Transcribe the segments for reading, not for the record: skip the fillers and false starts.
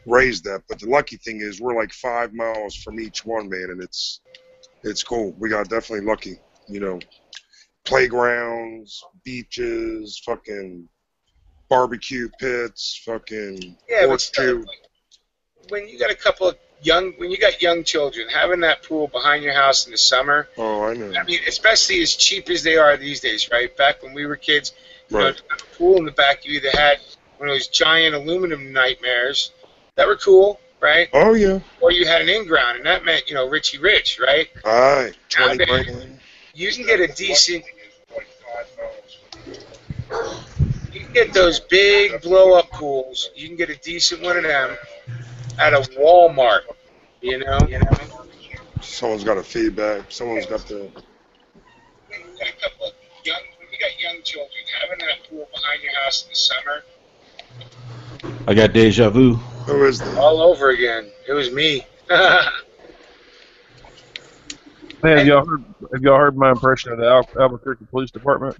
raised that. But the lucky thing is we're like 5 miles from each one, man, and it's cool. We got definitely lucky, you know. Playgrounds, beaches, fucking barbecue pits, fucking horseshoe. When you got a couple of when you got young children, having that pool behind your house in the summer. Oh, I know. I mean, especially as cheap as they are these days, right? Back when we were kids, you Right. know, to have a pool in the back, you either had one of those giant aluminum nightmares that were cool, right? Oh, yeah. Or you had an in-ground, and that meant, you know, Richie Rich, right? All right. 20 grand. You can get a decent. You can get those big blow-up pools. You can get a decent one of them at a Walmart. You know. Someone's got a feedback. Someone's got the. When you got young children, having that pool behind your house in the summer. I got deja vu. Who is that? All over again. It was me. Hey, have y'all heard my impression of the Albuquerque Police Department?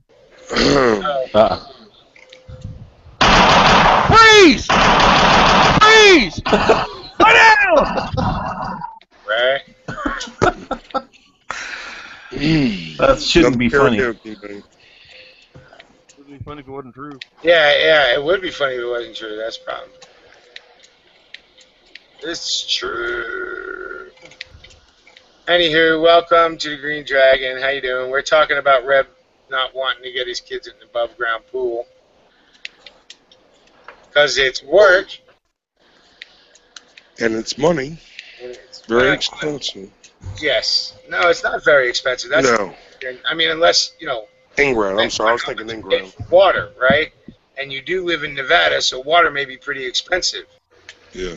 Freeze! Freeze! Go down! Right? That shouldn't be funny. It would be funny if it wasn't true. Yeah, it would be funny if it wasn't true. That's the problem. It's true. Anywho, welcome to the Green Dragon. How you doing? We're talking about Reb not wanting to get his kids in an above-ground pool. Because it's work. And it's money. And it's very expensive. Yes. No, it's not very expensive. That's no. I mean, unless, you know. In-ground. I'm sorry. I was thinking in-ground. Water, right? And you do live in Nevada, so water may be pretty expensive. Yeah.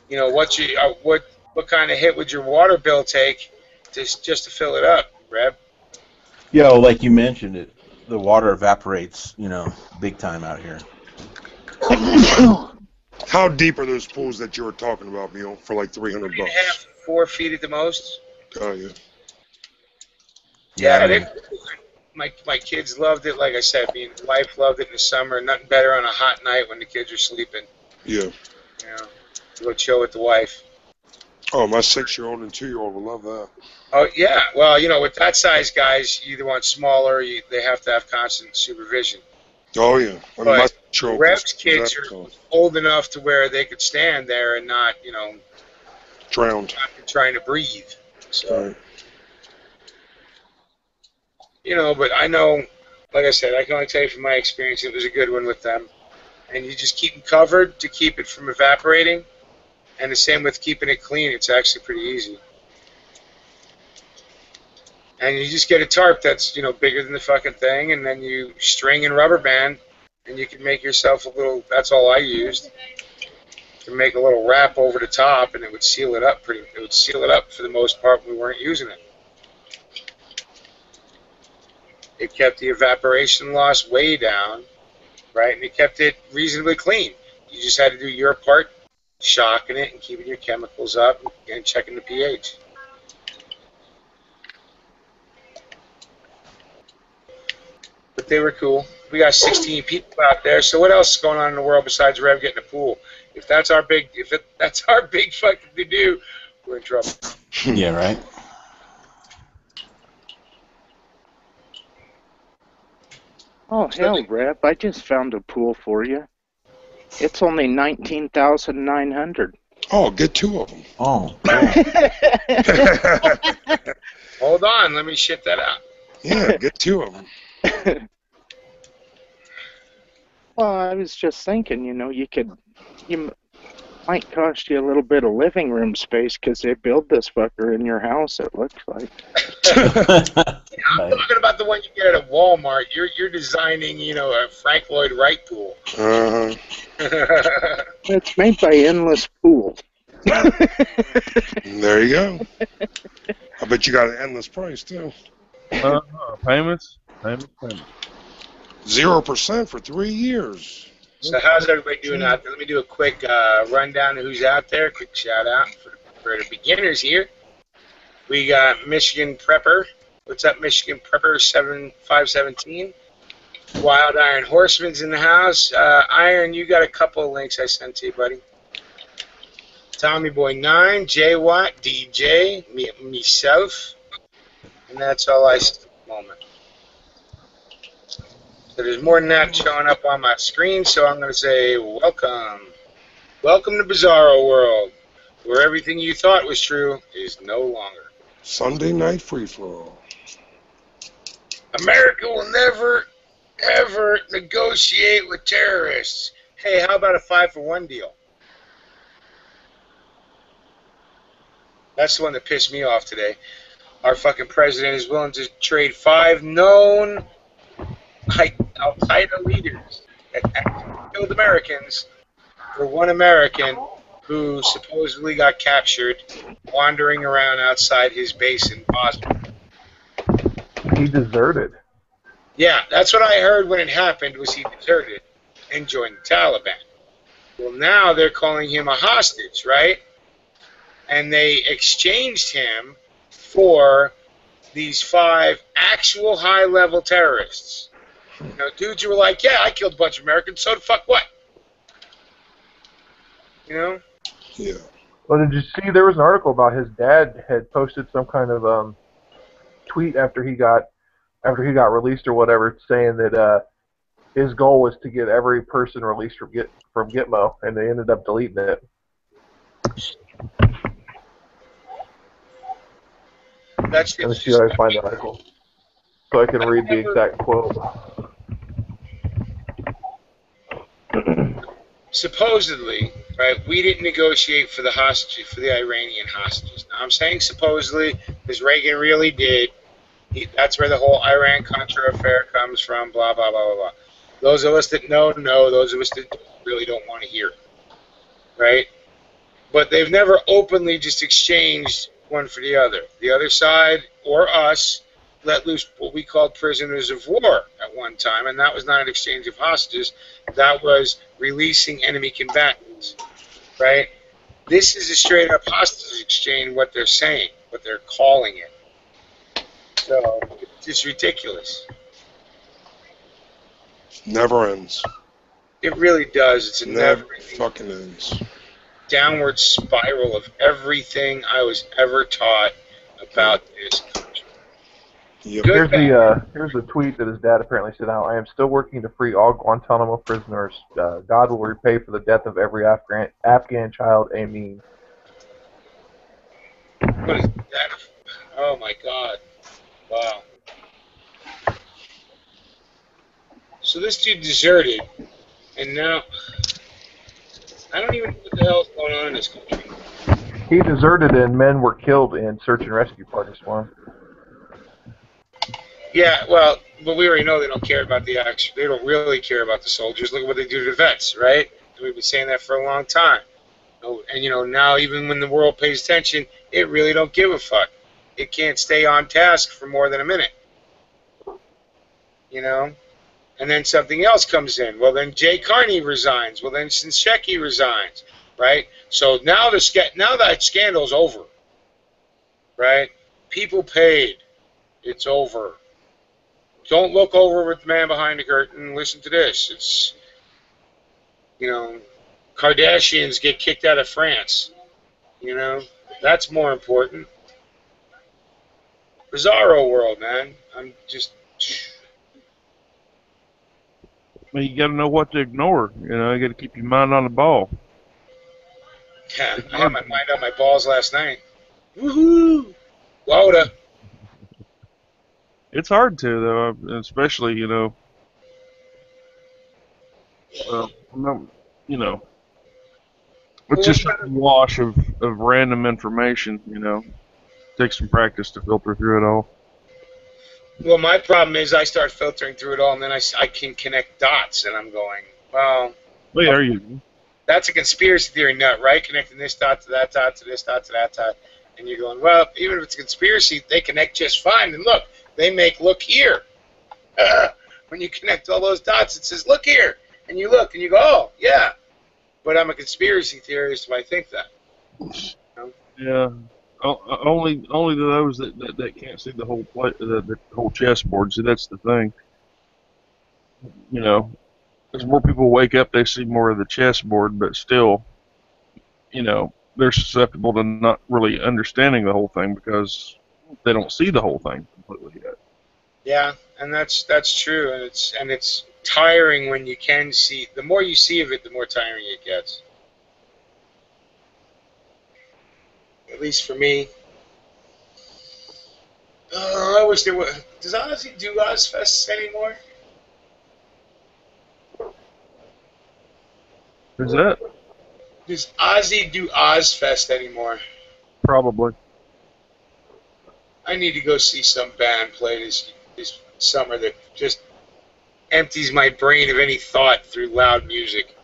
You know, what kind of hit would your water bill take just to fill it up, Reb? Yo, like you mentioned, the water evaporates, you know, big time out here. How deep are those pools that you were talking about, Neil, for like $300? 3.5, 4 feet at the most. Oh, yeah. Yeah, my kids loved it. Like I said, my wife loved it in the summer. Nothing better on a hot night when the kids are sleeping. Yeah. You know, to go chill with the wife. Oh, my 6-year-old and 2-year-old will love that. Oh, yeah. Well, you know, with that size guys, you either want smaller or they have to have constant supervision. Oh, yeah. I mean, but Reb's kids are old enough to where they could stand there and not, you know, drowned. Not trying to breathe. So, right. You know, but I know, like I said, I can only tell you from my experience, it was a good one with them. And you just keep them covered to keep it from evaporating. And the same with keeping it clean. It's actually pretty easy. And you just get a tarp that's, you know, bigger than the fucking thing, and then you string and rubber band, and you can make yourself a little, that's all I used, to make a little wrap over the top, and it would seal it up it would seal it up for the most part when we weren't using it. It kept the evaporation loss way down, right, and it kept it reasonably clean. You just had to do your part, shocking it and keeping your chemicals up and checking the pH. But they were cool. We got 16 people out there. So what else is going on in the world besides Rev getting a pool? If that's our big fucking to do, we're in trouble. Yeah, right. Oh hell, Rev! I just found a pool for you. It's only 19,900. Oh, get 2 of them. Oh. Hold on, let me ship that out. Yeah, get 2 of them. Well, I was just thinking, you know, might cost you a little bit of living room space because they build this fucker in your house, it looks like. I'm talking about the one you get at a Walmart. You're designing, you know, a Frank Lloyd Wright pool. Uh-huh. It's made by Endless Pool. There you go. I bet you got an endless price, too. Payments. 0% for 3 years. So how's everybody doing out there? Let me do a quick rundown of who's out there. Quick shout out for the beginners here. We got Michigan Prepper. What's up, Michigan Prepper 7517? Wild Iron Horseman's in the house. Iron, you got a couple of links I sent to you, buddy. Tommy Boy 9, J Watt, DJ, myself, and that's all I see at the moment. So there's more than that showing up on my screen, so I'm going to say welcome. Welcome to Bizarro World, where everything you thought was true is no longer. Sunday night free for all. America will never, ever negotiate with terrorists. Hey, how about a 5-for-1 deal? That's the one that pissed me off today. Our fucking president is willing to trade 5 known Al-Qaeda leaders that actually killed Americans for 1 American who supposedly got captured wandering around outside his base in Bosnia. He deserted. Yeah, that's what I heard when it happened, was he deserted and joined the Taliban. Well, now they're calling him a hostage, right? And they exchanged him for these 5 actual high-level terrorists. You know, dudes who were like, yeah, I killed a bunch of Americans, so the fuck what? You know? Yeah. Well, did you see there was an article about his dad had posted some kind of tweet after he got released or whatever, saying that his goal was to get every person released from Gitmo, and they ended up deleting it. That's Let me see if I can find the article so I can read the exact quote. Supposedly, right, we didn't negotiate for the hostages, for the Iranian hostages. Now, I'm saying supposedly because Reagan really did. That's where the whole Iran-Contra affair comes from, blah, blah, blah, blah, blah. Those of us that know. Those of us that really don't want to hear, right? But they've never openly just exchanged one for the other. The other side, or us, let loose what we called prisoners of war at one time, and that was not an exchange of hostages. That was releasing enemy combatants, right? This is a straight-up hostage exchange, what they're saying, what they're calling it. So, it's just ridiculous. Never ends. It really does. It's a Never never fucking ends. downward spiral of everything I was ever taught about this country. Yep. Good. Here's the tweet that his dad apparently sent out. I am still working to free all Guantanamo prisoners. God will repay for the death of every Afghan child. Amen. What is that? Oh my God. Wow. So this dude deserted, and now I don't even know what the hell is going on in this country. He deserted and men were killed in search and rescue parties. One. Yeah, well, but we already know they don't care about the action. They don't really care about the soldiers. Look at what they do to the vets, right? And we've been saying that for a long time. And, you know, now even when the world pays attention, it really don't give a fuck. It can't stay on task for more than a minute. You know? And then something else comes in. Well, then Jay Carney resigns. Well, then Shinseki resigns, right? So now that scandal's over, right? People paid. It's over. Don't look over at the man behind the curtain. Listen to this. It's, you know, Kardashians get kicked out of France. You know, that's more important. Bizarro world, man. I'm just... Well, you got to know what to ignore. You know, you got to keep your mind on the ball. Yeah, I had my mind on my balls last night. Woohoo! Woda. It's hard to, though, especially, you know, it's just a wash of random information, you know. Takes some practice to filter through it all. Well, my problem is I start filtering through it all, and then I can connect dots, and I'm going, well... Well, yeah, you... That's a conspiracy theory nut, right? Connecting this dot to that dot to this dot to that dot. And you're going, well, even if it's a conspiracy, they connect just fine. And look, they make look here. When you connect all those dots, it says look here. And you look, and you go, oh, yeah. But I'm a conspiracy theorist if I think that. You know? Yeah. Only to those that can't see the whole the whole chessboard. See, that's the thing. you know, as more people wake up, they see more of the chessboard, but still, you know, they're susceptible to not really understanding the whole thing because they don't see the whole thing completely yet. Yeah, and that's true, and it's tiring when you can see. The more you see of it, the more tiring it gets. At least for me. I wish there was. Does Ozzy do Ozfests anymore? Is that? Does Ozzy do Ozfest anymore? Probably. I need to go see some band play this summer that just empties my brain of any thought through loud music.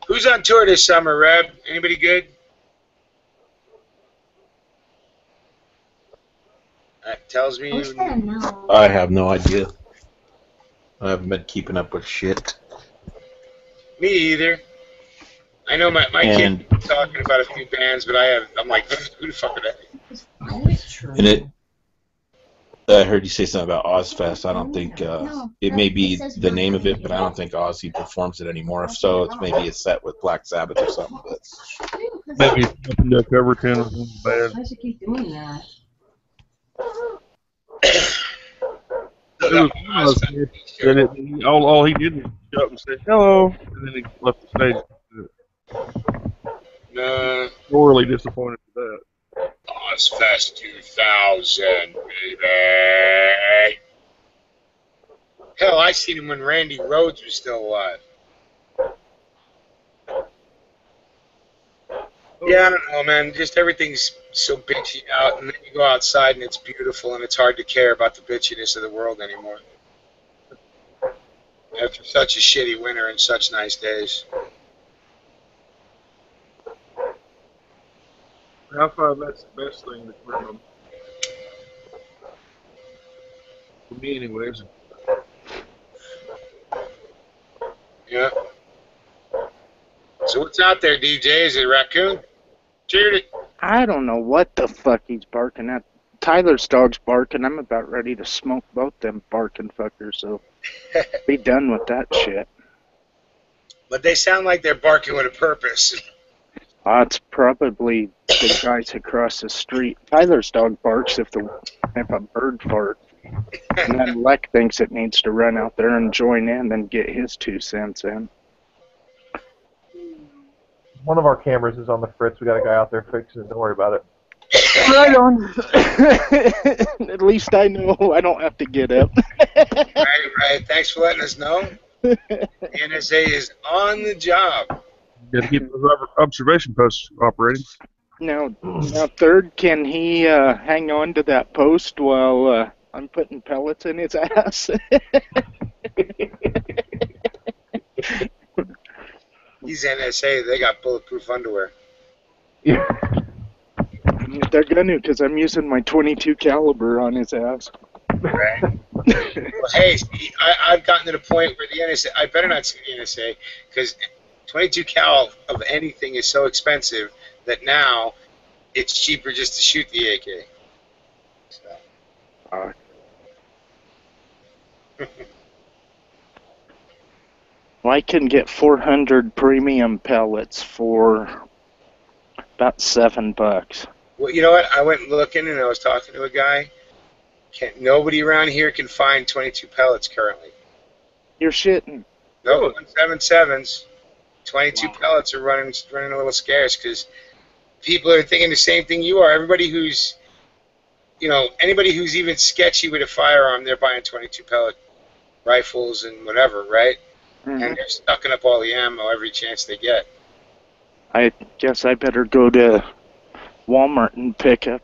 Who's on tour this summer, Reb? Anybody good? That tells me I said no. I have no idea. I haven't been keeping up with shit. Me either. I know my And- kid's talking about a few bands, but I'm like, who the fuck are they? And I heard you say something about Ozfest. I don't think it may be the name of it, but I don't think Ozzy performs it anymore. If so, it's maybe a set with Black Sabbath or something. But Maybe something to cover tune with one band. I should keep doing that. All he did was show up and say hello, and then he left the stage. Nah. Sorely disappointed with that. Ozfest 2000, baby. Hell, I seen him when Randy Rhoads was still alive. Yeah, I don't know, man. Just everything's so bitchy out, and then you go outside and it's beautiful, and it's hard to care about the bitchiness of the world anymore. After such a shitty winter and such nice days. I find that's the best thing that's going on. For me, anyways. Yeah. So what's out there, DJ? Is it a raccoon? Cheered it. I don't know what the fuck he's barking at. Tyler's dog's barking. I'm about ready to smoke both them barking fuckers, so be done with that shit. But they sound like they're barking with a purpose. It's probably the guys across the street. Tyler's dog barks if a bird farts. And then Leck thinks it needs to run out there and join in and get his 2 cents in. One of our cameras is on the fritz. We got a guy out there fixing it. Don't worry about it. Right on. At least I know I don't have to get up. Right. Thanks for letting us know. The NSA is on the job. Got to keep those observation posts operating. Now, third, can he hang on to that post while I'm putting pellets in his ass? He's NSA. They got bulletproof underwear. Yeah. They're gonna, because I'm using my .22 caliber on his ass. Right. Well, hey, I've gotten to the point where the NSA. I better not see the NSA because 22 cal of anything is so expensive that now it's cheaper just to shoot the AK. So. Well, I can get 400 premium pellets for about $7. Well, you know what? I went looking and I was talking to a guy. Nobody around here can find 22 pellets currently. You're shitting. No, 177s. 22 pellets are running a little scarce because people are thinking the same thing you are. Everybody who's, anybody who's even sketchy with a firearm, they're buying 22 pellet rifles and whatever, right? Mm-hmm. And they're sucking up all the ammo every chance they get. I guess I better go to Walmart and pick up.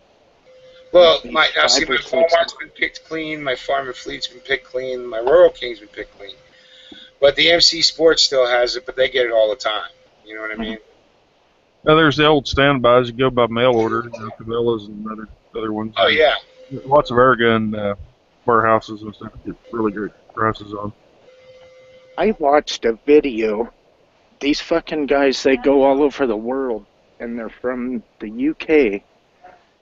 Well, my Walmart's been picked clean, my Farm and Fleet's been picked clean, my Rural King's been picked clean. But the MC Sports still has it, but they get it all the time. You know what I mean? Now, there's the old standbys. You go by mail order, Cabela's and other ones. Oh, yeah. Lots of airgun warehouses and stuff get really great prices on. I watched a video. These fucking guys, they go all over the world, and they're from the UK,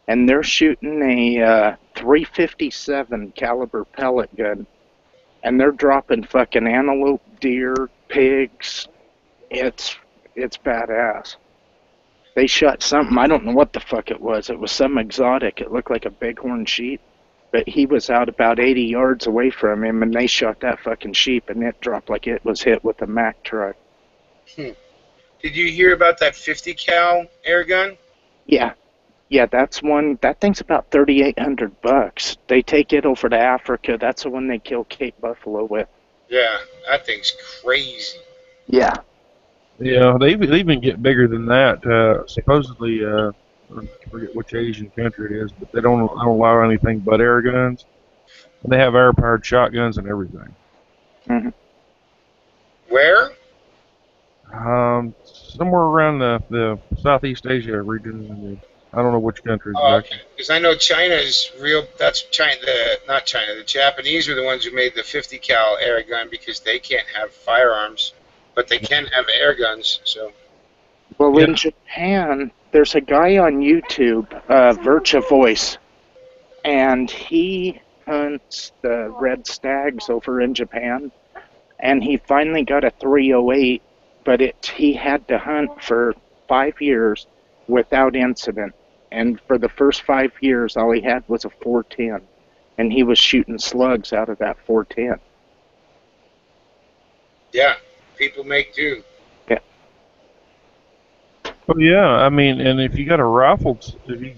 and they're shooting a .357 caliber pellet gun and they're dropping fucking antelope, deer, pigs. It's badass. They shot something, I don't know what the fuck it was. It was some exotic. It looked like a bighorn sheep, but he was out about 80 yards away from him, and they shot that fucking sheep, and it dropped like it was hit with a Mack truck. Did you hear about that 50 cal air gun? Yeah, that's one. That thing's about $3,800. They take it over to Africa. That's the one they kill Cape Buffalo with. Yeah, that thing's crazy. Yeah. Yeah, they even get bigger than that. Supposedly, I forget which Asian country it is, but they don't allow anything but air guns. And they have air-powered shotguns and everything. Mm-hmm. Where? Somewhere around the Southeast Asia region. I don't know which country Oh, exactly. okay. Because I know China's real. That's China. Not China. The Japanese were the ones who made the 50 cal air gun because they can't have firearms, but they can have air guns. So. Well, Yeah. in Japan, there's a guy on YouTube, Virtua Voice, and he hunts the red stags over in Japan, and he finally got a 308, but he had to hunt for 5 years without incident. And for the first 5 years, all he had was a 410, and he was shooting slugs out of that 410. Yeah, people make do. Oh yeah, I mean, and if you got a rifled, if you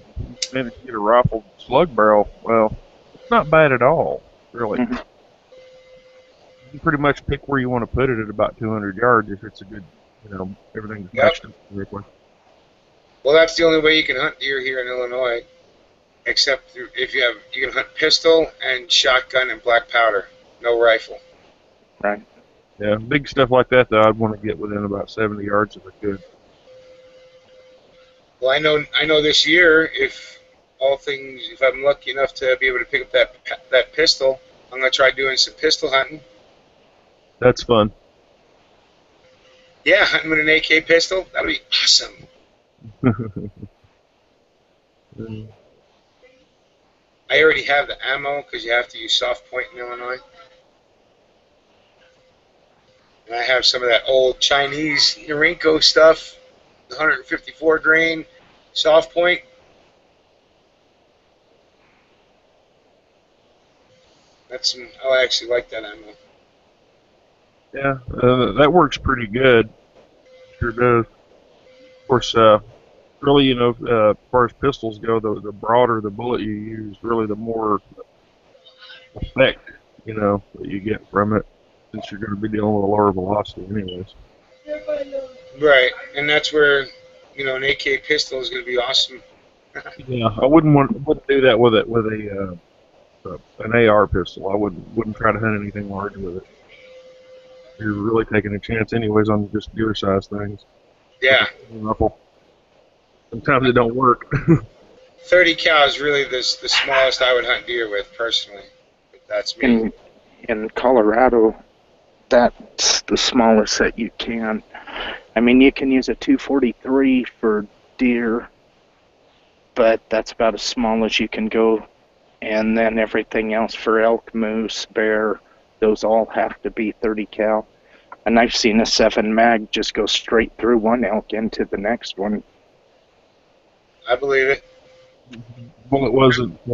manage to get a rifled slug barrel, well, it's not bad at all, really. Mhm. You can pretty much pick where you want to put it at about 200 yards if it's a good, everything's Yep. matched up correctly. Well, that's the only way you can hunt deer here in Illinois, except if you can hunt pistol and shotgun and black powder, no rifle. Right. Yeah, big stuff like that, though, I'd want to get within about 70 yards if I could. Well, I know this year, if I'm lucky enough to be able to pick up that pistol, I'm gonna try doing some pistol hunting. That's fun. Yeah, hunting with an AK pistol, that'll be awesome. I already have the ammo because you have to use soft point in Illinois. And I have some of that old Chinese Norinco stuff, the 154 grain soft point. I actually like that ammo. Yeah, that works pretty good. Sure does. Of course, really, as far as pistols go, the broader the bullet you use, really the more effect, that you get from it, since you're going to be dealing with a lower velocity anyways. Right, and that's where, an AK pistol is going to be awesome. Yeah, I wouldn't do that with an AR pistol. I wouldn't try to hunt anything large with it. You're really taking a chance anyways on just deer size things. Yeah. Sometimes it don't work. 30 cal is really the smallest I would hunt deer with, personally. But that's me. In Colorado, that's the smallest that you can. I mean, you can use a 243 for deer, but that's about as small as you can go. And then everything else for elk, moose, bear, those all have to be 30 cal. And I've seen a 7 mag just go straight through one elk into the next one. I believe it. Bullet wasn't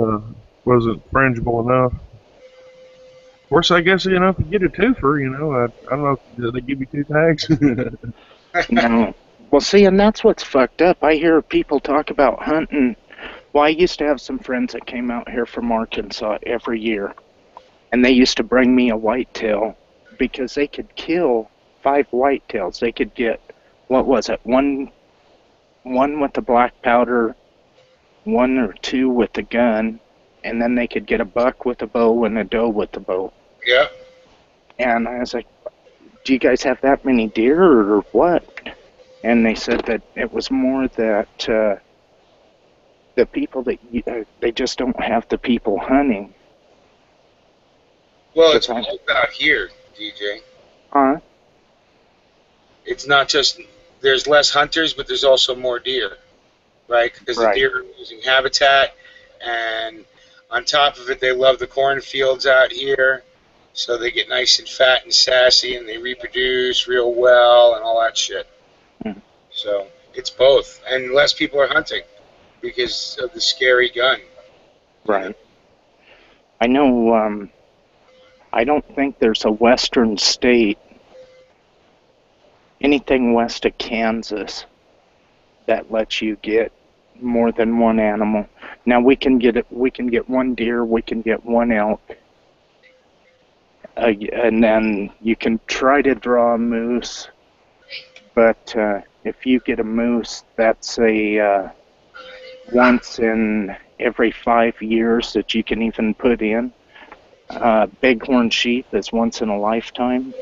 frangible enough. Of course, I guess, if you get a twofer, I don't know, do they give you 2 tags? No. Well, see, and that's what's fucked up. I hear people talk about hunting. Well, I used to have some friends that came out here from Arkansas every year, and they used to bring me a whitetail because they could kill 5 whitetails. They could get, what was it, one with the black powder, 1 or 2 with the gun, and then they could get a buck with a bow and a doe with the bow. Yeah. And I was like, do you guys have that many deer or what? And they said that it was more that the people that they just don't have the people hunting. Well, it's both out here, DJ. Huh? It's not just there's less hunters, but there's also more deer, right? Because the deer are losing habitat, and on top of it, they love the cornfields out here. so they get nice and fat and sassy, and they reproduce real well and all that shit. Hmm. So it's both, and less people are hunting because of the scary gun. Right. I know. I don't think there's a western state, anything west of Kansas, that lets you get more than one animal. Now we can get it. We can get one deer. We can get one elk, and then you can try to draw a moose. But if you get a moose, that's a once in every 5 years that you can even put in. Bighorn sheep is once in a lifetime.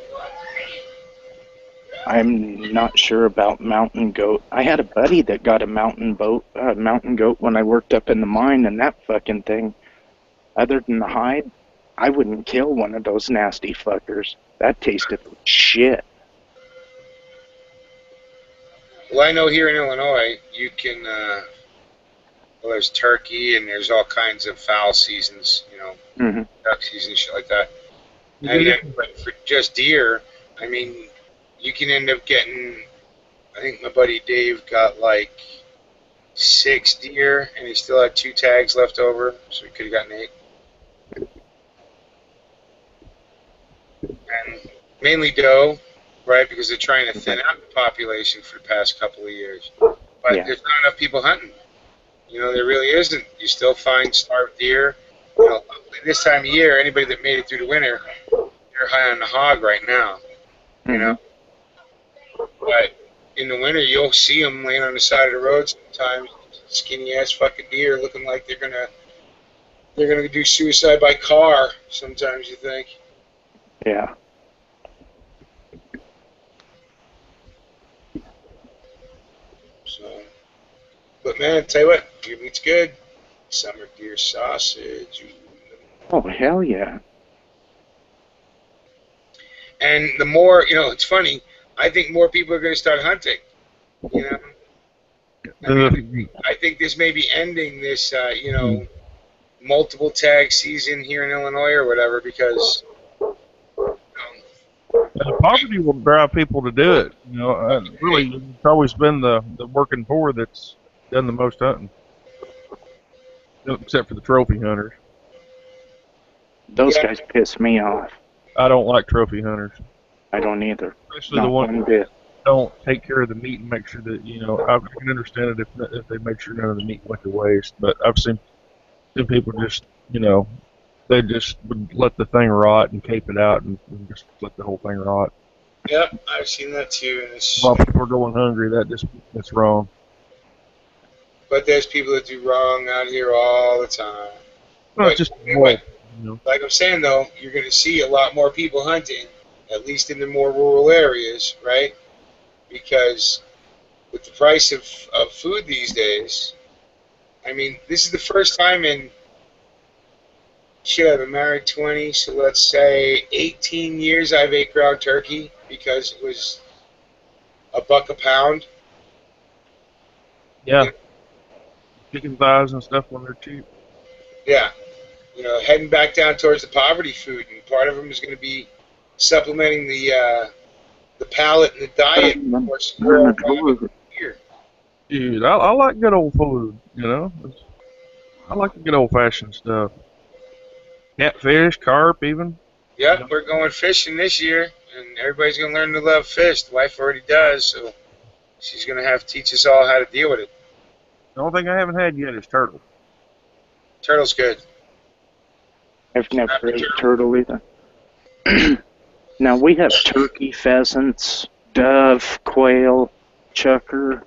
I'm not sure about mountain goat. I had a buddy that got a mountain goat when I worked up in the mine, and that fucking thing, other than the hide, I wouldn't kill one of those nasty fuckers. That tasted like shit. Well, I know here in Illinois, you can, well, there's turkey and there's all kinds of fowl seasons, you know, Mm-hmm. duck season, shit like that. And then, but for just deer, I mean, you can end up getting, I think my buddy Dave got like 6 deer and he still had 2 tags left over, so he could have gotten 8. And mainly doe, right, because they're trying to thin out the population for the past couple of years. But Yeah. there's not enough people hunting. You know, there really isn't. You still find starved deer. You know, this time of year, anybody that made it through the winter, they're high on the hog right now. You know, but in the winter, you'll see them laying on the side of the road sometimes, skinny ass fucking deer, looking like they're gonna do suicide by car. Sometimes you think. Yeah. So, but man, tell you what, deer meat's good. Summer deer sausage. Oh, hell yeah. And the more, you know, it's funny. I think more people are going to start hunting. You know, I think this may be ending this, you know, multiple tag season here in Illinois or whatever because. The poverty will drive people to do it. You know, really, it's always been the working poor that's done the most hunting, except for the trophy hunters. Those guys piss me off. I don't like trophy hunters, I don't either. especially Not the ones one bit. that don't take care of the meat and make sure that, you know, I can understand it if they make sure none of the meat went to waste. But I've seen some people just, you know, they just would let the thing rot and cape it out and just let the whole thing rot. Yep, I've seen that too. And it's, While people are going hungry, that's wrong. but there's people that do wrong out here all the time. Well, But it's just anyway, you know. like I'm saying though, you're going to see a lot more people hunting, at least in the more rural areas, right? Because with the price of food these days, I mean, this is the first time in, shit, I've been married 20, so let's say 18 years I've ate ground turkey because it was $1 a pound. Yeah. Chicken thighs and stuff when they're cheap. Yeah. You know, heading back down towards the poverty food, and part of them is going to be supplementing the palate and the diet. Of course, here. Dude, I like good old food, you know. I like the good old fashioned stuff. Catfish, carp, even. Yep, we're going fishing this year, and everybody's going to learn to love fish. The wife already does, so she's going to have to teach us all how to deal with it. The only thing I haven't had yet is turtle. Turtle's good. I've never ate turtle either. Now we have turkey, pheasants, dove, quail, chucker,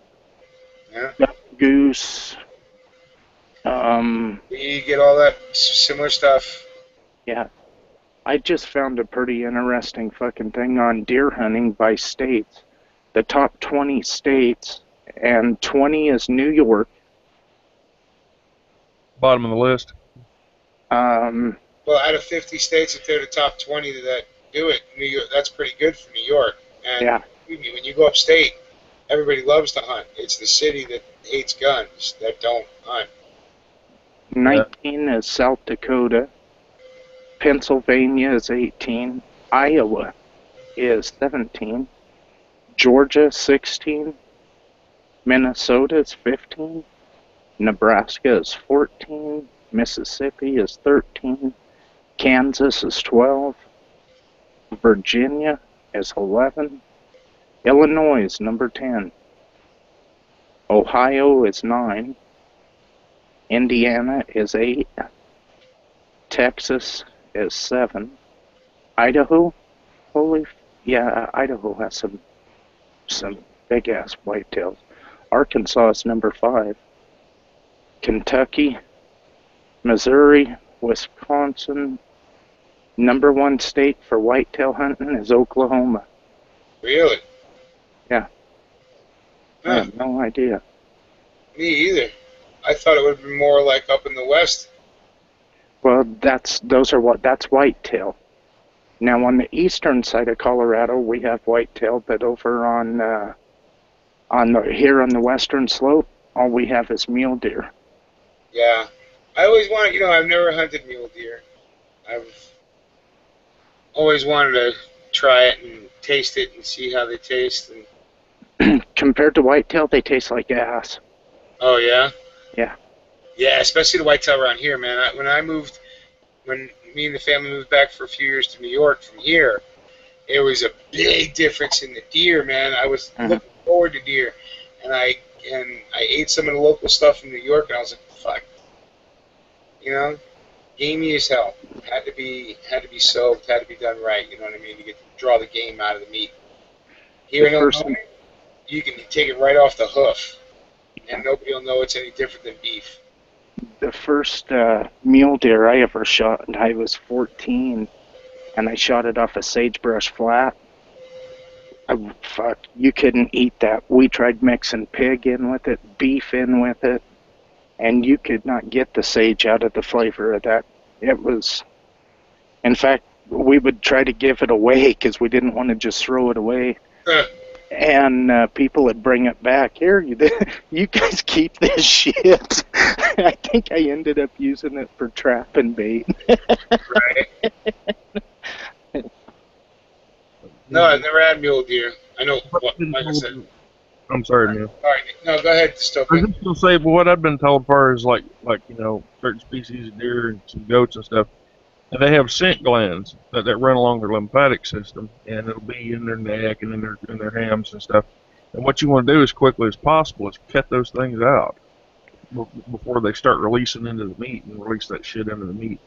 duck, goose. We get all that similar stuff. Yeah. I just found a pretty interesting fucking thing on deer hunting by states. The top 20 states, and 20 is New York. Bottom of the list. Well, out of 50 states, if they're the top 20 that do it, New York, that's pretty good for New York. And Yeah. when you go upstate, everybody loves to hunt. It's the city that hates guns that don't hunt. 19 is South Dakota. Pennsylvania is 18. Iowa is 17. Georgia 16. Minnesota is 15. Nebraska is 14. Mississippi is 13. Kansas is 12. Virginia is 11. Illinois is number 10. Ohio is 9. Indiana is 8. Texas is 7. Idaho, Idaho has some big ass whitetails. Arkansas is number 5. Kentucky, Missouri, Wisconsin. Number 1 state for whitetail hunting is Oklahoma. Really? Yeah. I have no idea. Me either. I thought it would be more like up in the West. Well, that's whitetail. Now on the eastern side of Colorado, we have whitetail, but over here on the western slope, all we have is mule deer. Yeah. I always wanted, I've never hunted mule deer. I've always wanted to try it and taste it and see how they taste. And compared to whitetail, they taste like ass. Oh, yeah? Yeah. Yeah, especially the whitetail around here, man. When me and the family moved back for a few years to New York from here, it was a big difference in the deer, man. I was looking forward to deer, and I ate some of the local stuff in New York, and I was like, fuck, gamey as hell. Had to be soaked, had to be done right. You know what I mean? To draw the game out of the meat. Here in Illinois, you can take it right off the hoof, and nobody will know it's any different than beef. The first mule deer I ever shot, and I was 14, and I shot it off a sagebrush flat. You couldn't eat that. We tried mixing pig in with it, beef in with it, and you could not get the sage out of the flavor of that. It was, in fact, we would try to give it away because we didn't want to just throw it away. And people would bring it back. Here, you guys keep this shit. I think I ended up using it for trapping bait. Right. No, I've never had mule deer. I know, like I said. I'm sorry, man. All right, no, go ahead, Stoker. I was just gonna say, but what I've been told far is like certain species of deer and some goats and stuff, and they have scent glands that run along their lymphatic system, and it'll be in their neck and in their hams and stuff. And what you want to do as quickly as possible is cut those things out before they start releasing into the meat and release that shit into the meat.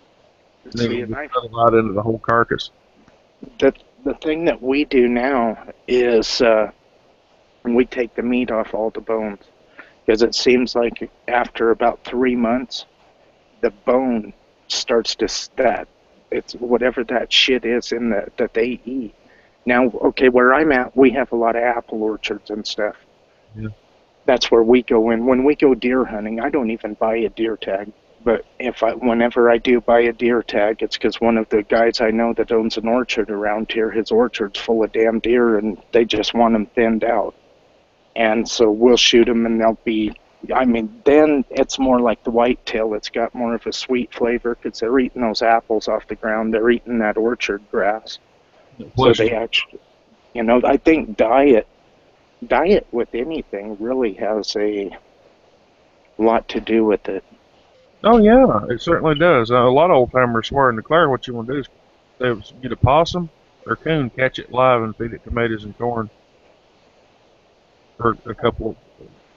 And then you cut it out into the whole carcass. The thing that we do now is we take the meat off all the bones, because it seems like after about 3 months, the bone starts to it's whatever that shit is in that they eat. Now, okay, where I'm at, we have a lot of apple orchards and stuff. Yeah. That's where we go in. When we go deer hunting, I don't even buy a deer tag. But whenever I do buy a deer tag, it's because one of the guys I know that owns an orchard around here, his orchard's full of damn deer, and they just want them thinned out. And so we'll shoot them, and they'll be, then it's more like the whitetail. It's got more of a sweet flavor because they're eating those apples off the ground. They're eating that orchard grass. So they actually, I think diet with anything really has a lot to do with it. Oh yeah, it certainly does. A lot of old timers swear and declare what you want to do is get a possum or coon, catch it live, and feed it tomatoes and corn for a couple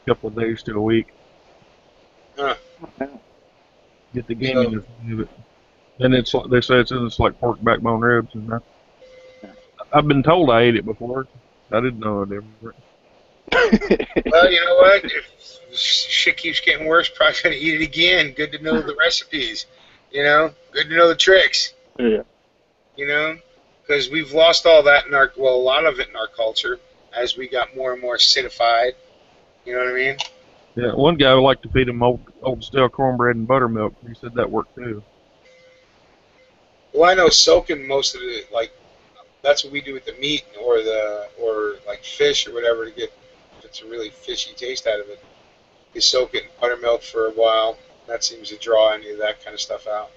of days to a week. Get the gaminess of it, and they say it's like pork backbone ribs and that. I've been told I ate it before. I didn't know it ever. Well, you know what? If shit keeps getting worse, probably gonna eat it again. Good to know the recipes. Good to know the tricks. Yeah. Because we've lost all that a lot of it in our culture as we got more and more acidified. You know what I mean? Yeah. One guy would like to feed him old stale cornbread and buttermilk. He said that worked too. Well, I know soaking most of it, like that's what we do with the meat or like fish or whatever to get if it's a really fishy taste out of it. You soak it in buttermilk for a while. That seems to draw any of that kind of stuff out.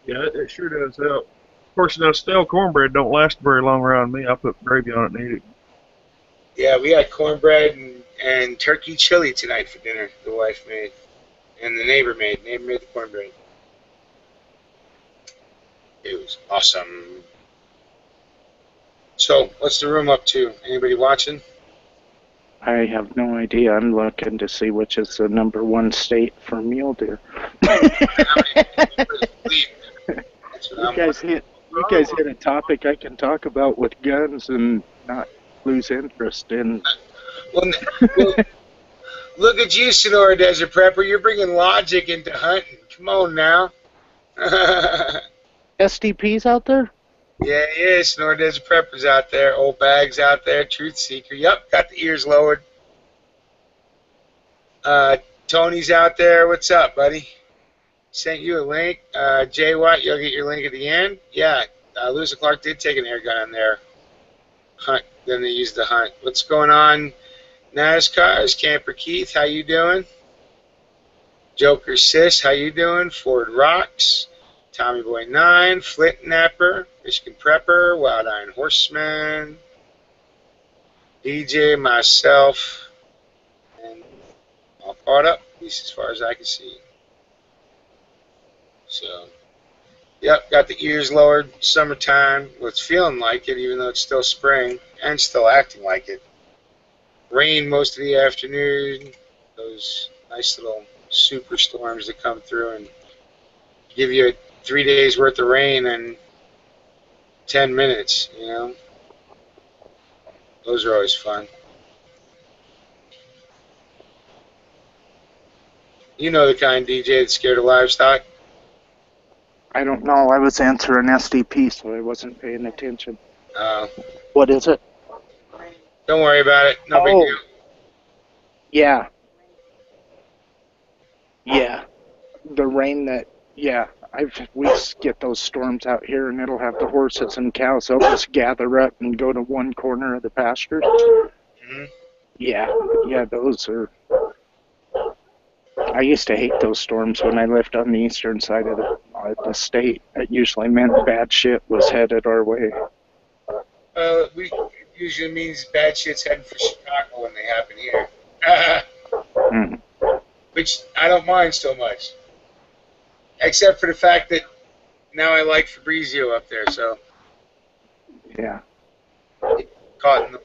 Yeah, it sure does help. Of course, now stale cornbread don't last very long around me. I put gravy on it and eat it. Yeah, we had cornbread and turkey chili tonight for dinner. The wife made, and the neighbor made. Neighbor made the cornbread. It was awesome. So, what's the room up to? Anybody watching? I have no idea. I'm looking to see which is the #1 state for mule deer. You guys hit a topic I can talk about with guns and not lose interest in. Well, look at you, Sonora Desert Prepper. You're bringing logic into hunting. Come on now. SDPs out there? Yeah, Sonora Desert Prepper's out there. Old Bags out there. Truth Seeker. Yep, got the ears lowered. Tony's out there. What's up, buddy? Sent you a link. Jay Watt, you'll get your link at the end. Yeah, Lewis and Clark did take an air gun on their hunt. Then they used the hunt. What's going on? NASCAR's Camper Keith, how you doing? Joker Sis, how you doing? Ford Rocks, Tommy Boy 9, Flint Napper, Michigan Prepper, Wild Iron Horseman, DJ, myself, and all caught up, at least as far as I can see. So, yep, got the ears lowered. Summertime. Well, it's feeling like it, even though it's still spring and still acting like it. Rain most of the afternoon. Those nice little superstorms that come through and give you 3 days worth of rain in 10 minutes, you know. Those are always fun. You know the kind, DJ, that's scared of livestock. I don't know. I was answering SDP, so I wasn't paying attention. Oh. What is it? Don't worry about it. No big deal. Yeah. Yeah. The rain that, yeah, we get those storms out here, and it'll have the horses and cows. They'll just gather up and go to one corner of the pasture. Mm-hmm. Yeah, those are... I used to hate those storms when I lived on the eastern side of the state. It usually meant bad shit was headed our way. It usually means bad shit's heading for Chicago when they happen here. Which I don't mind so much. Except for the fact that now I like Fabrizio up there, so. Yeah. Caught in the way.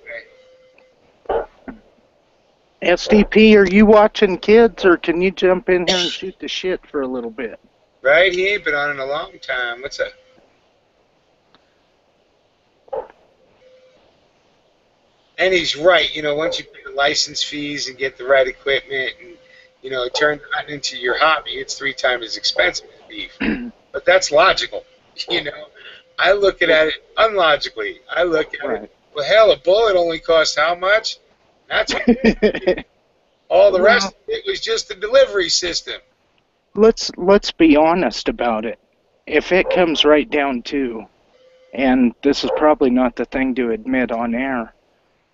SDP, are you watching kids, or can you jump in here and shoot the shit for a little bit? Right? He ain't been on in a long time. What's up? And he's right. You know, once you pay the license fees and get the right equipment and, you know, turn that into your hobby, it's 3 times as expensive as beef. But that's logical. You know, I look at it unlogically. I look at it, well, hell, a bullet only costs how much? That's what all the rest of it was just the delivery system. Let's be honest about it. If it comes right down to, and this is probably not the thing to admit on air,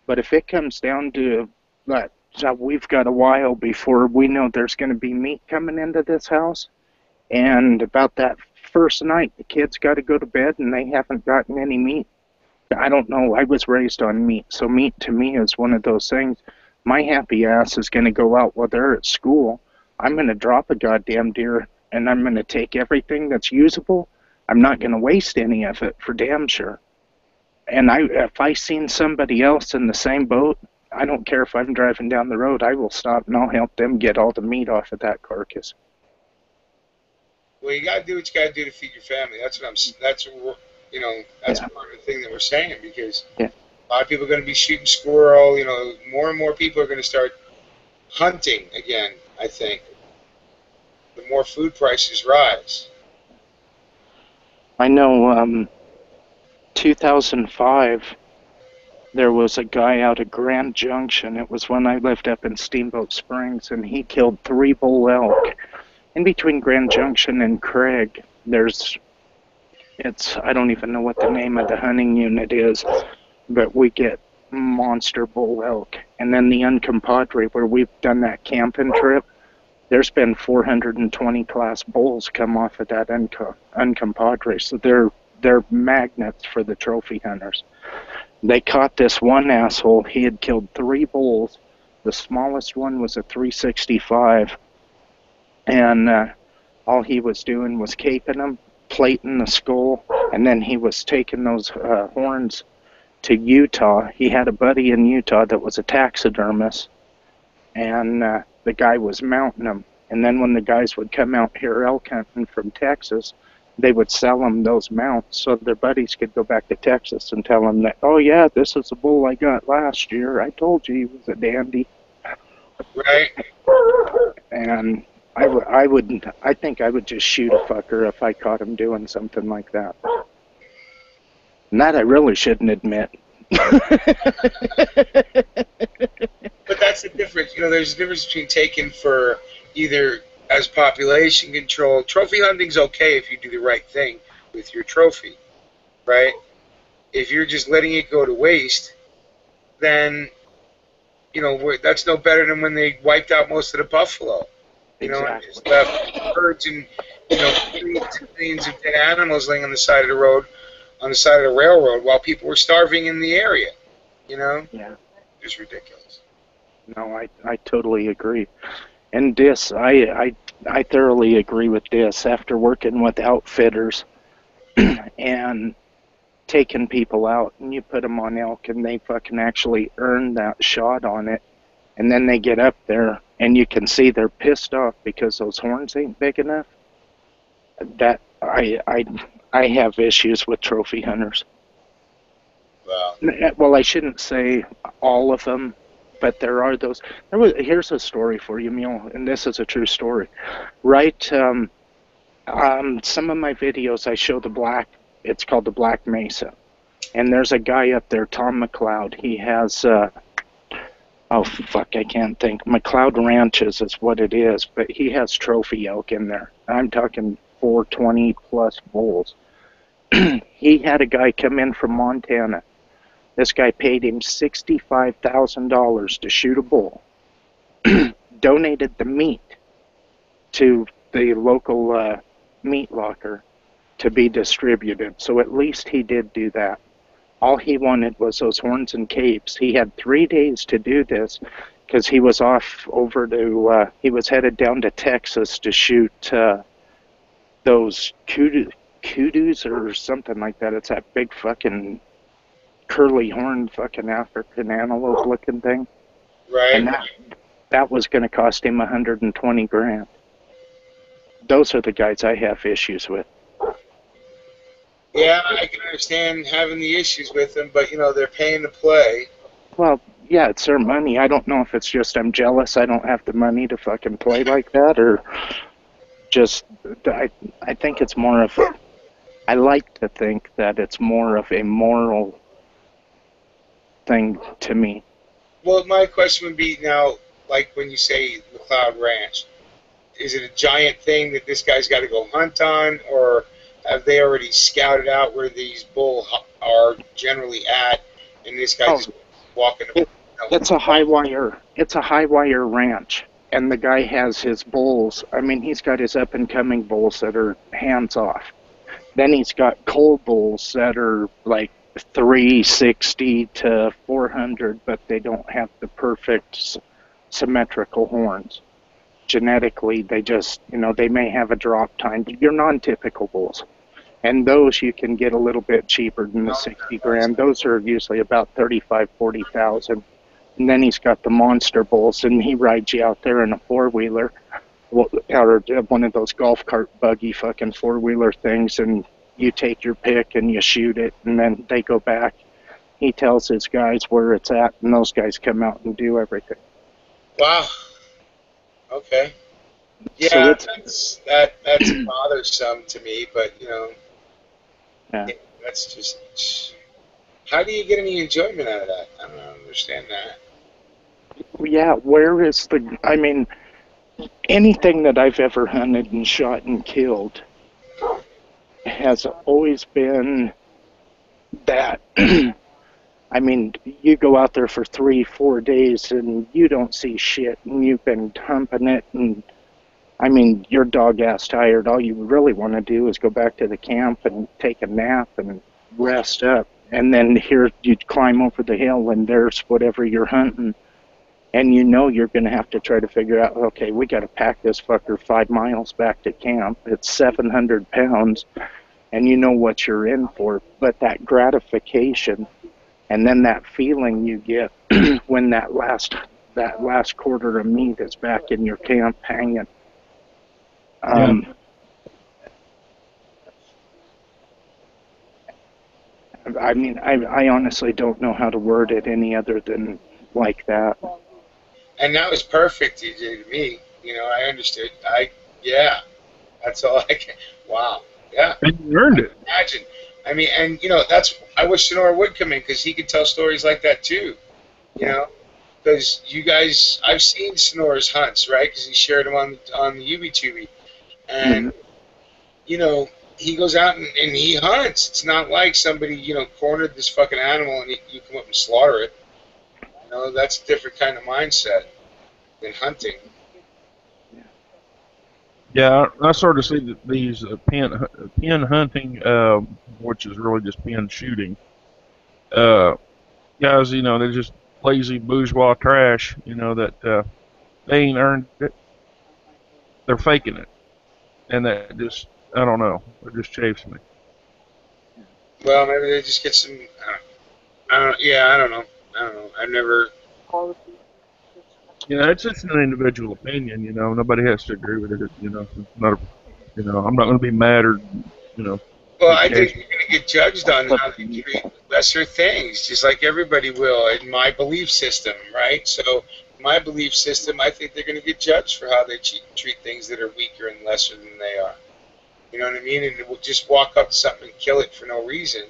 but if it comes down to that, so we've got a while before we know there's going to be meat coming into this house, and about that first night, the kids got to go to bed and they haven't gotten any meat. I don't know. I was raised on meat, so meat to me is one of those things. My happy ass is going to go out while they're at school. I'm going to drop a goddamn deer, and I'm going to take everything that's usable. I'm not going to waste any of it, for damn sure. And if I seen somebody else in the same boat, I don't care if I'm driving down the road. I will stop and I'll help them get all the meat off of that carcass. Well, you got to do what you got to do to feed your family. That's what you know, that's part of the thing that we're saying, because a lot of people are going to be shooting squirrel. You know, more and more people are going to start hunting again, I think. The more food prices rise. I know 2005, there was a guy out of Grand Junction. It was when I lived up in Steamboat Springs, and he killed 3 bull elk. In between Grand Junction and Craig, I don't even know what the name of the hunting unit is, but we get monster bull elk. And then the Uncompadre, where we've done that camping trip, there's been 420 class bulls come off of that uncompadre. So they're magnets for the trophy hunters. They caught this one asshole. He had killed 3 bulls. The smallest one was a 365, and all he was doing was caping them, plating the skull, and then he was taking those horns to Utah. He had a buddy in Utah that was a taxidermist, and the guy was mounting them. And then when the guys would come out here elk hunting from Texas, they would sell them those mounts so their buddies could go back to Texas and tell them that, oh yeah, this is the bull I got last year. I told you he was a dandy. Right. And I think I would just shoot a fucker if I caught him doing something like that. And that I really shouldn't admit. But that's the difference. You know, there's a difference between taking for either as population control. Trophy hunting's okay if you do the right thing with your trophy, right? If you're just letting it go to waste, then, you know, that's no better than when they wiped out most of the buffalo. You know, and just left herds and, you know, millions of dead animals laying on the side of the road, on the side of the railroad, while people were starving in the area. You know? Yeah. It's ridiculous. No, I totally agree. And this, I thoroughly agree with this. After working with outfitters and taking people out, and you put them on elk, and they fucking actually earn that shot on it, and then they get up there, and you can see they're pissed off because those horns ain't big enough. That I have issues with trophy hunters. Wow. Well, I shouldn't say all of them, but there are those. Here's a story for you, Mule, and this is a true story. Right, some of my videos I show it's called the Black Mesa. And there's a guy up there, Tom McLeod. He has, oh fuck, I can't think. McLeod Ranches is what it is, but he has trophy elk in there. I'm talking 420 plus bulls. He had a guy come in from Montana. This guy paid him $65,000 to shoot a bull. Donated the meat to the local meat locker to be distributed. So at least he did do that. All he wanted was those horns and capes. He had 3 days to do this because he was off over to, he was headed down to Texas to shoot those kudus or something like that. It's that big fucking curly horned fucking African antelope looking thing. Right. And that was going to cost him $120,000. Those are the guys I have issues with. Yeah, I can understand having the issues with them, but, you know, they're paying to play. Well, yeah, it's their money. I don't know if it's just I'm jealous I don't have the money to fucking play like that, or just I think it's more of a, I like to think that it's more of a moral thing to me. Well, my question would be now, like when you say McLeod Ranch, is it a giant thing that this guy's got to go hunt on, or have they already scouted out where these bull are generally at, and this guy's just walking? It's a high wire. It's a high wire ranch, and the guy has his bulls. I mean, he's got his up and coming bulls that are hands off. Then he's got coal bulls that are like 360 to 400, but they don't have the perfect symmetrical horns. Genetically, they just, you know, they may have a drop time. Your non-typical bulls. And those you can get a little bit cheaper than the 60 grand. Those are usually about 35, 40,000. And then he's got the monster bulls, and he rides you out there in a four-wheeler, or one of those golf cart buggy fucking four-wheeler things, and you take your pick and you shoot it, and then they go back. He tells his guys where it's at, and those guys come out and do everything. Wow. Okay. Yeah, so that's bothersome to me, but, you know, yeah, that's just, how do you get any enjoyment out of that? I don't understand that. Yeah, where is the, I mean, anything that I've ever hunted and shot and killed has always been that, I mean, you go out there for 3-4 days and you don't see shit, and you've been humping it and I mean, you're dog-ass tired. All you really want to do is go back to the camp and take a nap and rest up. And then here you climb over the hill and there's whatever you're hunting. And you know you're going to have to try to figure out, okay, we got to pack this fucker 5 miles back to camp. It's 700 pounds, and you know what you're in for. But that gratification and then that feeling you get when that last quarter of meat is back in your camp hanging. I mean, I honestly don't know how to word it any other than like that. And that was perfect, DJ, to me. You know, I understood. Yeah, that's all I can. Wow, yeah. And you earned it. Imagine. I mean, and, you know, I wish Sonora would come in because he could tell stories like that too. You know, because you guys, I've seen Sonora's hunts, right? Because he shared them on the UbiTubi. And, you know, he goes out and he hunts. It's not like somebody, you know, cornered this fucking animal and you come up and slaughter it. You know, that's a different kind of mindset than hunting. Yeah, I sort of see these pin hunting, which is really just pin shooting. Guys, you know, they're just lazy bourgeois trash. You know that they ain't earned it. They're faking it, and that just, I don't know, it just chafes me. Well, maybe they just get some. I don't know. I've never. You know, it's just an individual opinion. You know, nobody has to agree with it. You know, it's not. You know, I'm not going to be mad or, you know. Well, I think you're going to get judged on how they treat lesser things, just like everybody will in my belief system, right? So, my belief system, I think they're going to get judged for how they treat things that are weaker and lesser than they are. You know what I mean? And we'll just walk up to something and kill it for no reason.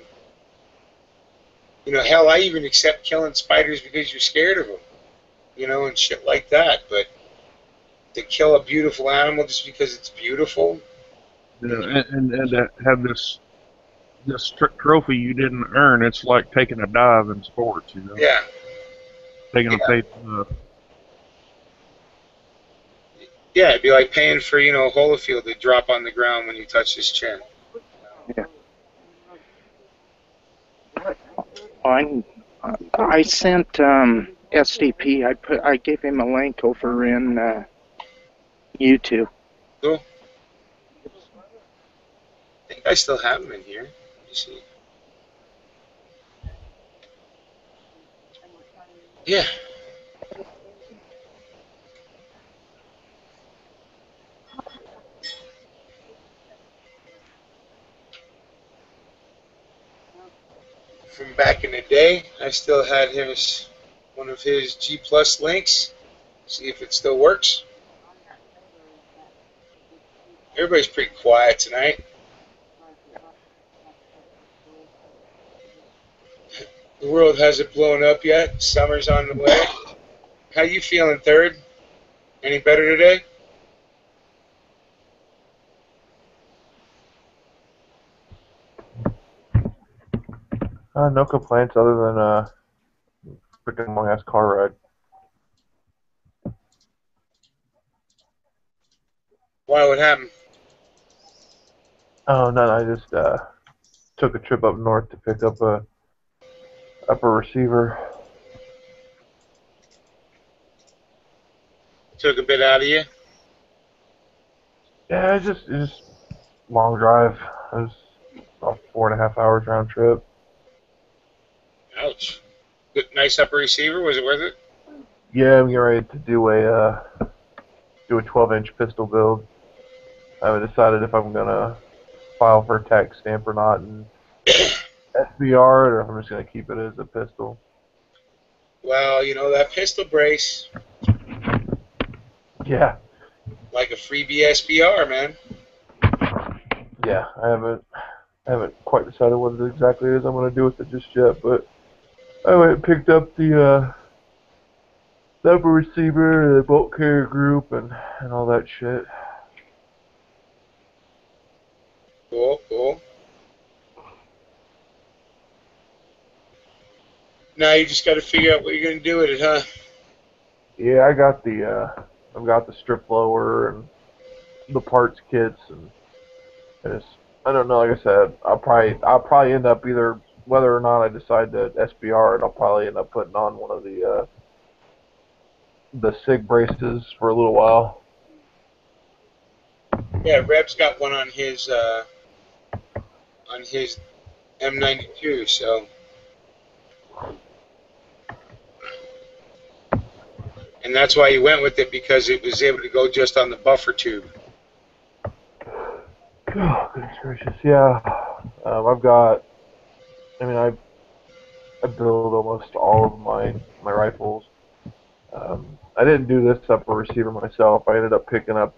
You know, hell, I even accept killing spiders because you're scared of them. You know, and shit like that. But to kill a beautiful animal just because it's beautiful. Yeah, and to have this trophy you didn't earn, it's like taking a dive in sports, you know. Yeah. Taking a pay. Yeah, it'd be like paying for, you know, Holyfield to drop on the ground when you touch his chin. Yeah. I sent SDP. I gave him a link over in YouTube. Cool. I think I still have him in here. Let me see. Yeah. From back in the day, I still had one of his G Plus links. See if it still works. Everybody's pretty quiet tonight. The world hasn't blown up yet. Summer's on the way. How you feeling, Third? Any better today? No complaints other than freaking long ass car ride. Why? What happened? Oh no, I just took a trip up north to pick up a receiver. Took a bit out of you? Yeah, it's just long drive. It was about 4.5 hours round trip. Ouch. Good, nice upper receiver. Was it worth it? Yeah, I'm getting ready to do a 12-inch pistol build. I haven't decided if I'm gonna file for a tax stamp or not and SBR it, or if I'm just gonna keep it as a pistol. Well, you know, that pistol brace. Yeah. Like a freebie SBR, man. Yeah, I haven't quite decided what it exactly is I'm gonna do with it just yet, but I went and picked up the upper receiver, the bolt carrier group, and all that shit. Cool, cool. Now you just got to figure out what you're going to do with it, huh? Yeah, I've got the strip lower and the parts kits, and I don't know. Like I said, I'll probably end up either, whether or not I decide to SBR it, I'll probably end up putting on one of the SIG braces for a little while. Yeah, Reb's got one on his M92, so. And that's why he went with it, because it was able to go just on the buffer tube. Oh, goodness gracious, yeah. I've got, I build almost all of my rifles. I didn't do this upper receiver myself. I ended up picking up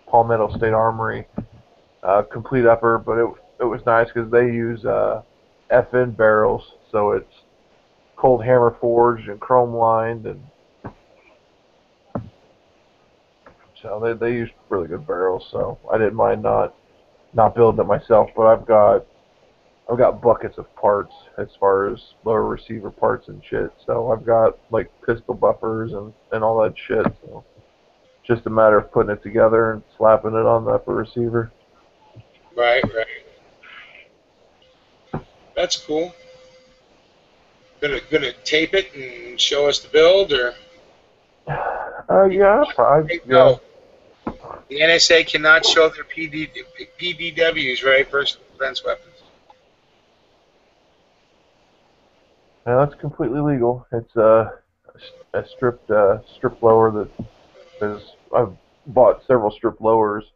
Palmetto State Armory complete upper, but it was nice because they use FN barrels, so it's cold hammer forged and chrome lined, and so they use really good barrels. So I didn't mind not building it myself, but I've got buckets of parts as far as lower receiver parts and shit. So I've got like pistol buffers and all that shit. So just a matter of putting it together and slapping it on the upper receiver. Right. That's cool. Gonna tape it and show us the build, or? Yeah, probably. No. The NSA cannot show their PDWs, right? Personal defense weapons. Yeah, that's completely legal. It's a strip lower that is. I've bought several strip lowers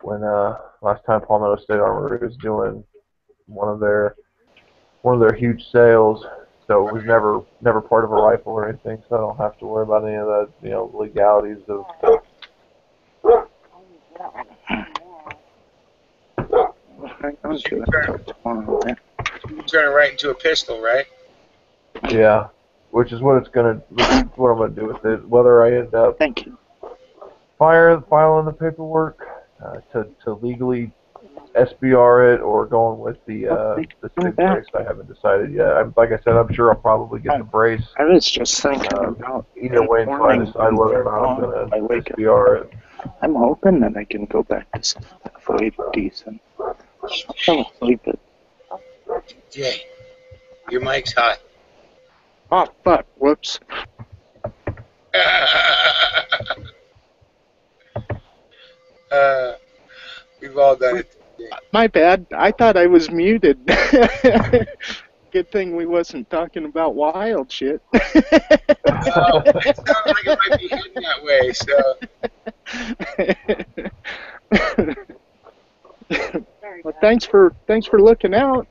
when last time Palmetto State Armory was doing one of their huge sales. So it was never part of a rifle or anything. So I don't have to worry about any of the legalities of. You turn it right into a pistol, right? Yeah, which is what I'm gonna do with it. Whether I end up filing the paperwork to legally SBR it or going with the SIG brace, I haven't decided yet. Like I said, I'm sure I'll probably get the brace. I was just thinking about either way until I decide whether or not I'm gonna SBR it. I'm hoping that I can go back to sleep decent. I fell asleep at. Jay, your mic's hot. Oh fuck! Whoops. We've all done it. My bad. I thought I was muted. Good thing we wasn't talking about wild shit. It sounds like it might be heading that way, so. Well, thanks for looking out.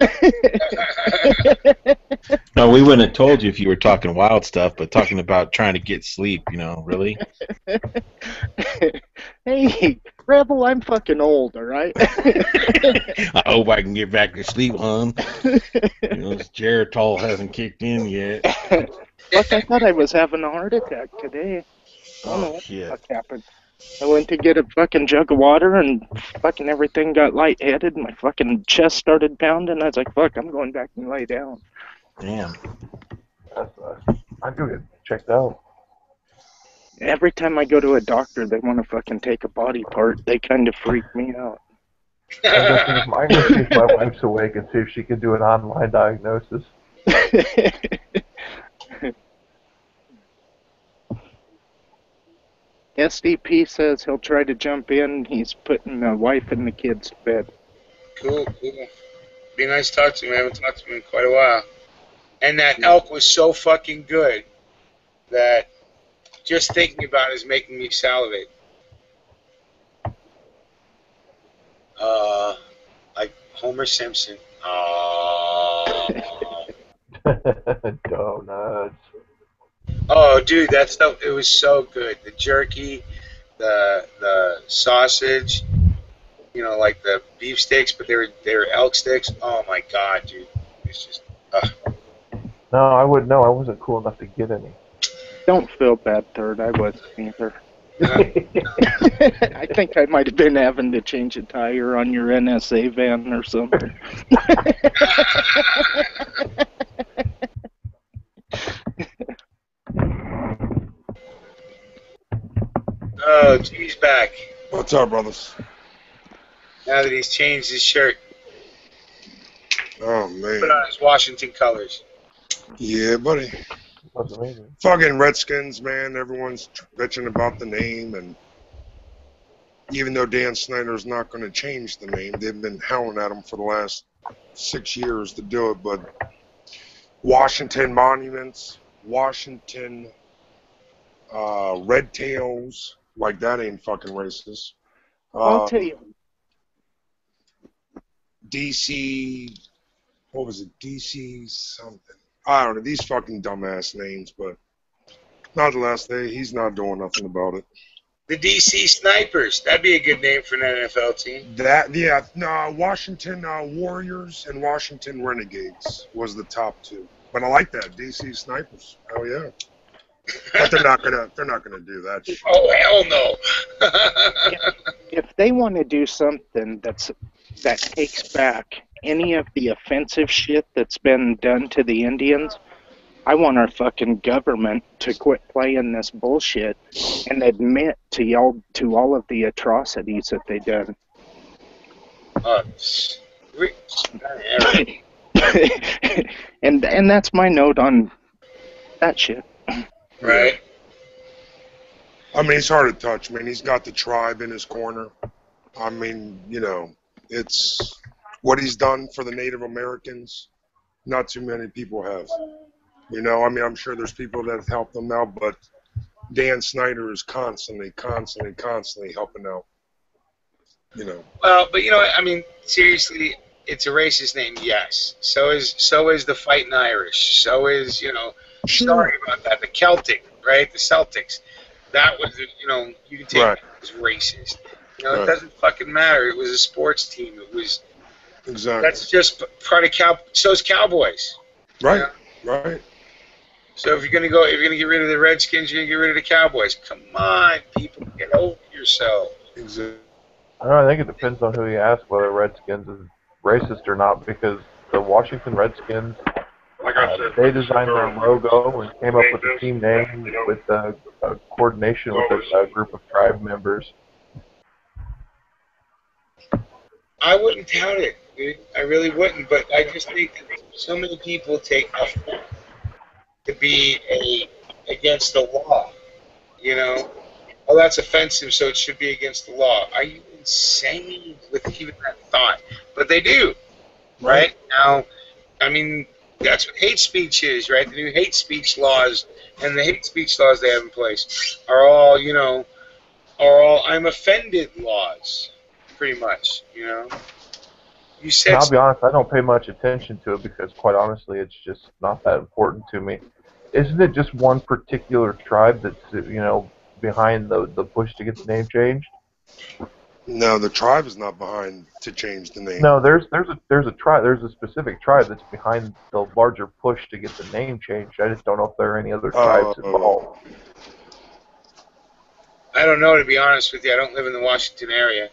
No, we wouldn't have told you if you were talking wild stuff, but talking about trying to get sleep, really? Hey, Rebel, I'm fucking old, all right? I hope I can get back to sleep, hon. This Geritol hasn't kicked in yet. Fuck, I thought I was having a heart attack today. I don't know what the fuck happened. I went to get a fucking jug of water and fucking everything got lightheaded and my fucking chest started pounding. I was like, fuck, I'm going back and lay down. Damn. I'd go get checked out. Every time I go to a doctor, they want to fucking take a body part. They kind of freak me out. I'm going to see if my wife's awake and see if she can do an online diagnosis. SDP says he'll try to jump in. He's putting the wife and the kids to bed. Cool. Be nice to talk to him. I haven't talked to him in quite a while. And that elk was so fucking good that just thinking about it is making me salivate. Like Homer Simpson. Donuts. Oh, dude, that stuff, it was so good. The jerky, the sausage, like the beef sticks, but they were elk sticks. Oh, my God, dude. It's just, No, I wouldn't know. I wasn't cool enough to get any. Don't feel bad, Third. I wasn't either. I think I might have been having to change a tire on your NSA van or something. Oh, Jimmy's back. What's up, brothers? Now that he's changed his shirt. Oh, Put man. on his Washington colors. Yeah, buddy. That's amazing. Fucking Redskins, man. Everyone's bitching about the name, and even though Dan Snyder's not going to change the name, they've been howling at him for the last 6 years to do it, but Washington Monuments, Washington Red Tails, like that ain't fucking racist. I'll tell you. DC, what was it? DC something. I don't know, these fucking dumbass names, but nonetheless, he's not doing nothing about it. The DC Snipers. That'd be a good name for an NFL team. Washington Warriors and Washington Renegades was the top two. But I like that, DC Snipers. Oh yeah. But they're not gonna do that shit. Oh hell no. If they want to do something that takes back any of the offensive shit that's been done to the Indians, I want our fucking government to quit playing this bullshit and admit to all of the atrocities that they done. And that's my note on that shit. Right. I mean, he's hard to touch, man. He's got the tribe in his corner. I mean, it's what he's done for the Native Americans. Not too many people have. I mean, I'm sure there's people that have helped them out, but Dan Snyder is constantly helping out. Well, but I mean, seriously, it's a racist name, yes. So is the Fighting Irish. So is, sorry about that. The Celtic, right? The Celtics. That was, you can take it as racist. It doesn't fucking matter. It was a sports team. It was. Exactly. That's just part of so's Cowboys. Right. Right. So if you're gonna get rid of the Redskins, you're gonna get rid of the Cowboys. Come on, people, get over yourself. Exactly. I think it depends on who you ask whether Redskins is racist or not, because the Washington Redskins, they designed their logo and came up with the team name with coordination with a group of tribe members. I wouldn't doubt it, dude. I really wouldn't, but I just think that so many people take effort to be against the law. Oh, that's offensive, so it should be against the law. Are you insane with even that thought? But they do, right? Now, I mean, that's what hate speech is, right? The new hate speech laws and the hate speech laws they have in place are all I'm offended laws, pretty much, You said. And I'll be honest, I don't pay much attention to it because, quite honestly, it's just not that important to me. Isn't it just one particular tribe that's, behind the push to get the name changed? No, the tribe is not behind to change the name. No, there's a specific tribe that's behind the larger push to get the name changed. I just don't know if there are any other tribes involved. I don't know, to be honest with you. I don't live in the Washington area.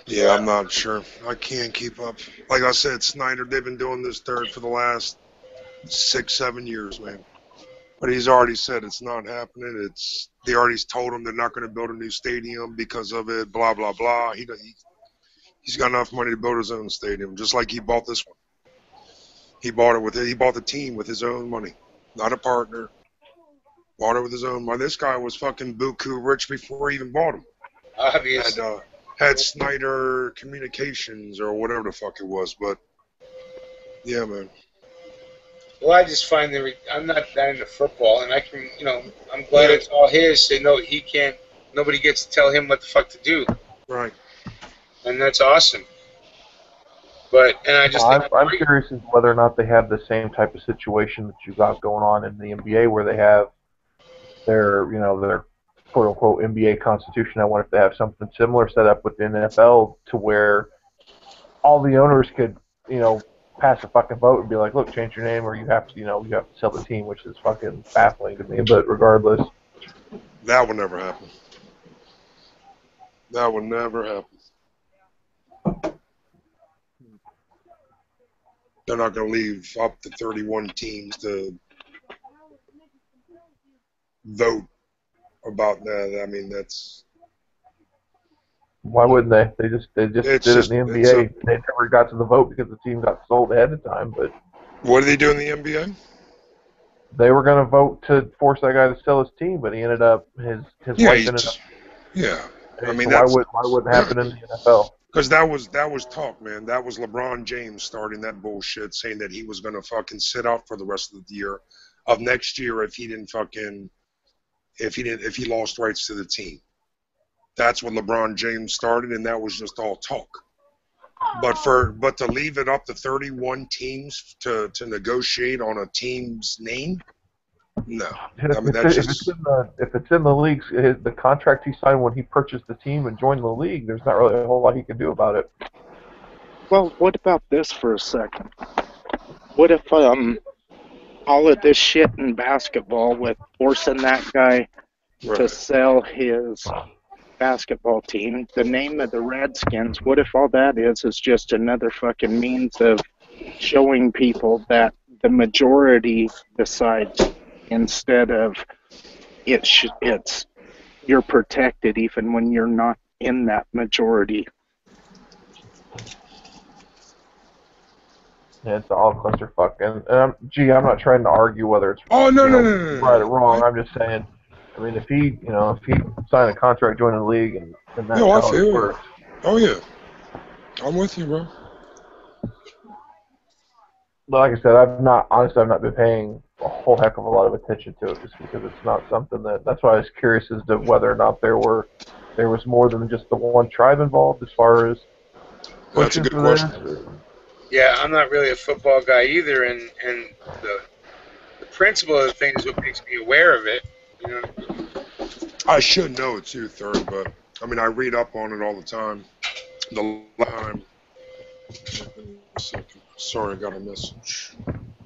Yeah, I'm not sure. I can't keep up. Like I said, Snyder, they've been doing this dirt for the last 6-7 years, man. But he's already said it's not happening. They already told him they're not going to build a new stadium because of it, blah, blah, blah. He's got enough money to build his own stadium, just like he bought this one. He bought the team with his own money, not a partner. Bought it with his own money. This guy was fucking buku rich before he even bought him. Obviously. Had Snyder Communications or whatever the fuck it was, but yeah, man. Well, I just find I'm not that into football, and I can, I'm glad it's all his. So nobody gets to tell him what the fuck to do. Right. And that's awesome. But I'm curious as to whether or not they have the same type of situation that you got going on in the NBA, where they have their quote unquote NBA constitution. I wonder if they have something similar set up with the NFL to where all the owners could, pass a fucking vote and be like, look, change your name, or you have to sell the team, which is fucking baffling to me. But regardless, that would never happen. That would never happen. They're not going to leave up to 31 teams to vote about that. I mean, Why wouldn't they? They just It's did it just- in the it's NBA. They never got to the vote because the team got sold ahead of time. But What do they do in the NBA? they were going to vote to force that guy to sell his team, but he ended up his wife ended up. Yeah. I mean, so why wouldn't it happen in the NFL? Because that was talk, man. That was LeBron James starting that bullshit, saying that he was gonna fucking sit out for the rest of the year, of next year, if he lost rights to the team. That's what LeBron James started, and that was just all talk. But to leave it up to 31 teams to negotiate on a team's name, no. I mean, that's just. If it's in the league's the contract he signed when he purchased the team and joined the league, there's not really a whole lot he can do about it. Well, what about this for a second? What if all of this shit in basketball with forcing that guy to sell his basketball team, the name of the Redskins, what if all that is just another fucking means of showing people that the majority decides instead of it's you're protected even when you're not in that majority? Yeah, it's all a clusterfuck. And I'm not trying to argue whether it's No. right or wrong. I'm just saying, I mean, if he signed a contract joining the league and that's No, I how feel it you. works. Oh yeah, I'm with you, bro. But like I said, I've not been paying a whole heck of a lot of attention to it, just because it's not something that's why I was curious as to whether or not there was more than just the one tribe involved as far as. That's a good question. Yeah, I'm not really a football guy either, and the principle of the thing is what makes me aware of it. You know what I mean? I should know it too, Third, but I mean, I read up on it all the time. Sorry, I got a message.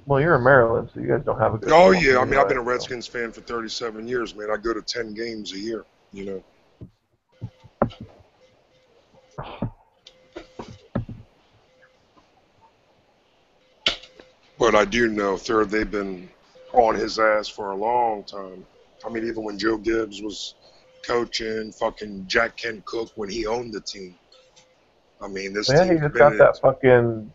Well, you're in Maryland, so you guys don't have a good. Oh yeah, I mean, I've been a Redskins fan for 37 years, man. I go to 10 games a year, you know. But I do know, Third, they've been on his ass for a long time. I mean, even when Joe Gibbs was coaching, fucking Jack Kent Cook when he owned the team. I mean, this team. He just got that fucking.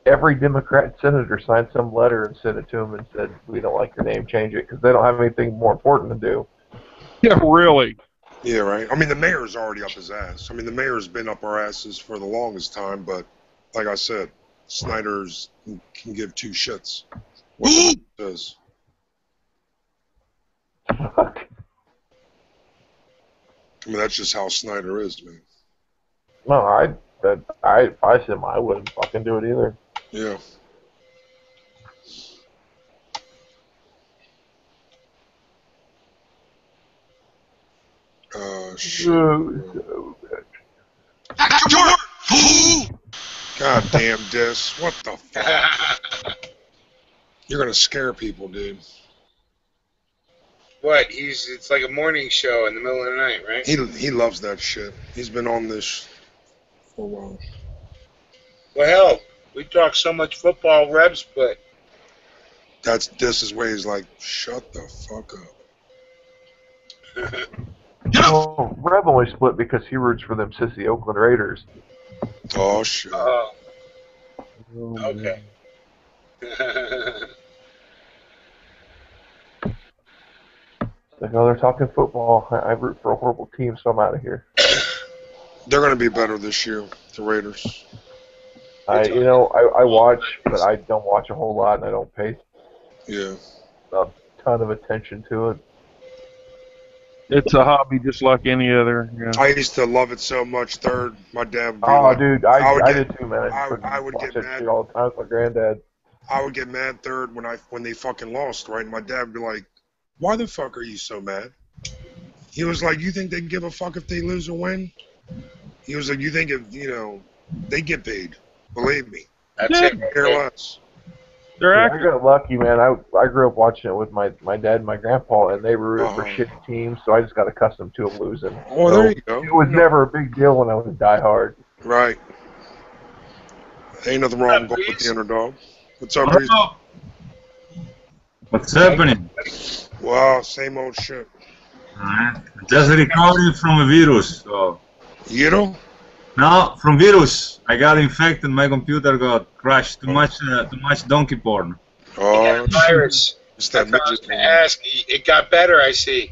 Every Democrat senator signed some letter and sent it to him and said, "We don't like your name, change it," because they don't have anything more important to do. Yeah, really. Yeah, right. I mean, the mayor's already up his ass. I mean, the mayor's been up our asses for the longest time, but like I said, Snyder's can give two shits what he does. I mean, that's just how Snyder is, man. No, if I said him, I wouldn't fucking do it either. Yeah. God damn, Dis. What the fuck? You're gonna scare people, dude. What? It's like a morning show in the middle of the night, right? He loves that shit. He's been on this for a while. Well, hell, we talk so much football, Reb split. That's Dis's way. He's like, shut the fuck up. Well, Rev only split because he roots for them sissy Oakland Raiders. Oh shit. Okay. Like, oh, they're talking football. I root for a horrible team, so I'm out of here. They're gonna be better this year, the Raiders. I watch, but I don't watch a whole lot, and I don't pay a ton of attention to it. It's a hobby just like any other. Yeah. I used to love it so much. Third, my dad would be Oh, like, dude, I did too, man. I would watch get that mad shit all the time with my granddad. I would get mad, Third, when they fucking lost, right? And my dad would be like, why the fuck are you so mad? He was like, you think they give a fuck if they lose or win? He was like, you think if, they get paid. Believe me. That's it. Care less. They're I got lucky, man. I grew up watching it with my dad and my grandpa, and they were rooting for shitty teams, so I just got accustomed to them losing. Oh, so there you go. It was never a big deal when I was diehard. Right. Ain't nothing wrong with the underdog. What's up, Reese? What's happening? Wow, same old shit. Just recovering from a virus. So. You know? No, from virus. I got infected. My computer got crashed. Too much donkey porn. Oh, Virus. it's that That's what I was midget. gonna ask. It got better, I see.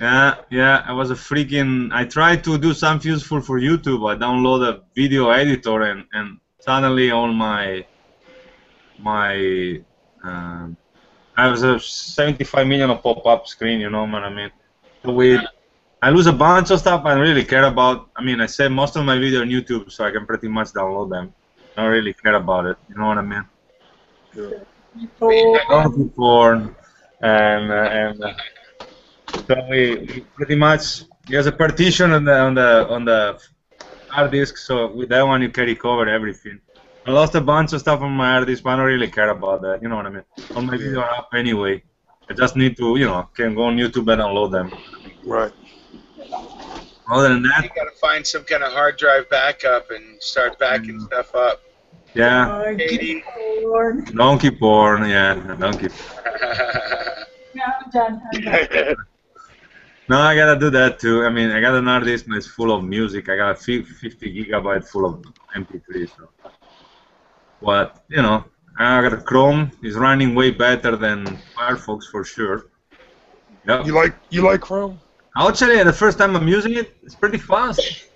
Yeah. I was a freaking. I tried to do something useful for YouTube. I download a video editor, and suddenly on my I was a 75 million of pop-up screen. You know what I mean? So I lose a bunch of stuff I don't really care about. I mean, I save most of my video on YouTube, so I can pretty much download them. I don't really care about it. You know what I mean? Donkey porn, and so we pretty much there's a partition on the hard disk. So with that one, you can recover everything. I lost a bunch of stuff on my hard disk, but I don't really care about that. You know what I mean? All my videos are up anyway. I just need to, can go on YouTube and download them. Right. Other than that, You gotta find some kind of hard drive backup and start backing stuff up. yeah, Katie. donkey porn, yeah, donkey. No, I'm done. No, I gotta do that too. I mean, I got an hard disk and it's full of music. I got a 50 gigabyte full of MP3. So, but I got a Chrome. It's running way better than Firefox for sure. Yep. You like Chrome? Actually, the first time I'm using it, it's pretty fast.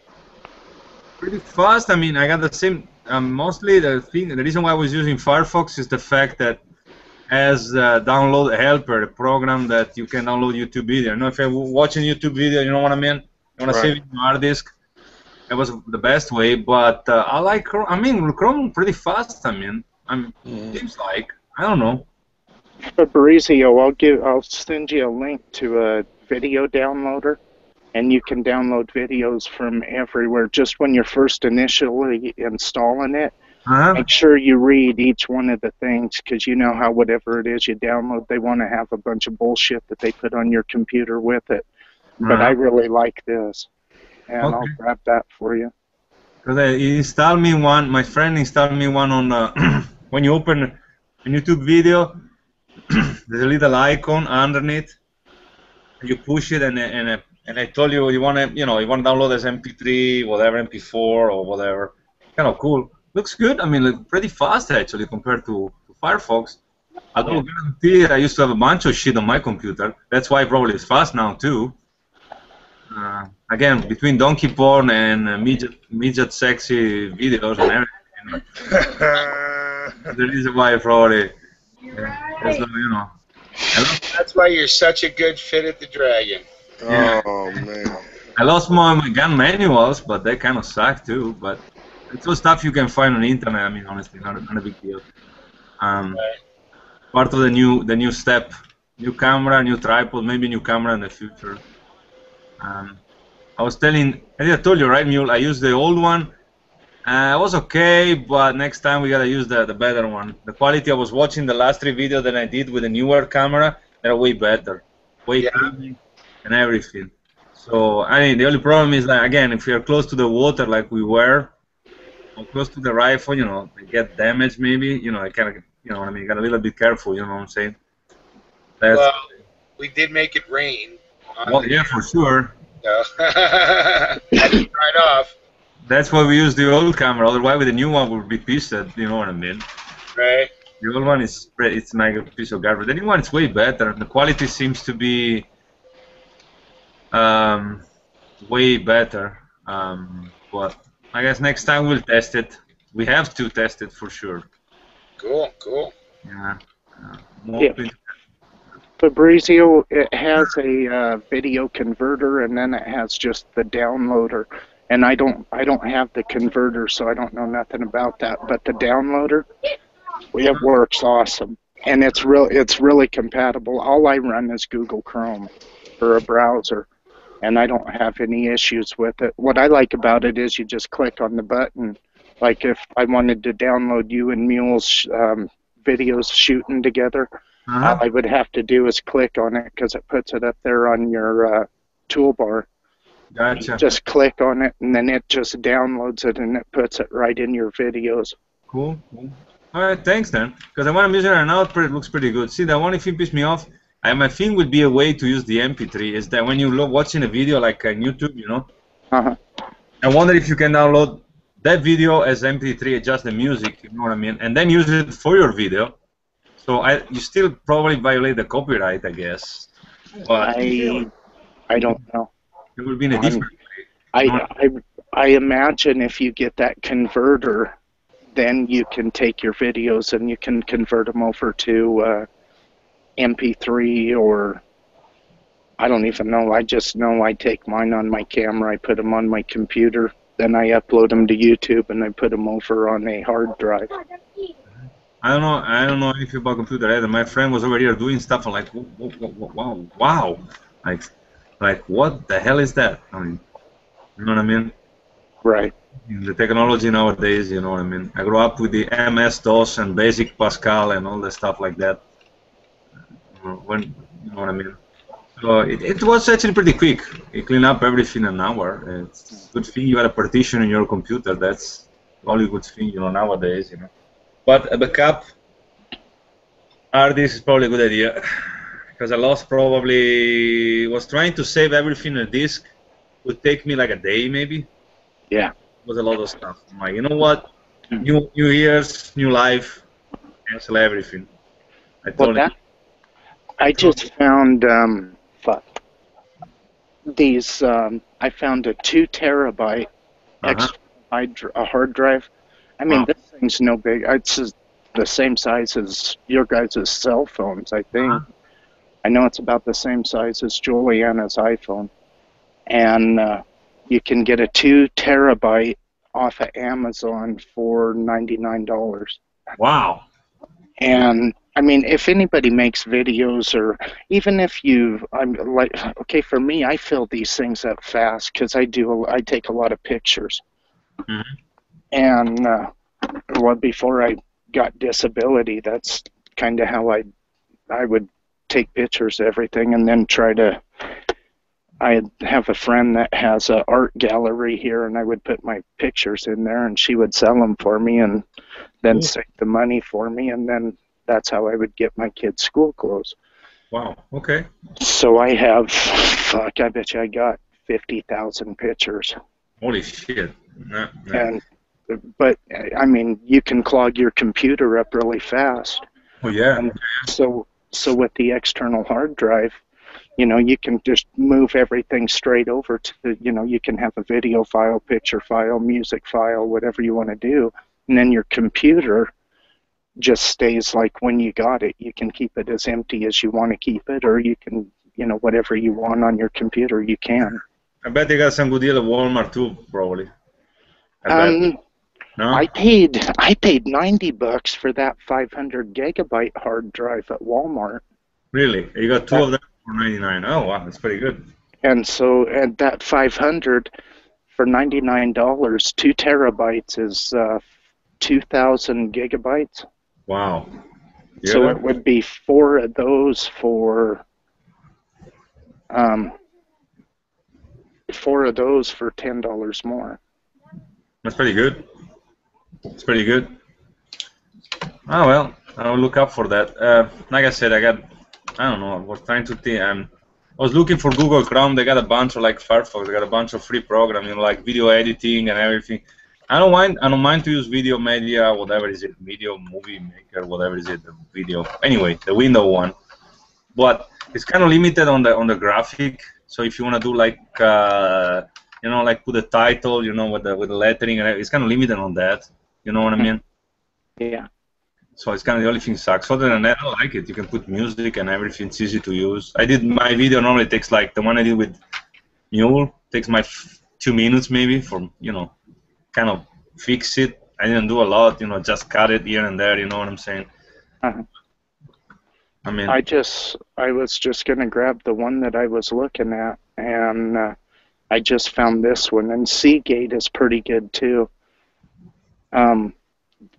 Pretty fast. I mean, I got the same. Mostly the reason why I was using Firefox is the fact that as download helper, a program that you can download YouTube video. If you're watching YouTube video, you know what I mean? You want to save it on your hard disk. It was the best way, but I like Chrome. I mean, Chrome pretty fast. I mean, seems like I don't know. Fabrizio, I'll send you a link to a video downloader, and you can download videos from everywhere. Just when you're first initially installing it, make sure you read each one of the things, because you know how whatever it is you download, they want to have a bunch of bullshit that they put on your computer with it. But I really like this, and I'll grab that for you. Because he installed me one. My friend installed me one on when you open a YouTube video. There's a little icon underneath. You push it, and I told you you want to download as MP3, whatever, MP4 or whatever. Kind of cool. Looks good. I mean, pretty fast actually compared to Firefox. I don't guarantee I used to have a bunch of shit on my computer. That's why probably it's fast now too. Again, between donkey porn and midget sexy videos and everything, the reason why probably. That's why you're such a good fit at the Dragon. Oh man. I lost my gun manuals, but they kind of suck too. But it's all stuff you can find on the internet. I mean, honestly, not a big deal. Part of the new step, new camera, new tripod, maybe new camera in the future. I think I told you, right, Mule? I used the old one. It was okay, but next time we gotta use the better one. The quality I was watching the last 3 videos that I did with the newer camera, they're way better, way cleaner and everything. So I mean, the only problem is that again, if you're close to the water like we were, or close to the rifle, they get damaged maybe. I kind of, what I mean, you gotta be a little bit careful. You know what I'm saying? Well, we did make it rain. Well, yeah, for sure. So right off. That's why we use the old camera. Otherwise, with the new one, we'll be pissed at. You know what I mean? Right. The old one it's like a piece of garbage. The new one is way better. The quality seems to be way better. But I guess next time we'll test it. We have to test it for sure. Cool. Yeah. Fabrizio, it has a video converter, and then it has just the downloader. And I don't have the converter, so I don't know nothing about that. But the downloader, it works awesome, and it's really compatible. All I run is Google Chrome for a browser, and I don't have any issues with it. What I like about it is you just click on the button. Like if I wanted to download you and Mule's videos shooting together, all I would have to do is click on it, because it puts it up there on your toolbar. Gotcha. Just click on it, and then it just downloads it, and it puts it right in your videos. Cool. All right, thanks then. Because the one I'm using right now, it looks pretty good. See, the only thing pissed me off, my thing would be a way to use the MP3, is that when you're watching a video like on YouTube, I wonder if you can download that video as MP3, just the music, you know what I mean, and then use it for your video. So you still probably violate the copyright, I guess. But I don't know. it will be in a different way. You know I imagine if you get that converter, then you can take your videos and you can convert them over to MP3 or I don't even know. I just know I take mine on my camera, I put them on my computer, then I upload them to YouTube and I put them over on a hard drive. I don't know anything about computer either. My friend was over here doing stuff. I'm like, wow, like what the hell is that? I mean, you know what I mean? Right. The technology nowadays, you know what I mean? I grew up with the MS-DOS and Basic Pascal and all the stuff like that. When you know what I mean? So it was actually pretty quick. You clean up everything in an hour. It's a good thing you had a partition in your computer. That's the only good thing, you know, nowadays, you know. But a backup hard disk is probably a good idea because I was trying to save everything in a disk. Would take me like a day maybe. Yeah. It was a lot of stuff. I'm like, you know what? New years, new life, cancel everything. I just found these. I found a 2 terabyte extra hard drive. I mean, this thing's no big. It's the same size as your guys' cell phones, I think. I know it's about the same size as Juliana's iPhone. And you can get a 2 terabyte off of Amazon for $99. Wow. And I mean, if anybody makes videos, or even if I'm like, okay, for me, I fill these things up fast because I take a lot of pictures. Mm-hmm. And before I got disability, that's kind of how I would take pictures of everything, and then I have a friend that has an art gallery here, and I would put my pictures in there, and she would sell them for me, and then save the money for me, and then that's how I would get my kids' school clothes. Wow. Okay. So I have, I bet you I got 50,000 pictures. Holy shit. Nah. But I mean, you can clog your computer up really fast. Oh yeah. And so with the external hard drive, you know, you can just move everything straight over to you can have a video file, picture file, music file, whatever you want to do. And then your computer just stays like when you got it. You can keep it as empty as you want to keep it, or you can, whatever you want on your computer, you can. I bet they got some good deal at Walmart too, probably. No? I paid $90 for that 500 gigabyte hard drive at Walmart. Really? You got 2 of them for $99. Oh wow, that's pretty good. And so at that 500 for $99, 2 terabytes is 2,000 gigabytes. Wow. Yeah. So it would be 4 of those for $10 more. That's pretty good. It's pretty good. Oh well, I'll look up for that. Like I said, I don't know, I was trying to think. I was looking for Google Chrome. They got a bunch of, like Firefox, they got a bunch of free programs, like video editing and everything. I don't mind to use video media, whatever is it, video, movie maker, whatever is it, the video. Anyway, the window one. But it's kind of limited on the graphic. So if you want to do like like put a title, with the lettering, and it's kind of limited on that. You know what I mean? Yeah. So it's kind of the only thing sucks. Other than that, I like it. You can put music and everything. It's easy to use. I did my video normally takes like the one I did with Mule takes my 2 minutes maybe for kind of fix it. I didn't do a lot. Just cut it here and there. You know what I'm saying? Uh-huh. I mean, I was just gonna grab the one that I was looking at, and I just found this one, and Seagate is pretty good too.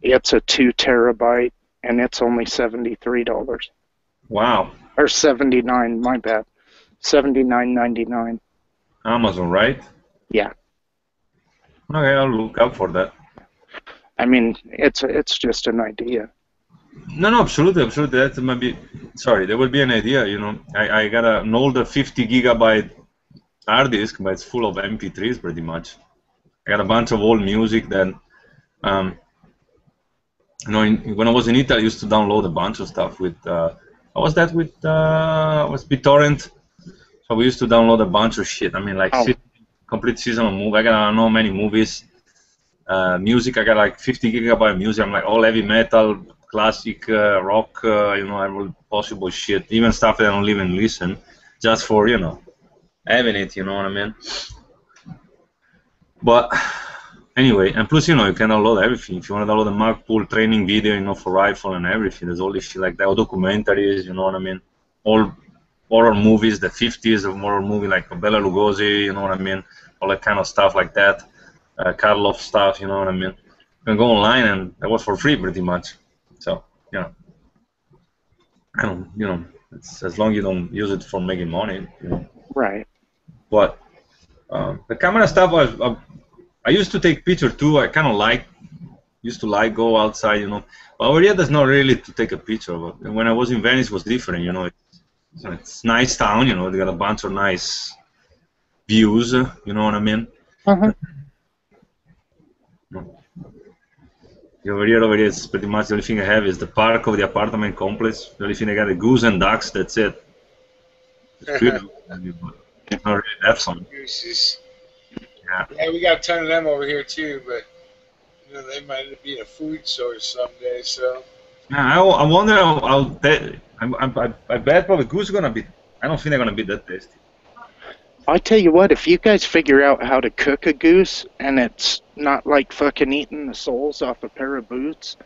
It's a 2 terabyte, and it's only $73. Wow. Or $79. My bad. $79.99. Amazon, right? Yeah. Okay, I'll look out for that. I mean, it's just an idea. No, absolutely. That might be. Sorry, there will be an idea. I got an older 50 gigabyte hard disk, but it's full of MP3s pretty much. I got a bunch of old music that, you know, when I was in Italy, I used to download a bunch of stuff with, was BitTorrent. So we used to download a bunch of shit. I mean, like complete season of movie. I got I don't know many movies. Music, I got like 50 gigabyte of music. I'm like all heavy metal, classic, rock, you know, every possible shit. Even stuff that I don't even listen, just for, you know, having it, you know what I mean? But anyway, and plus, you know, you can download everything. If you want to download a Magpul training video, you know, for rifle and everything, there's all this shit like that, or documentaries, you know what I mean? All horror movies, the 50s of horror movie, like Bela Lugosi, you know what I mean? All that kind of stuff like that. Karloff stuff, you know what I mean? You can go online and that was for free pretty much. So, you know, I don't, you know, it's, as long as you don't use it for making money, you know. Right. But the camera stuff, I used to take picture too. I kind of used to go outside, you know. But over here, there's not really to take a picture. But when I was in Venice, it was different, you know. It's nice town, you know. They got a bunch of nice views, you know what I mean? Uh-huh. Over here, it's pretty much the only thing I have is the park of the apartment complex. The only thing I got is goose and ducks. That's it. It's beautiful, but it's not really that fun. Gooses. Yeah. Yeah, we got a ton of them over here too, but you know they might be in a food source someday. So. Yeah, I wonder how I bet probably goose are gonna be. I don't think they're gonna be that tasty. I tell you what, if you guys figure out how to cook a goose and it's not like fucking eating the soles off a pair of boots,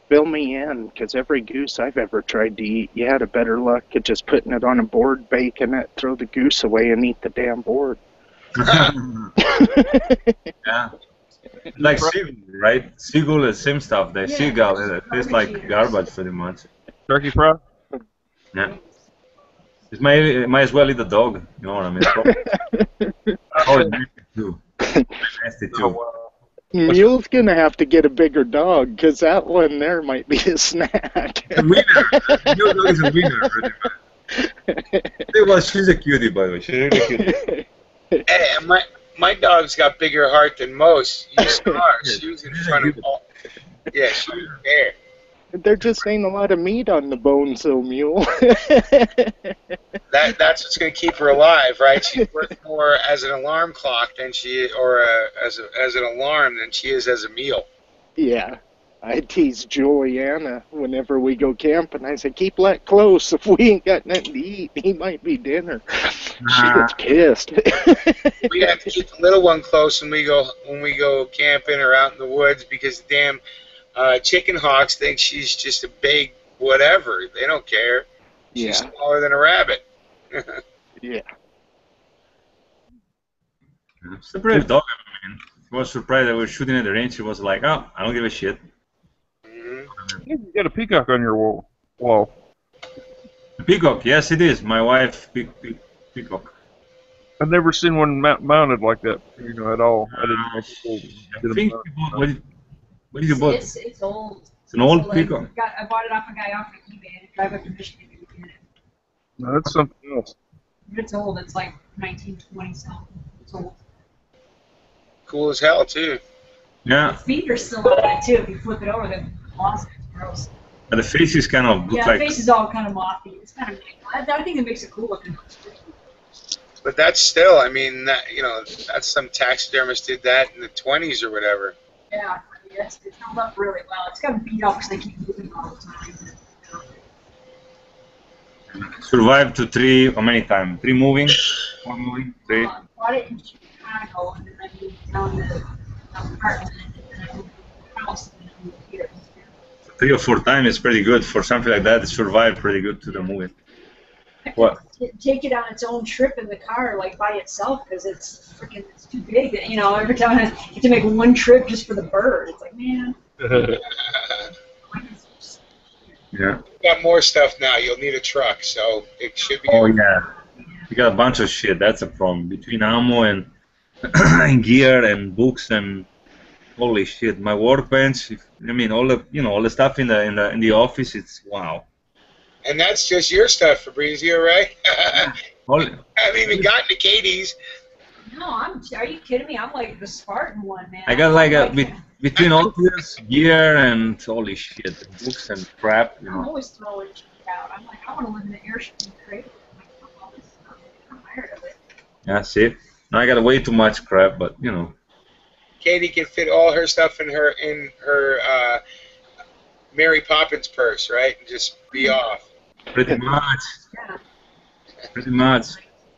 fill me in, because every goose I've ever tried to eat, you had a better luck at just putting it on a board, baking it, throw the goose away, and eat the damn board. Yeah. Like seagull, right? Seagull is same stuff. The seagull, it tastes like garbage pretty much. Turkey fry? Yeah. It might as well eat the dog, you know what I mean? Oh, it's nasty too. Nasty too. Mule's gonna have to get a bigger dog, because that one there might be a snack. A wiener. Mule dog is a wiener, pretty much. She's a cutie, by the way. She's really cute. Hey, my dog's got bigger heart than most. You saw her. She was in front of all. Yeah, she was there. There just ain't a lot of meat on the bones, though, Mule. That's what's going to keep her alive, right? She's worth more as an alarm clock than as an alarm than she is as a meal. Yeah. I tease Juliana whenever we go camping. I say, keep Let close. If we ain't got nothing to eat, he might be dinner. She gets pissed. We have to keep the little one close when we go camping or out in the woods, because damn chicken hawks think she's just a big whatever. They don't care. She's smaller than a rabbit. Yeah. It's a brave dog, I mean. I was surprised that we were shooting at the range. She was like, oh, I don't give a shit. You got a peacock on your wall. A peacock, yes, it is. My wife, peacock. I've never seen one mounted like that, you know, at all. I didn't know people I think what did you buy? It's old. It's an old So, peacock. I bought it off a guy off of eBay and drive up to Michigan to get it. No, that's something else. But it's old. It's like 1920 something. It's old. Cool as hell too. Yeah. The feet are still on it too. If you flip it over, the lost it. It's gross. But the face is kind of Yeah, like. the face is all kind of moppy. It's kind of. I think it makes it cool looking. But that's still, I mean, that's some taxidermist did that in the 20s or whatever. Yeah, yes, it's held up really well. It's got beat up because they keep moving all the time. Survived to 3, how many times? 3 moving? 4 moving? 3? Bought it in Chicago and then I moved down to the apartment and then I moved to the house and then I moved here. 3 or 4 times is pretty good for something like that. It survived pretty good to the movie. What? Take it on its own trip in the car, like by itself, because it's too big. You know, every time I get to make one trip just for the bird, it's like, man. Yeah. You got more stuff now. You'll need a truck, so it should be. Oh yeah. You got a bunch of shit. That's a problem between ammo and and gear and books and holy shit. My workbench. I mean, all the stuff in the office. It's wow. And that's just your stuff, Fabrizio, right? All, I haven't even gotten to Katie's. No, are you kidding me? I'm like the Spartan one, man. I got like between all this gear and holy shit, books and crap, you I'm know. always throwing shit out. I'm like, I want to live in the airship and create it. I'm like, all this stuff. I'm tired of it. Yeah, see? Now I got way too much crap, but you know. Katie can fit all her stuff in her Mary Poppins purse, right? And just be off. Pretty much. Yeah. Pretty much.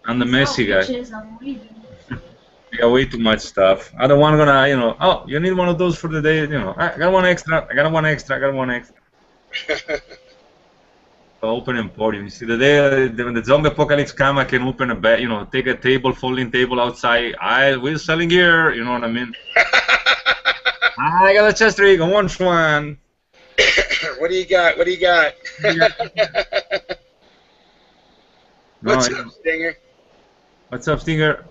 I'm the messy guy. Bitches, I'm leaving. I got way too much stuff. I don't want to, you know, oh, you need one of those for the day, you know. I got one extra, I got one extra, I got one extra. Open emporium. You see, the day when the zombie apocalypse come, I can open a bed, you know, take a table, folding table outside. We're selling gear, you know what I mean? I got a chest rig, I want one. What do you got? What do you got? What's up, Stinger? What's up, Stinger?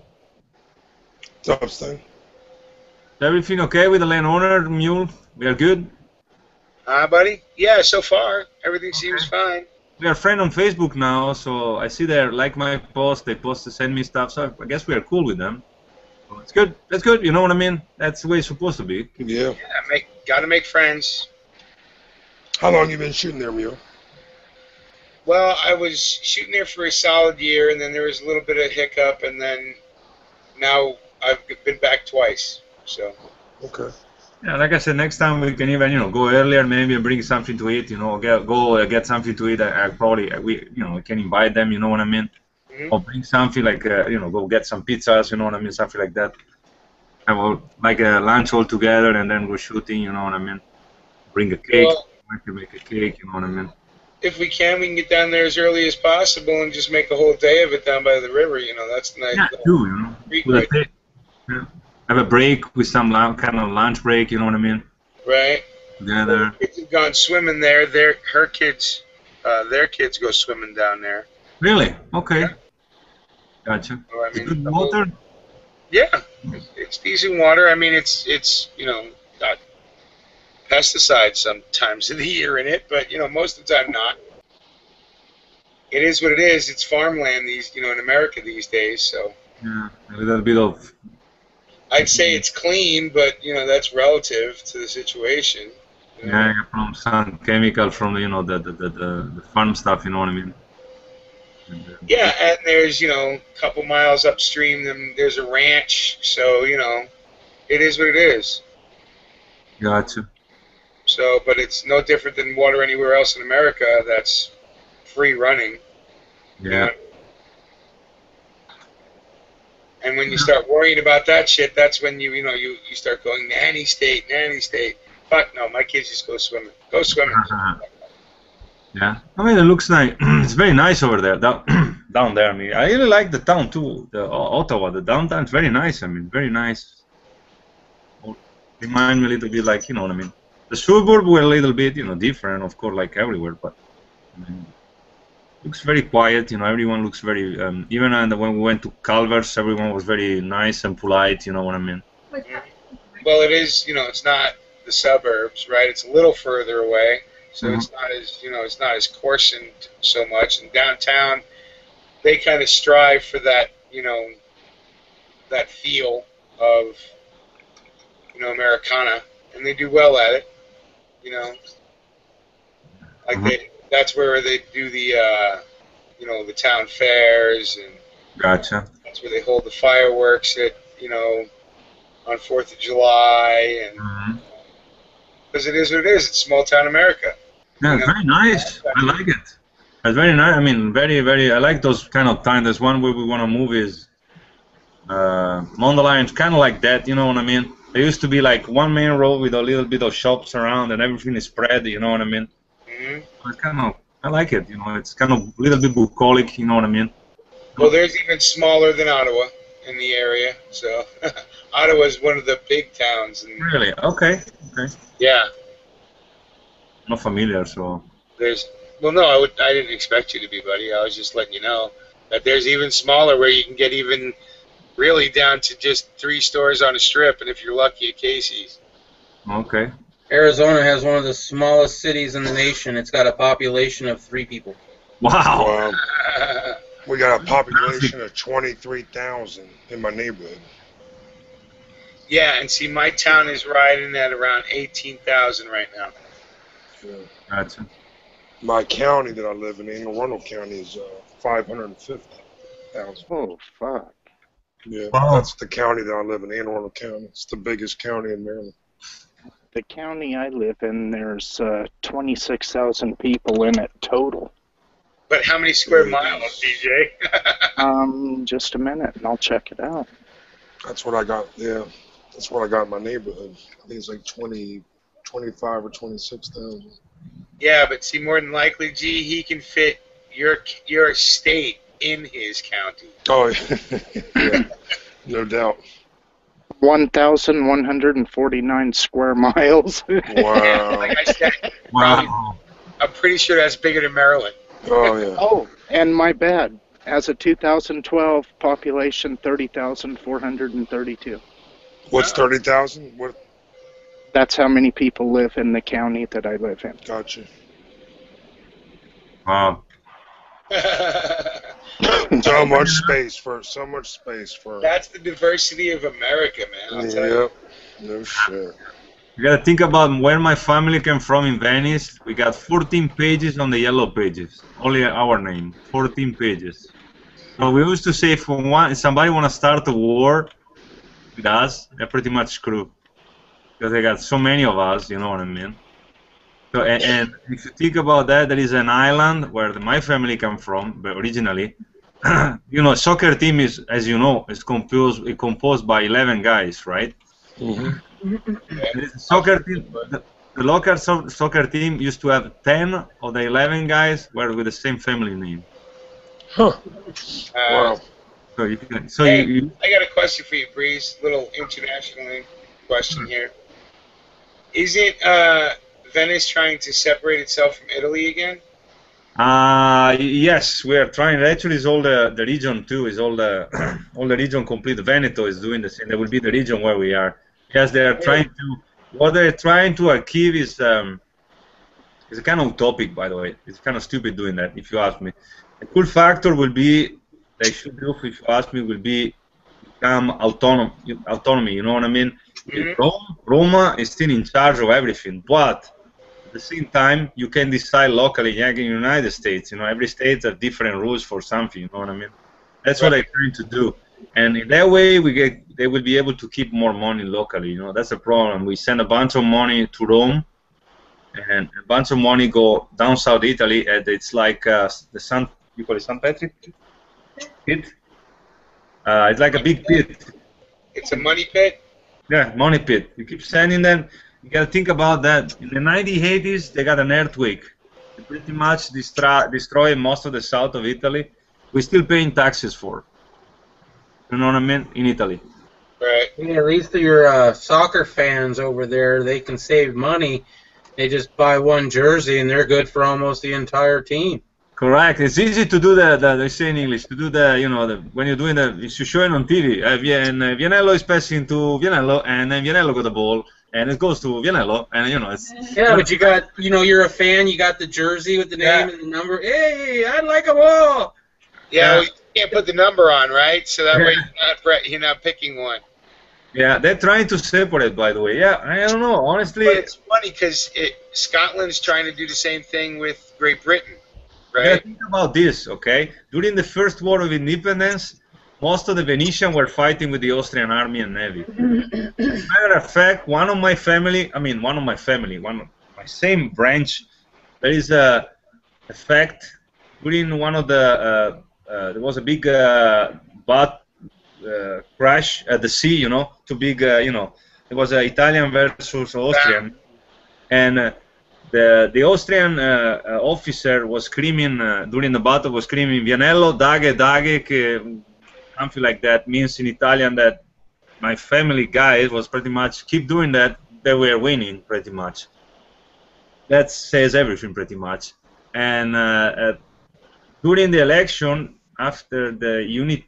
What's up, Sting? Is everything okay with the landowner mule? We are good? Buddy? Yeah, so far. Everything seems fine. We are friends on Facebook now, so I see they like my post, they post to send me stuff, so I guess we are cool with them. So it's good, that's good, you know what I mean? That's the way it's supposed to be. Yeah. Yeah, gotta make friends. How long you been shooting there, Mule? Well, I was shooting there for a solid year, and then there was a little bit of hiccup, and then now I've been back twice, so. Okay. Yeah, like I said, next time we can even, you know, go earlier, maybe bring something to eat, you know, get something to eat. We can invite them, you know what I mean? Mm-hmm. Or bring something like, you know, go get some pizzas, you know what I mean, something like that. Have like a lunch all together and then go shooting, you know what I mean? Bring a cake, make a cake, you know what I mean? If we can get down there as early as possible and just make a whole day of it down by the river, you know, that's nice. Yeah, too, you know. With a yeah. Have a break with some kind of lunch break, you know what I mean? Right. Together. Kids have gone swimming there. Their kids go swimming down there. Really? Okay. Yeah. Gotcha. So, I mean, good water? Yeah, it's decent water. I mean, it's you know, got pesticides sometimes of the year in it, but you know, most of the time not. It is what it is. It's farmland in America these days, so. Yeah, a little bit of. I'd say it's clean, but you know that's relative to the situation. You know? Yeah, from some chemical from the farm stuff, you know what I mean? Yeah, and there's a couple miles upstream, there's a ranch, so it is what it is. Gotcha. So, but it's no different than water anywhere else in America that's free running. Yeah. You know? And when you start worrying about that shit, that's when you start going nanny state. Fuck no, my kids just go swimming. Go swimming. Yeah, I mean it looks like it's very nice over there down there. I mean, I really like the town too, the Ottawa. The downtown is very nice. I mean, very nice. Remind me a little bit like what I mean. The suburb were a little bit different, of course, like everywhere, but I mean, looks very quiet. Everyone looks very. Even when we went to Culver's, everyone was very nice and polite. You know what I mean? Well, it is. It's not the suburbs, right? It's a little further away, so it's not as it's not as coarsened so much. And downtown, they kind of strive for that that feel of Americana, and they do well at it. Like that's where they do the the town fairs, and gotcha. That's where they hold the fireworks at on 4th of July, and because it is what it is. It's small town America. Yeah, it's very nice. I like it. It's very nice. I mean, very, very. I like those kind of times. There's one where we want to move is Mont Lions, kind of like that. You know what I mean? There used to be like one main road with a little bit of shops around, and everything is spread. You know what I mean? It's kind of. I like it. It's kind of a little bit bucolic. You know what I mean? Well, there's even smaller than Ottawa in the area. So Ottawa is one of the big towns. Really? Okay. Okay. Yeah. Not familiar, so. Well, no, I didn't expect you to be, buddy. I was just letting you know that there's even smaller where you can get even really down to just 3 stores on a strip, and if you're lucky, at Casey's. Okay. Arizona has one of the smallest cities in the nation. It's got a population of 3 people. Wow. We got a population of 23,000 in my neighborhood. Yeah, and see, my town is riding at around 18,000 right now. Yeah. Gotcha. My county that I live in, Anne Arundel County, is 550,000. Oh, fuck. Yeah, Wow. that's the county that I live in, Anne Arundel County. It's the biggest county in Maryland. The county I live in, there's 26,000 people in it total. But how many square miles, DJ? Just a minute, and I'll check it out. That's what I got. Yeah, that's what I got in my neighborhood. I think it's like 25 or 26,000. Yeah, but see, more than likely, G, he can fit your state in his county. Oh, yeah, no doubt. 1,149 square miles. Wow. Like I said, Wow. I'm pretty sure that's bigger than Maryland. Oh, yeah. Oh, and my bad. As of 2012, population 30,432. What's 30,000? What? That's how many people live in the county that I live in. Gotcha. Wow. So much space for. That's the diversity of America, man. I'll tell you. Yep. No shit. You gotta think about where my family came from in Venice. We got 14 pages on the yellow pages. Only our name. 14 pages. So we used to say if somebody wanna start a war with us, they're pretty much screwed. Because they got so many of us, you know what I mean? So, and if you think about that, there is an island where my family come from, but originally. You know, soccer team is, as you know, is composed by 11 guys, right? Mm-hmm. There is a soccer team. The local soccer team used to have 10 of the 11 guys were with the same family name. Huh. Wow. So I got a question for you, Breeze. Little international question here. Isn't Venice trying to separate itself from Italy again? Yes, we are trying. Actually, it's all the region too. Is all the all the region complete. Veneto is doing the same. That will be the region where we are. Yes, they are trying to. What they're trying to achieve is a kind of utopic, by the way. It's kind of stupid doing that, if you ask me. The cool factor will be they should do, if you ask me, will be become autonomy. You know what I mean? Mm-hmm. Roma is still in charge of everything, but at the same time, you can decide locally, like in the United States. You know, every state has different rules for something. You know what I mean? That's what they're trying to do, and in that way, they will be able to keep more money locally. You know, that's a problem. We send a bunch of money to Rome, and a bunch of money go down South Italy, and it's like you call it St. Patrick pit. It's like a big pit. It's a money pit. Yeah, money pit. You keep sending them. You gotta think about that. In the 1980s, they got an earthquake. They pretty much destroyed most of the south of Italy. We're still paying taxes for. You know what I mean? In Italy. Right. Yeah, at least your soccer fans over there, they can save money. They just buy one jersey and they're good for almost the entire team. Correct. It's easy to do they say in English, to do when you're doing you're showing on TV. Vianello is passing to Vianello, and then Vianello got the ball. And it goes to Vianello, and it's... Yeah, but you got, you're a fan, you got the jersey with the name and the number. Hey, I like them all! Yeah, well, you can't put the number on, right? So that way you're not picking one. Yeah, they're trying to separate, by the way. Yeah, I don't know, honestly... But it's funny, because Scotland's trying to do the same thing with Great Britain, right? Yeah, think about this, okay? During the First War of Independence, most of the Venetians were fighting with the Austrian army and navy. As a matter of fact, one of my same branch, there is a fact during one of the, there was a big boat crash at the sea, too big, it was Italian versus Austrian, and the Austrian officer was screaming, during the battle was screaming, Vianello, daghe, something like that, means in Italian that my family guys was pretty much keep doing that, they were winning pretty much. That says everything pretty much. And during the election, after the Italy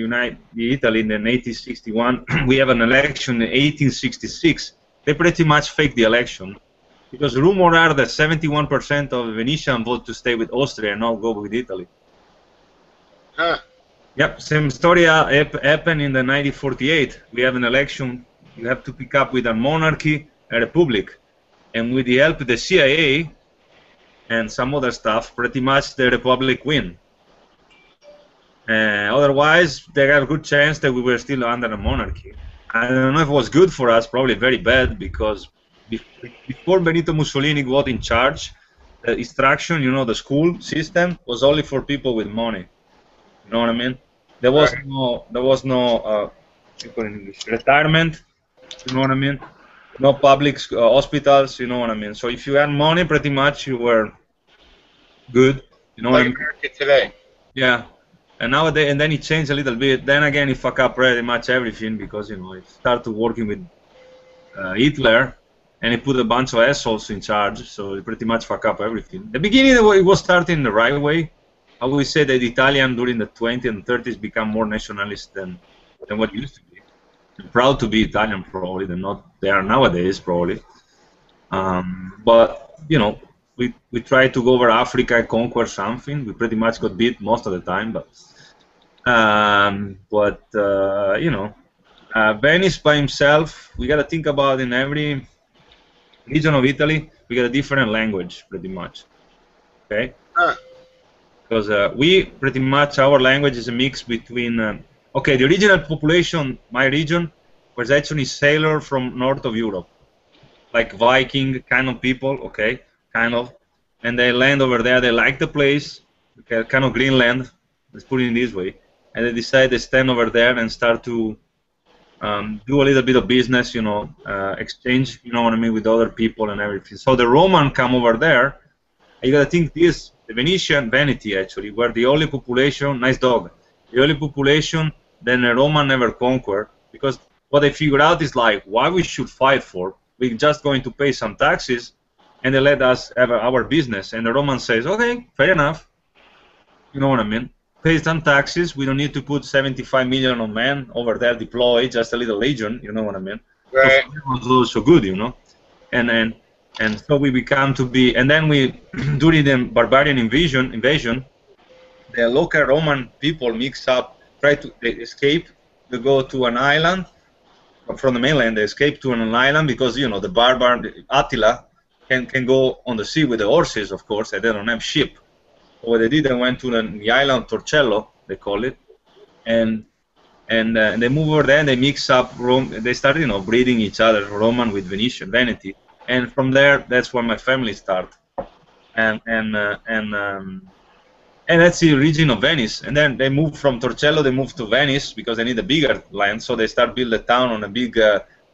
in 1861, we have an election in 1866. They pretty much faked the election because rumors are that 71% of Venetian vote to stay with Austria and not go with Italy. Huh. Yep, same story happened in the 1948. We have an election. You have to pick up with a monarchy, a republic, and with the help of the CIA and some other stuff, pretty much the republic win. Otherwise, they have a good chance that we were still under a monarchy. I don't know if it was good for us, probably very bad, because before Benito Mussolini got in charge, the instruction, the school system was only for people with money. You know what I mean? There was no retirement. You know what I mean? No public hospitals. You know what I mean? So if you had money, pretty much you were good. You know like what I mean? America today. Yeah. And nowadays, and then it changed a little bit. Then again, it fuck up pretty much everything because it started working with Hitler, and he put a bunch of assholes in charge. So it pretty much fuck up everything. The beginning, it was starting the right way. I would say that Italian during the 20s and 30s become more nationalist than what it used to be. I'm proud to be Italian, probably. They're not. They are nowadays, probably. But we tried to go over Africa and conquer something. We pretty much got beat most of the time, but Venice by himself, we got to think about in every region of Italy, we got a different language, pretty much. Okay? Because we pretty much, our language is a mix between, the original population, my region, was actually sailor from north of Europe, like Viking kind of people, okay, kind of, and they land over there, they like the place, okay, kind of Greenland, let's put it this way, and they decide to stand over there and start to do a little bit of business, exchange, you know what I mean, with other people and everything. So the Roman come over there, and you gotta think this, the Venetian, Veneti actually, were the only population, nice dog, the only population that the Roman never conquered, because what they figured out is like, why we should fight for, we're just going to pay some taxes, and they let us have our business. And the Roman says, okay, fair enough, you know what I mean, pay some taxes, we don't need to put 75 million of men over there deployed, just a little legion, you know what I mean. Right. So it was also good, and so we become to be, and then we, during the barbarian invasion, the local Roman people mix up, try to escape, they go to an island, from the mainland, they escape to an island because, the barbar, Attila, can go on the sea with the horses, of course, and they don't have ship. So what they did, they went to the island Torcello, they call it, and they move over there and they mix up Rome. They started, breeding each other, Roman with Venetian, Veneti, and from there, that's where my family started, and that's the region of Venice. And then they moved from Torcello, they moved to Venice because they need a bigger land, so they start build a town on a big,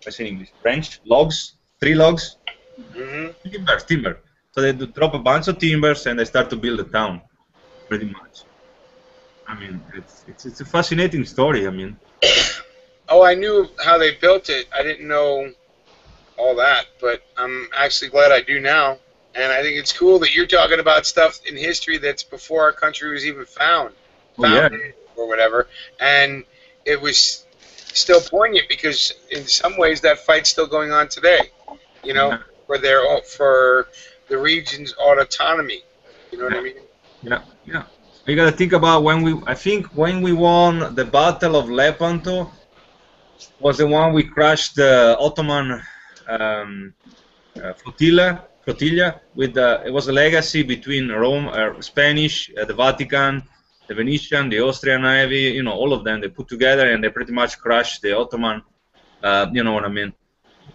what's in English, branch, logs, 3 logs, timber. So they drop a bunch of timbers and they start to build a town, pretty much. I mean, it's a fascinating story. I mean. Oh, I knew how they built it. I didn't know all that, but I'm actually glad I do now. And I think it's cool that you're talking about stuff in history that's before our country was even founded or whatever. And it was still poignant because in some ways that fight's still going on today. For the region's autonomy. You know what I mean? Yeah. You gotta think about when we won the Battle of Lepanto was the one we crushed the Ottoman flotilla with it was a legacy between Rome, Spanish, the Vatican, the Venetian, the Austrian Navy, all of them, they put together and they pretty much crushed the Ottoman, you know what I mean,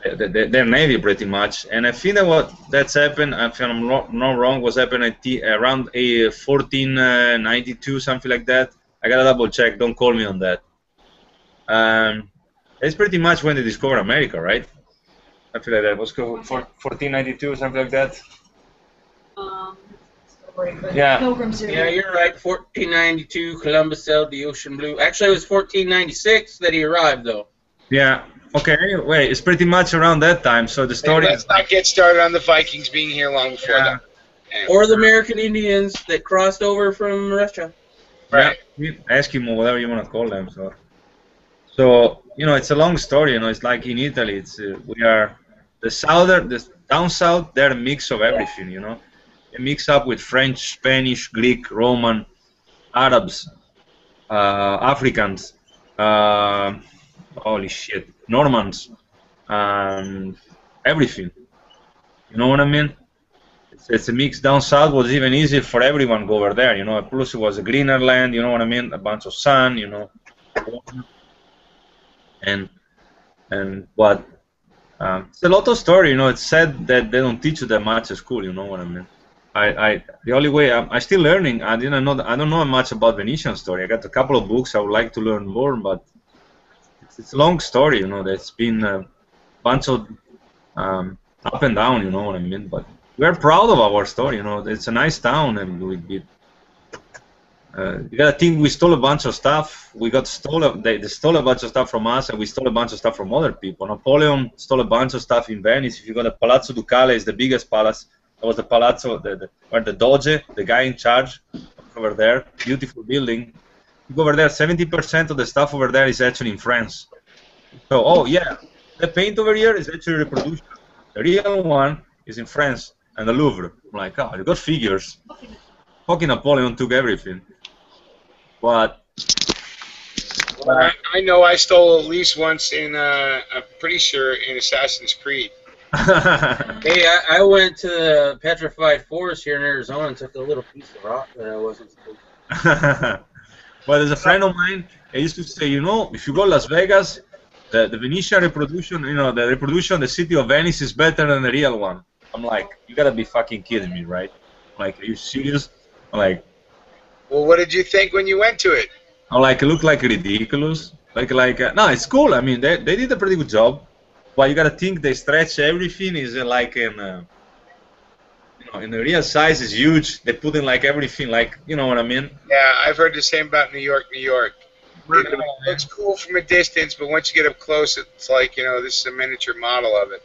their navy pretty much. And I think that that's happened, if I'm not wrong, was happened around 1492, something like that. I gotta double check, don't call me on that. It's pretty much when they discovered America, right? I feel like that was 1492, something like that. Yeah. Yeah, you're right. 1492, Columbus sailed the ocean blue. Actually, it was 1496 that he arrived, though. Yeah. Okay. Anyway, it's pretty much around that time. So the story. Let's not get started on the Vikings being here long before that. Anyway. Or the American Indians that crossed over from Russia. Right. Yeah, Eskimo, whatever you want to call them. So it's a long story. It's like in Italy. It's we are the down south. They're a mix of everything. They mix up with French, Spanish, Greek, Roman, Arabs, Africans, holy shit, Normans, and everything. You know what I mean? It's a mix. Down south was even easier for everyone go over there. You know, plus it was a greener land. You know what I mean? A bunch of sun. You know, and but it's a lot of story. You know, it's sad that they don't teach you that much at school. You know what I mean? The only way I'm still learning. I don't know much about Venetian story. I got a couple of books. I would like to learn more, but it's a long story. You know, there's been a bunch of up and down. You know what I mean? But we're proud of our story. You know, it's a nice town, and you gotta think we stole a bunch of stuff. They stole a bunch of stuff from us, and we stole a bunch of stuff from other people. Napoleon stole a bunch of stuff in Venice. If you go to Palazzo Ducale, it's the biggest palace. That was the Palazzo where the Doge, the guy in charge, over there. Beautiful building. You go over there, 70% of the stuff over there is actually in France. So, oh yeah, the paint over here is actually reproduction. The real one is in France and the Louvre. I'm like, oh, you got figures. Fucking Napoleon took everything. But I know I stole at least once in, I'm pretty sure, in Assassin's Creed. Hey, I went to the Petrified Forest here in Arizona and took a little piece of rock that I wasn't supposed to. Well, there's a friend of mine, he used to say, you know, if you go to Las Vegas, the Venetian reproduction, you know, the reproduction of the city of Venice is better than the real one. I'm like, you gotta be fucking kidding me, right? I'm like, are you serious? I'm like, well, what did you think when you went to it? I'm like, it looked like ridiculous. No, it's cool. I mean, they did a pretty good job. But you gotta think they stretch everything. Is like in, you know, in the real size is huge. They put in like everything, like, you know what I mean? Yeah, I've heard the same about New York. You know, it looks cool from a distance, but once you get up close, it's like, you know, this is a miniature model of it.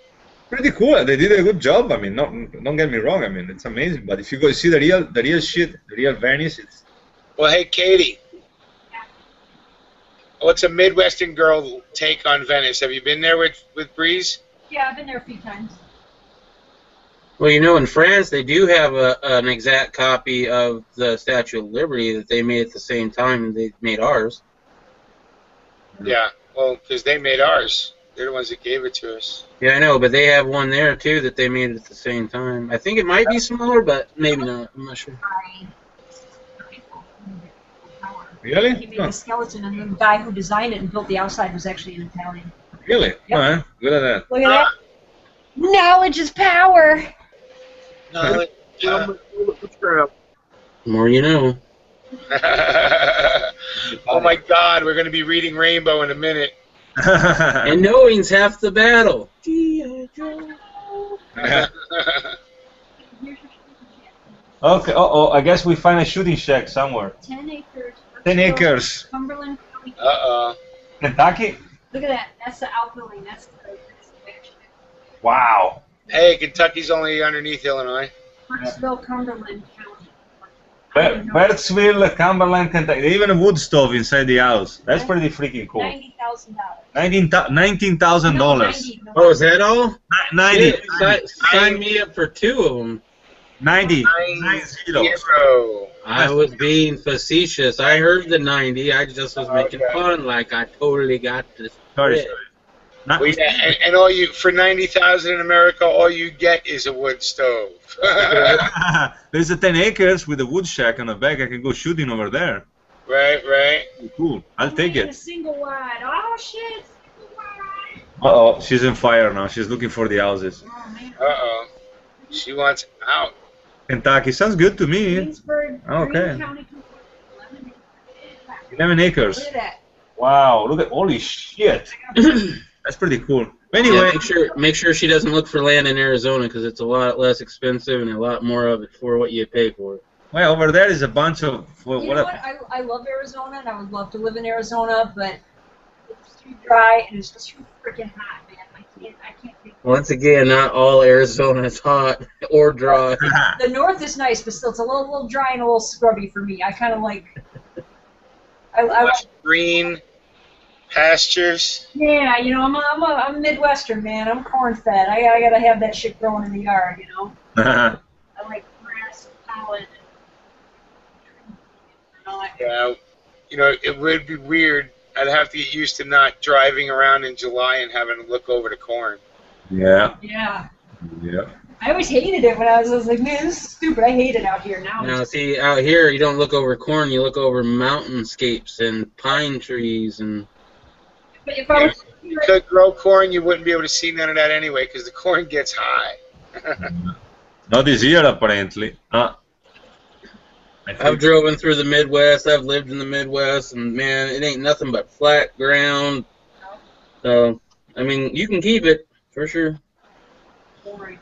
Pretty cool. They did a good job. I mean, don't get me wrong. I mean, it's amazing. But if you go see the real shit, the real Venice, it's. Well, hey, Katie. What's a Midwestern girl take on Venice? Have you been there with Breeze? Yeah, I've been there a few times. Well, you know, in France, they do have an exact copy of the Statue of Liberty that they made at the same time they made ours. Yeah, well, because they made ours. They're the ones that gave it to us. Yeah, I know, but they have one there, too, that they made at the same time. I think it might be smaller, but maybe not. I'm not sure. Really? He made the skeleton, and the guy who designed it and built the outside was actually an Italian. Really? Yep. All right. Good at that. Look at that. Knowledge is power. No, The more you know. Oh my God, we're going to be reading Rainbow in a minute. And knowing's half the battle. Okay. I guess we find a shooting shack somewhere. 10 acres. 10 acres. Cumberland County. Kentucky? Look at that. That's the outbuilding. That's the Wow. Hey, Kentucky's only underneath Illinois. Huntsville, Cumberland County. Berksville, Cumberland, Kentucky. Even a wood stove inside the house. That's pretty freaking cool. $90,000. $19,000. Oh, is that all? 90. Sign me up for 2 of them. 90. 90. I was being facetious. I heard the 90. I just was making fun, like I totally got this. Sorry. Well, yeah, and all you for 90,000 in America, all you get is a wood stove. There's a 10 acres with a wood shack on the back. I can go shooting over there. Right. Cool. I'll take it. A single wide. Oh shit. Uh-oh, she's on fire now. She's looking for the houses. Uh-oh. She wants out. Kentucky sounds good to me. Greensburg, Okay. County, 11 acres. Look at that. Wow, look at holy shit. That's pretty cool. Anyway, Yeah, make sure she doesn't look for land in Arizona because it's a lot less expensive and a lot more of it for what you pay for it. well, over there is a bunch of You know what? I love Arizona, and I would love to live in Arizona, but it's too dry and it's just too freaking hot, man. I can't take it. Once again, not all Arizona is hot or dry. The north is nice, but still, it's a little dry and a little scrubby for me. I kind of like. I green pastures. Yeah, you know, I'm Midwestern, man. I'm corn-fed. I gotta have that shit growing in the yard, you know. I like grass, pollen. Yeah. you know, it would be weird. I'd have to get used to not driving around in July and having to look over the corn. Yeah. Yeah. Yeah. I always hated it when I was like, man, this is stupid. I hate it out here now. Now, see, out here you don't look over corn, you look over mountainscapes and pine trees and. But if I was, If you could grow corn, you wouldn't be able to see none of that anyway because the corn gets high. Not this year, apparently. I've driven through the Midwest. I've lived in the Midwest, and man, it ain't nothing but flat ground. So, I mean, you can keep it for sure. boring.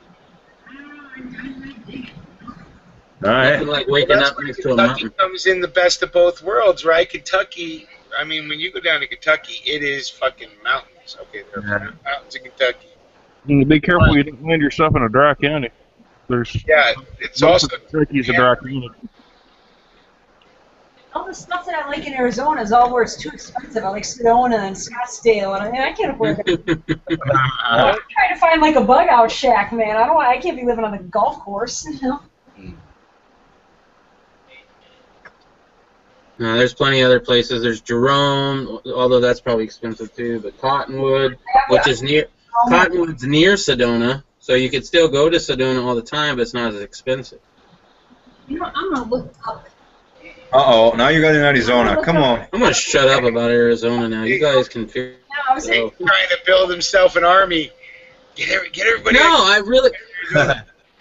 All right. Nothing like waking That's up where next to a Kentucky mountain. comes in the best of both worlds, right? Kentucky, I mean, when you go down to Kentucky, it is fucking mountains. Okay, there are mountains in Kentucky. You need to be careful you don't land yourself in a dry county. There's Yeah, it's most also of Kentucky's a dry county. All the stuff that I like in Arizona is all where it's too expensive. I like Sedona and Scottsdale, and I can't afford that. I'm trying to find like a bug out shack, man. I can't be living on the golf course. You know? No, there's plenty of other places. There's Jerome, although that's probably expensive too. But Cottonwood, which is near Cottonwood's near Sedona, so you could still go to Sedona all the time, but it's not as expensive. You know, I'm gonna look up. Uh-oh, now you got in Arizona. Come on. I'm gonna shut up about Arizona now. You guys can figure. No, I was saying, trying to build himself an army. Get everybody. No,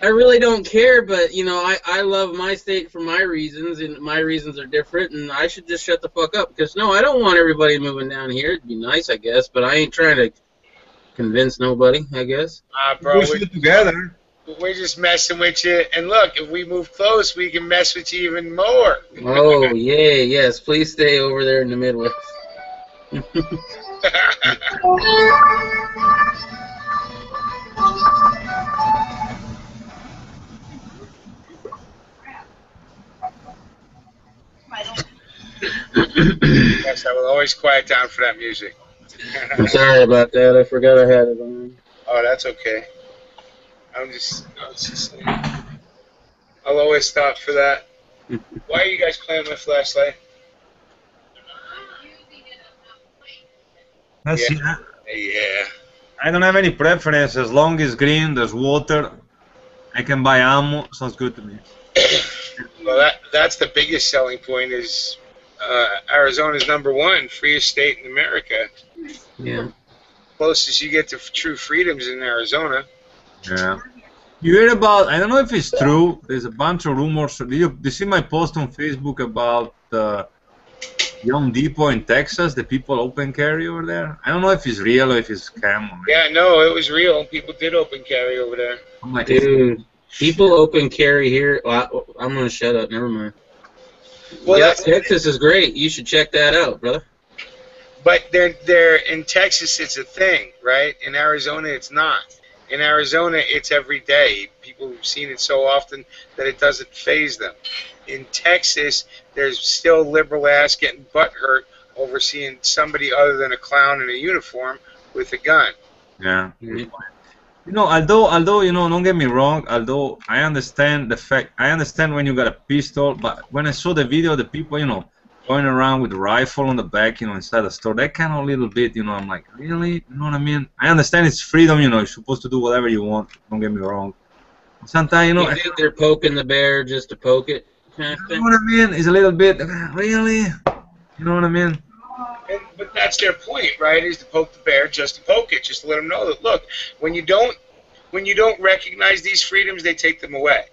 I really don't care, but you know, I love my state for my reasons, and my reasons are different, and I should just shut the fuck up because no, I don't want everybody moving down here. It'd be nice, I guess, but I ain't trying to convince nobody, I guess. Bro, Push it together. we're just messing with you. And look, if we move close, we can mess with you even more. Oh yeah, yes, please stay over there in the Midwest. Yes, I will always quiet down for that music. I'm sorry about that. I forgot I had it on. Oh, that's okay. I was just saying. I'll always stop for that. Why are you guys playing my flashlight? That's Yeah. Yeah. I don't have any preference. As long as green, there's water, I can buy ammo. Sounds good to me. Well, that's the biggest selling point is Arizona's #1 freest state in America. Yeah. Closest you get to true freedoms in Arizona. Yeah. You hear about, I don't know if it's true, there's a bunch of rumors. Did you see my post on Facebook about Home Depot in Texas, the people open carry over there? I don't know if it's real or if it's scam. Yeah, no, it was real. People did open carry over there. I'm like, Dude, people open carry here. Well, I'm gonna shut up. Never mind. Well, Yeah, that's Texas is great. You should check that out, brother. But they're in Texas, it's a thing, right? In Arizona, it's not. In Arizona, it's every day. People have seen it so often that it doesn't faze them. In Texas, there's still liberal ass getting butthurt over seeing somebody other than a clown in a uniform with a gun. yeah. Mhm. You know, although you know, don't get me wrong. Although I understand the fact, I understand when you got a pistol, but when I saw the video, the people, you know, going around with a rifle on the back, you know, inside the store, that kind of little bit, you know, I'm like, really? You know what I mean? I understand it's freedom, you know, you're supposed to do whatever you want. Don't get me wrong. Sometimes, you know, You think they're poking the bear just to poke it? Kind of you thing? know what I mean? It's a little bit, really? You know what I mean? But that's their point, right? Is to poke the bear just to poke it, just to let them know that look, when you don't recognize these freedoms, they take them away.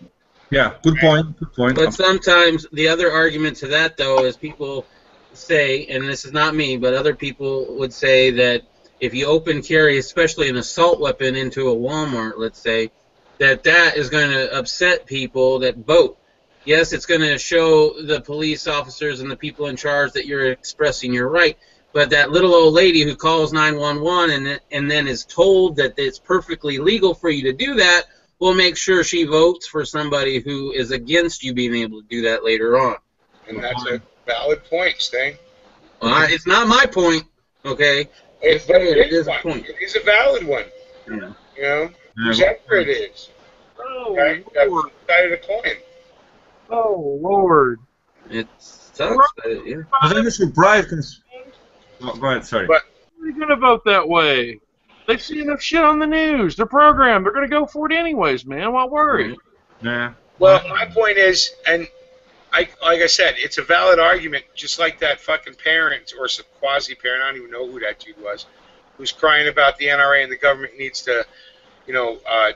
Yeah, good point. Good point. But sometimes the other argument to that, though, is people say, and this is not me, but other people would say that if you open carry, especially an assault weapon, into a Walmart, let's say, that is going to upset people that vote. Yes, it's going to show the police officers and the people in charge that you're expressing your right, but that little old lady who calls 911 and then is told that it's perfectly legal for you to do that will make sure she votes for somebody who is against you being able to do that later on. And that's a valid point, Sting. It's not my point, okay? But It is a point. It is a valid one. Yeah. You know, whichever it is. Oh, Right? That's Lord. the side of the coin. Oh, Lord. It's sucks, but yeah. I was really surprised. Oh, go ahead, sorry. But They're going to vote that way. They see enough shit on the news. They're programmed. They're going to go for it anyways, man. Why worry? Yeah. well, my point is, and like I said, it's a valid argument, just like that fucking parent or some quasi-parent, I don't even know who that dude was, who's crying about the NRA and the government needs to,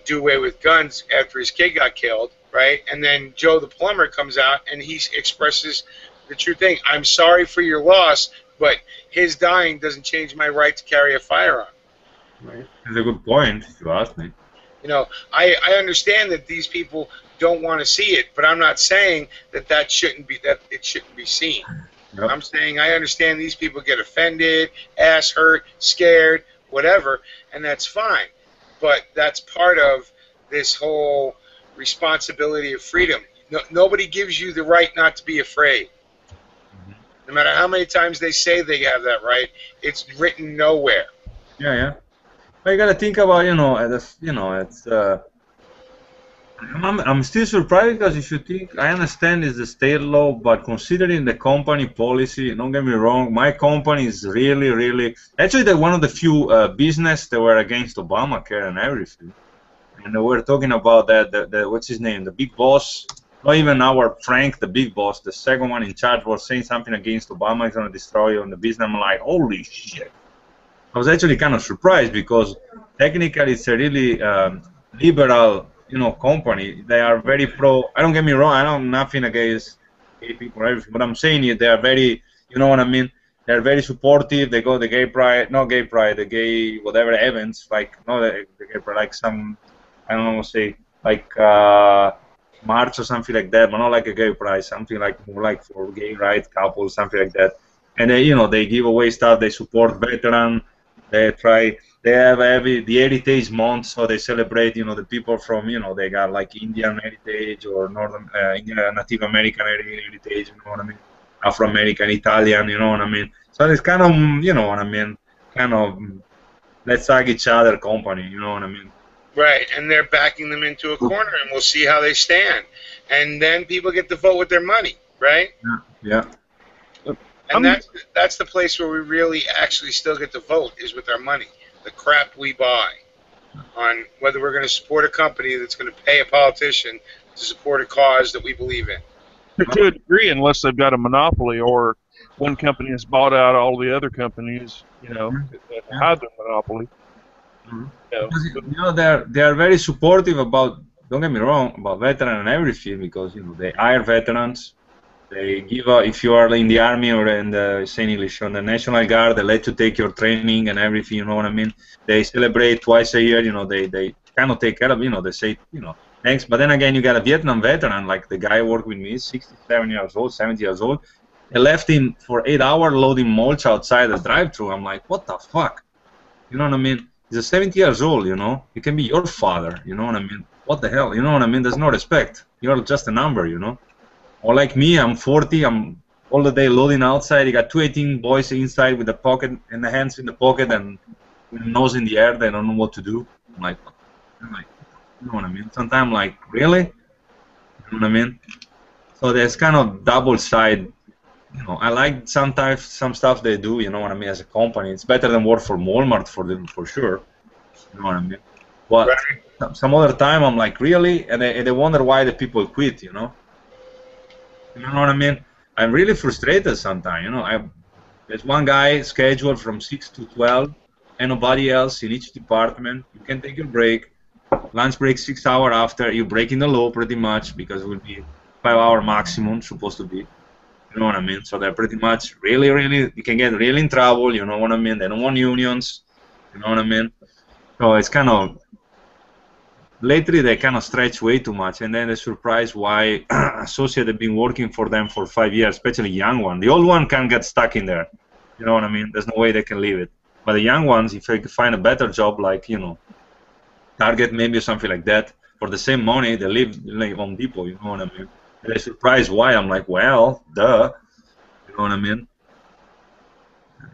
do away with guns after his kid got killed, right? And then Joe the plumber comes out and he expresses the true thing. I'm sorry for your loss, but his dying doesn't change my right to carry a firearm. Right. That's a good point, if you ask me. I understand that these people don't want to see it, but I'm not saying that it shouldn't be seen. Yep. I'm saying I understand these people get offended, ass hurt, scared, whatever, and that's fine. But that's part of this whole responsibility of freedom. Nobody gives you the right not to be afraid. No matter how many times they say they have that right, it's written nowhere. Yeah. But you gotta think about, it's. I'm still surprised because if you think, I understand it's the state law, but considering the company policy, don't get me wrong, my company is really, actually they're one of the few business that were against Obamacare and everything. And we're talking about that, what's his name, the big boss, not even our Frank, the big boss, the second one in charge was saying something against Obama, is going to destroy you on the business. I'm like, holy shit. I was actually kind of surprised because technically it's a really liberal, company. They are very pro. I don't get me wrong. I don't nothing against gay people or everything. But I'm saying it. They are very, you know what I mean. They are very supportive. They go the gay pride, not gay pride, the gay whatever events, like not the gay pride, like some, I don't know, say like march or something like that, but not like a gay pride. Something like more like for gay rights couples, something like that. And they, they give away stuff. They support veterans. They try. They have the Heritage Month, so they celebrate, the people from, they got like Indian heritage or Northern Native American heritage, you know what I mean? Afro-American, Italian, you know what I mean? So it's kind of, you know what I mean? Kind of, let's hug each other company, you know what I mean? Right, and they're backing them into a corner, and we'll see how they stand. And then people get to vote with their money, right? Yeah. And that's the place where we really actually still get to vote, is with our money. The crap we buy on whether we're going to support a company that's going to pay a politician to support a cause that we believe in. To a degree, unless they've got a monopoly or one company has bought out all the other companies, that have the monopoly. They are very supportive about, don't get me wrong, about veterans and everything because, they hire veterans. They give if you are in the army or in the, say in English, on the National Guard, they let you take your training and everything, you know what I mean? They celebrate twice a year, they kind of take care of, they say, thanks. But then again, you got a Vietnam veteran, like the guy who worked with me, 67 years old, 70 years old. They left him for 8 hours loading mulch outside the drive-thru. I'm like, what the fuck? You know what I mean? He's 70 years old, He can be your father, you know what I mean? What the hell, you know what I mean? There's no respect. You're just a number, Or like me, I'm 40, I'm all the day loading outside. You got 218 boys inside with the pocket and the hands in the pocket and with the nose in the air. They don't know what to do. I'm like, you know what I mean? Sometimes I'm like, really? You know what I mean? So there's kind of double side. I like sometimes some stuff they do. You know what I mean? As a company, it's better than work for Walmart for them for sure. You know what I mean? But some other time I'm like, really? And they wonder why the people quit. You know what I mean? I'm really frustrated sometimes, there's one guy scheduled from 6 to 12 and nobody else in each department. You can take your break. Lunch break 6 hours after. You're breaking the law pretty much because it will be 5 hour maximum supposed to be. You know what I mean? So they're pretty much really, you can get really in trouble, you know what I mean? They don't want unions, you know what I mean? So it's kind of, lately they kind of stretch way too much, and then they're surprised why associates have been working for them for 5 years, especially young one. The old one can get stuck in there. You know what I mean? There's no way they can leave it. But the young ones, if they find a better job, like Target maybe or something like that, for the same money, they live like Home Depot. You know what I mean? And they're surprised why. I'm like, well, duh. You know what I mean?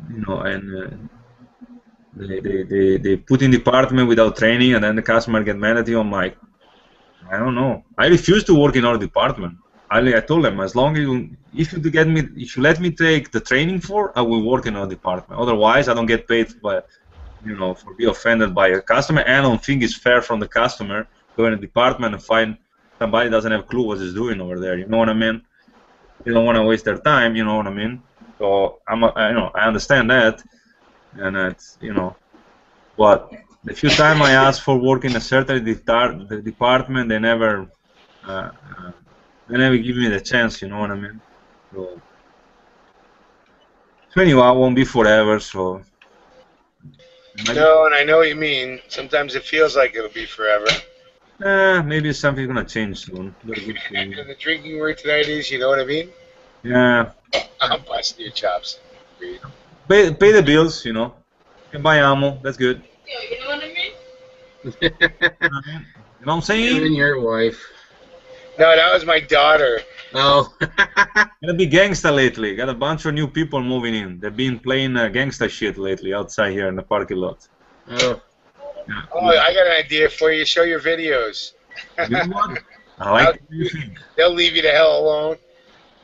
And. They put in department without training, and then the customer get mad at you. I'm like, I don't know. I refuse to work in our department. I told them, as long as if you let me take the training I will work in a department. Otherwise, I don't get paid for be offended by a customer, and I don't think it's fair from the customer go in a department and find somebody doesn't have a clue what he's doing over there. You know what I mean? They don't want to waste their time. You know what I mean? So I understand that, and it's but the few times I asked for work in a certain department, they never give me the chance. You know what I mean? So anyway, I won't be forever. So. No, and I know what you mean. Sometimes it feels like it'll be forever. Maybe something's gonna change soon. And the drinking word tonight is, you know what I mean? Yeah. I'm busting your chops. Pay the bills, You can buy ammo. That's good. Yeah, you know what I mean? You know what I'm saying? You and your wife. No, that was my daughter. Oh. Gonna be gangsta lately. Got a bunch of new people moving in. They've been playing gangsta shit lately outside here in the parking lot. Oh. Yeah. Oh, I got an idea for you. Show your videos. You know what? I like it. They'll leave you the hell alone.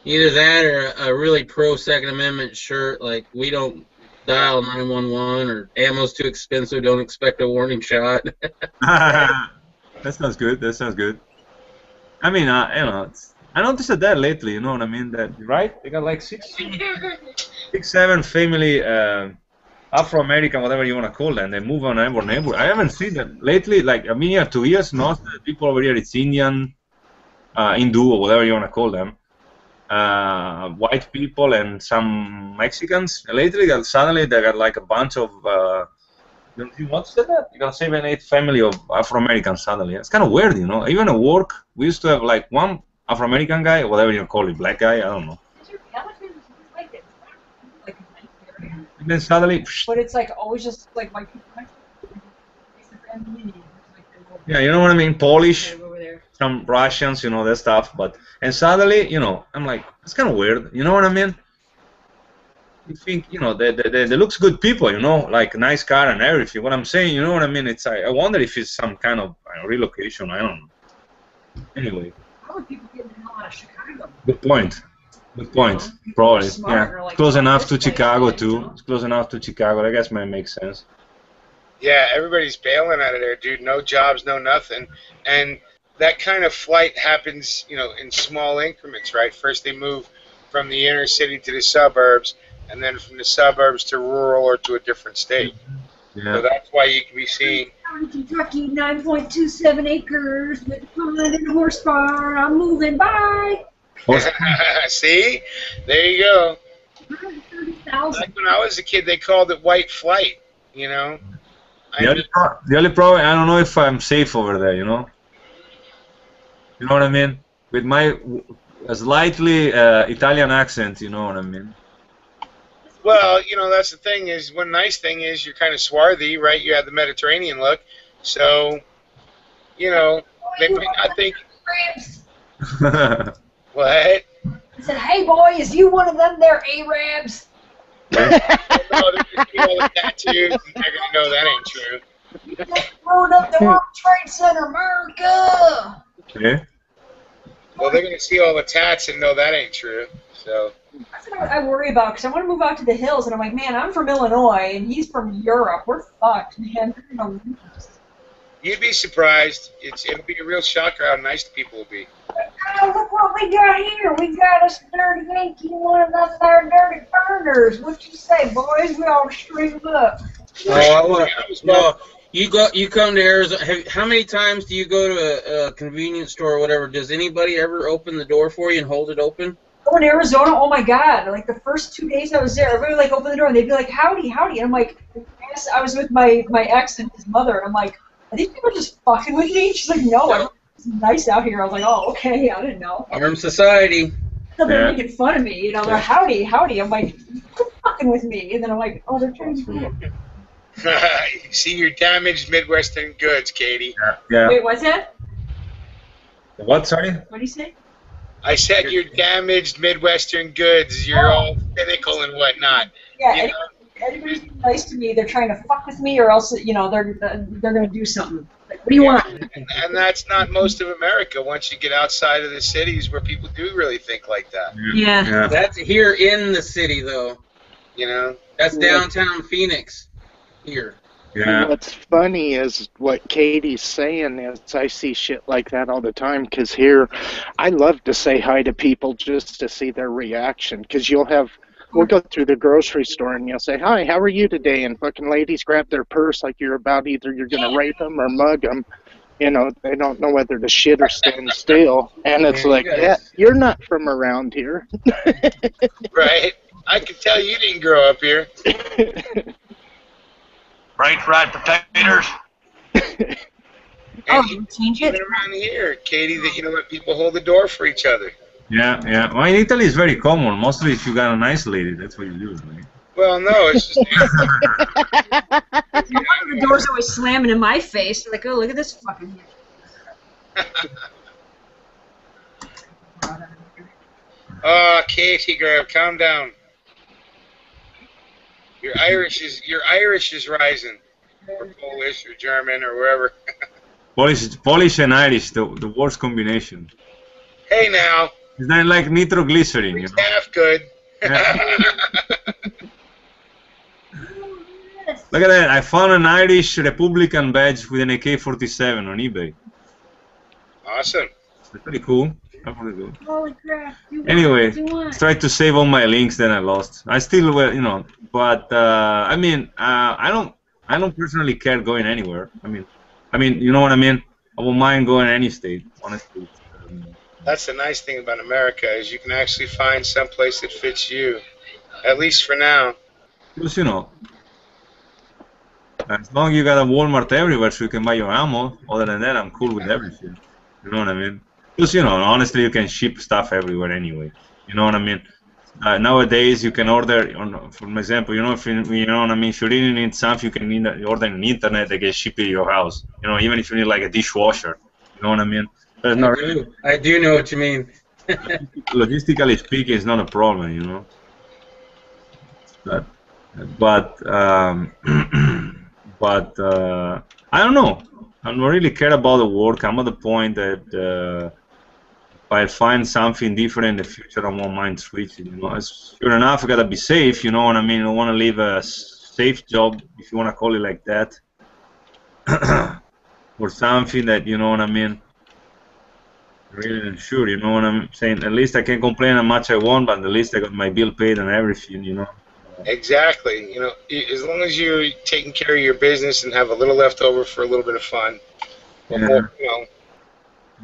Either that or a really pro Second Amendment shirt, like we don't dial 911 or ammo's too expensive, don't expect a warning shot. That sounds good. That sounds good. I mean, I noticed that lately. You know what I mean? That right? They got like 7 family Afro-American, whatever you want to call them. They move on our neighborhood. I haven't seen that lately. Like, I mean, yeah, 2 years. Not the people over here. It's Indian, Hindu, or whatever you want to call them. White people and some Mexicans. Lately, suddenly they got like a bunch of. You notice that? You got 7, 8 family of Afro-Americans suddenly. It's kind of weird, Even at work, we used to have like one Afro-American guy, or whatever you call it, black guy. I don't know. And then suddenly. But it's like always just like white people. Yeah, you know what I mean? Polish, some Russians, that stuff. And suddenly, I'm like, it's kind of weird. You know what I mean? You think, they looks good people, like nice car and everything. What I'm saying, you know what I mean? It's I wonder if it's some kind of relocation. I don't know. Anyway. How are people getting the hell out of Chicago? Good point. Good point. Probably. Yeah. Like, close enough to Chicago too. It's close enough to Chicago. I guess might make sense. Yeah, everybody's bailing out of there, dude. No jobs, no nothing. And that kind of flight happens, in small increments, right? First they move from the inner city to the suburbs, and then from the suburbs to rural or to a different state. Yeah. So that's why you can be seeing. Kentucky, 9.27 acres with a pond and a horse farm. I'm moving. Bye. See? There you go. 130,000. Like when I was a kid, they called it white flight, The only problem, I don't know if I'm safe over there, You know what I mean? With my slightly Italian accent, you know what I mean? Well, that's the thing is, one nice thing is you're kind of swarthy, right? You have the Mediterranean look. So, they might not think. What? I said, hey, boy, is you one of them there Arabs? No, they're just all the tattoos, and they're going to know that ain't true. You just blowing up the World Trade Center, America! Okay. Well, they're going to see all the tats and know that ain't true. So. That's what I worry about, because I want to move out to the hills, and I'm like, man, I'm from Illinois, and he's from Europe. We're fucked, man. You'd be surprised. It'll be a real shocker how nice the people will be. Oh, look what we got here. We got us dirty Yankee, one of them there dirty burners. What you say, boys? We all string them up. You come to Arizona. How many times do you go to a convenience store or whatever? Does anybody ever open the door for you and hold it open? Oh, in Arizona, oh my God! Like the first 2 days I was there, everybody like opened the door and they'd be like, "Howdy, howdy," and I'm like, I was with my ex and his mother, and I'm like, "Are these people just fucking with me?" She's like, "No, it's nice out here." I was like, "Oh, okay, I didn't know." Armed society. So they're making fun of me, they're howdy, howdy. I'm like, "Quit fucking with me," and then I'm like, "Oh, they're trying to." You see your damaged Midwestern goods, Katie. Yeah. Wait, what's that? What? Sorry. What do you say? I said you're damaged Midwestern goods. You're all cynical and whatnot. Yeah, anybody's nice to me, they're trying to fuck with me, or else they're gonna do something. Like, What do you want? And that's not most of America. Once you get outside of the cities where people do really think like that. Yeah. That's here in the city, though. You know? That's downtown Phoenix here. Yeah. What's funny is what Katie's saying is I see shit like that all the time because here I love to say hi to people just to see their reaction because we'll go through the grocery store and you'll say, hi, how are you today? And fucking ladies grab their purse like you're about either you're going to rape them or mug them. You know, they don't know whether to shit or stand still. And it's like, yeah, you're not from around here. Right? I can tell you didn't grow up here. Right, fried potatoes. And change it? even around here, Katie, that you know what, people hold the door for each other. Yeah, yeah. Well, in Italy, it's very common. Mostly if you got a nice lady, that's what you do, right? Well, no, it's just... The door's always slamming in my face. I'm like, oh, look at this fucking... Katie, girl, calm down. Your Irish is rising, or Polish, or German, or wherever. Polish and Irish, the worst combination. Hey now. It's not like nitroglycerin, you know. Half good. Yeah. Look at that! I found an Irish Republican badge with an AK-47 on eBay. Awesome. That's pretty cool. That's pretty cool. Holy crap. Anyway, tried to save all my links, then I lost. I still, well, you know, but I mean, I don't personally care going anywhere. I mean, you know what I mean? I won't mind going any state, honestly. That's the nice thing about America is you can actually find some place that fits you, at least for now. Because, you know, as long as you got a Walmart everywhere so you can buy your ammo, other than that, I'm cool with everything. You know what I mean? Because, you know, honestly, you can ship stuff everywhere anyway. You know what I mean? Nowadays, you can order, for example, you know, if you know what I mean, if you really need something, you can order on the internet, they get shipped to your house. You know, even if you need like a dishwasher. You know what I mean? I do know what you mean. Logistically speaking, it's not a problem, you know. But I don't know. I don't really care about the work. I'm at the point that if I find something different in the future, I won't mind switching. You know, sure enough, I gotta be safe. You know what I mean? I want to leave a safe job, if you want to call it like that, or something that, you know what I mean, really unsure. You know what I'm saying? At least I can complain how much I want, but at least I got my bill paid and everything. You know. Exactly. You know, as long as you're taking care of your business and have a little left over for a little bit of fun, Yeah. you know.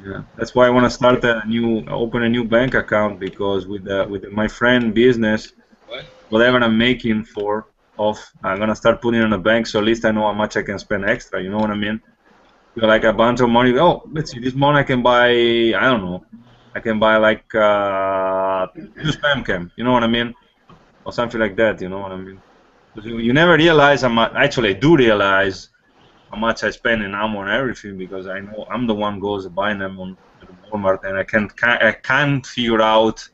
Yeah, that's why I want to start open a new bank account, because with my friend business, whatever I'm making I'm gonna start putting it in a bank, so at least I know how much I can spend extra. You know what I mean? Like a bunch of money. Oh, let's see, this month I can buy, I don't know, I can buy like two spam cam. You know what I mean? Or something like that, you know what I mean? You never realize how much, actually I do realize how much I spend in ammo and everything, because I know I'm the one goes buying them on Walmart, and I can't figure out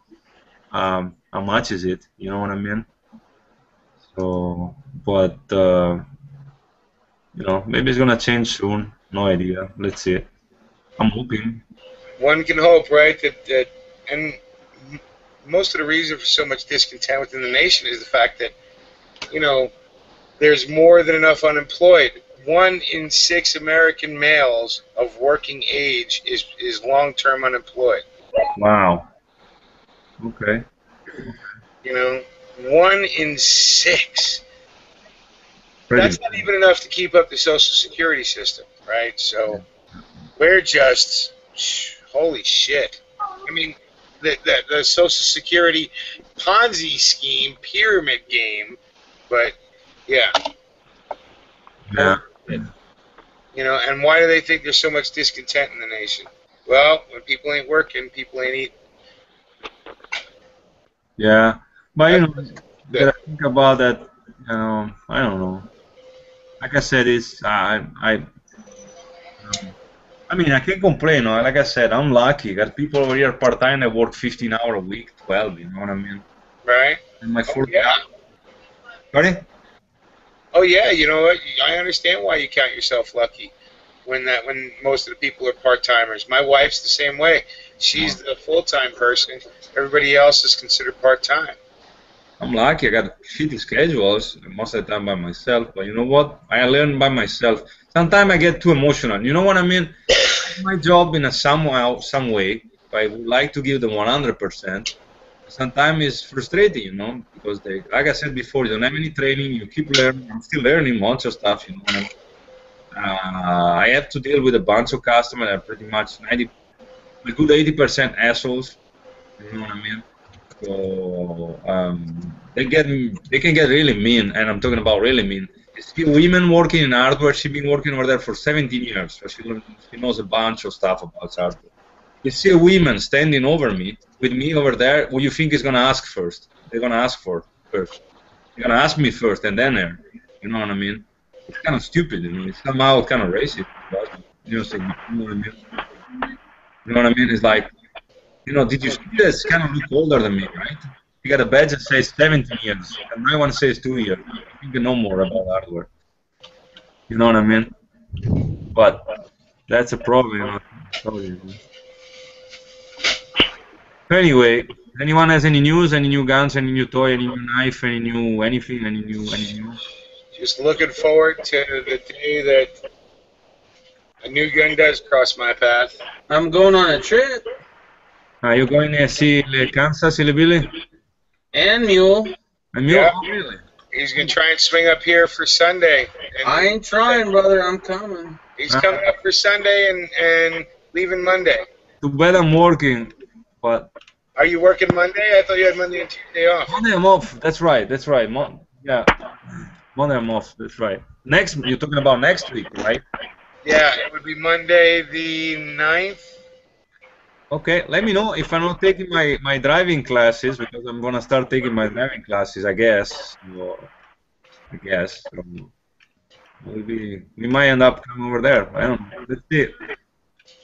how much is it, you know what I mean? So, but, you know, maybe it's gonna change soon, no idea, let's see. I'm hoping. One can hope, right? That and most of the reason for so much discontent within the nation is the fact that, you know, there's more than enough unemployed. 1 in 6 American males of working age is long-term unemployed. Wow. Okay. You know, 1 in 6. That's not even enough to keep up the Social Security system, right? So we're just, holy shit. I mean, the Social Security Ponzi scheme, pyramid game, but yeah. Yeah. You know, and why do they think there's so much discontent in the nation? Well, when people ain't working, people ain't eating. Yeah, but you know, you gotta think about that. I don't know. Like I said, I mean, I can't complain. No? Like I said, I'm lucky. Got people over here part time that work 15 hours a week, 12. You know what I mean? Right. And my 40. Yeah. Sorry? Oh yeah. You know what? I understand why you count yourself lucky. when most of the people are part-timers. My wife's the same way. She's the full-time person. Everybody else is considered part-time. I'm lucky. I got shitty schedules most of the time by myself. But you know what? I learn by myself. Sometimes I get too emotional. You know what I mean? My job in some way. I would like to give them 100%. Sometimes it's frustrating, you know, because like I said before, you don't have any training. You keep learning. I'm still learning much of stuff. You know what I mean? I have to deal with a bunch of customers that are pretty much a good 80% assholes. You know what I mean? So they can get really mean, and I'm talking about really mean. I see women working in hardware. She's been working over there for 17 years, so she knows a bunch of stuff about hardware. You see a woman standing over me, with me over there. What do you think is gonna ask first? They're gonna ask for first. They're gonna ask me first, and then her. You know what I mean? It's kind of stupid. You know? It's somehow kind of racist. But, you know what I mean? You know what I mean? It's like, you know, did you see this? Kind of look older than me, right? You got a badge that says 17 years, and my one says 2 years. I think you know more about hardware. You know what I mean? But that's a problem, you know. Anyway, anyone has any news, any new guns, any new toy, any new knife, any new anything, any new? Just looking forward to the day that a new gun does cross my path. I'm going on a trip. Are you going to see Kansas, Billy? And Mule. And Mule? Yeah. Oh, really? He's going to try and swing up here for Sunday. I ain't trying, brother. I'm coming. He's coming up for Sunday and leaving Monday. Too bad I'm working, but... Are you working Monday? I thought you had Monday and Tuesday off. Monday I'm off. That's right. Yeah. Monday I'm off. That's right. You're talking about next week, right? Yeah, it would be Monday the 9th. Okay, let me know if I'm not taking my driving classes, because I'm going to start taking my driving classes, I guess. We might end up coming over there. I don't know. Let's see.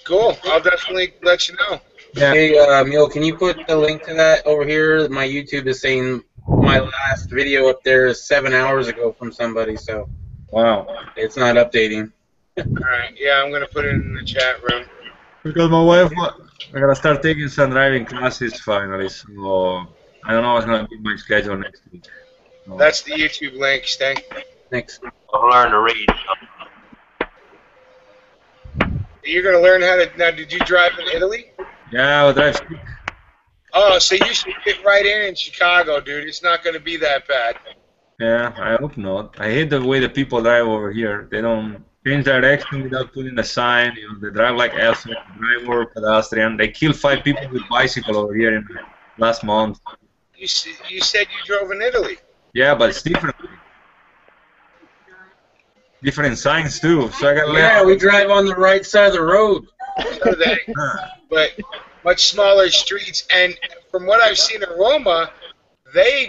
Cool. I'll definitely let you know. Yeah. Hey, Mule, can you put the link to that over here? My YouTube is saying my last video up there is 7 hours ago from somebody, so wow, it's not updating. All right. Yeah, I'm going to put it in the chat room. Because my wife, I gotta start taking some driving classes finally, so I don't know what's gonna be my schedule next week. So. That's the YouTube link, Stay. Thanks. I'll learn to read. You're going to learn how to... Now, did you drive in Italy? Yeah, I'll drive. Oh, so you should get right in Chicago, dude. It's not going to be that bad. Yeah, I hope not. I hate the way the people drive over here. They don't change direction without putting a sign. You know, they drive like assholes, driver, pedestrian. They killed 5 people with bicycle over here in last month. You said you drove in Italy. Yeah, but it's different. Different signs too. So I got. Yeah, we drive on the right side of the road. So but much smaller streets, and from what I've seen in Roma, they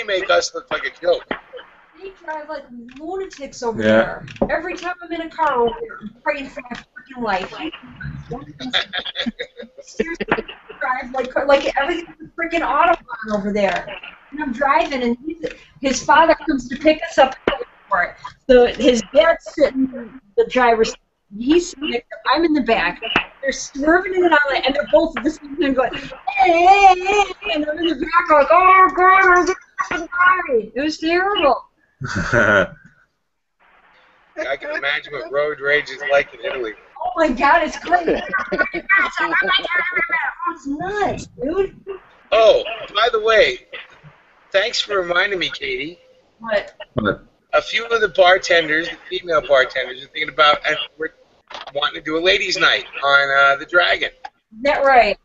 make us look like a joke. They drive like lunatics over there. Every time I'm in a car over there, I'm praying for my freaking life. Seriously, they drive like everything's a freaking Autobahn over there. And I'm driving, and his father comes to pick us up for it. So his dad's sitting in the driver's seat. He's sitting there, I'm in the back. They're swerving in and out, and they're both at the same time going, hey, and I'm in the back like, oh God, I'm sorry. It was terrible. I can imagine what road rage is like in Italy. Oh my God, it's great. It's nuts, dude. Oh, by the way, thanks for reminding me, Katie. What? A few of the bartenders, the female bartenders, are thinking about, and we're wanting to do a ladies' night on the Dragon. Is that right?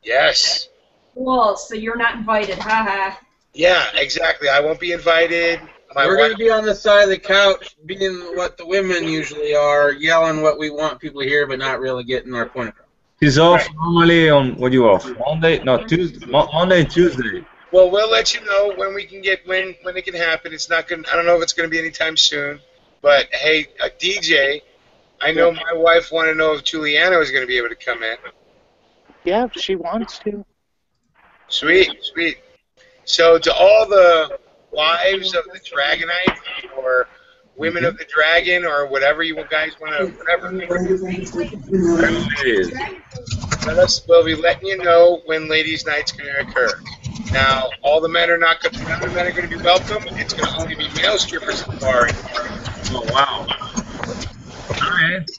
Yes. Cool, so you're not invited, haha. Yeah, exactly. I won't be invited. We're going to be on the side of the couch, being what the women usually are, yelling what we want people to hear, but not really getting our point across. He's off normally on, what you off? Monday? No, Tuesday. Monday and Tuesday. Well, we'll let you know when we can get, when it can happen. It's not going. I don't know if it's going to be anytime soon. But hey, a DJ, I know my wife wanted to know if Juliana was going to be able to come in. Yeah, if she wants to. Sweet, sweet. So to all the wives of the Dragonite, or Women of the Dragon or whatever you guys want to, whatever. We'll be letting you know when ladies' night's going to occur. Now, all the men are not going. None of the men are going to be welcome. It's going to only be male strippers at the bar. Oh wow. Alright.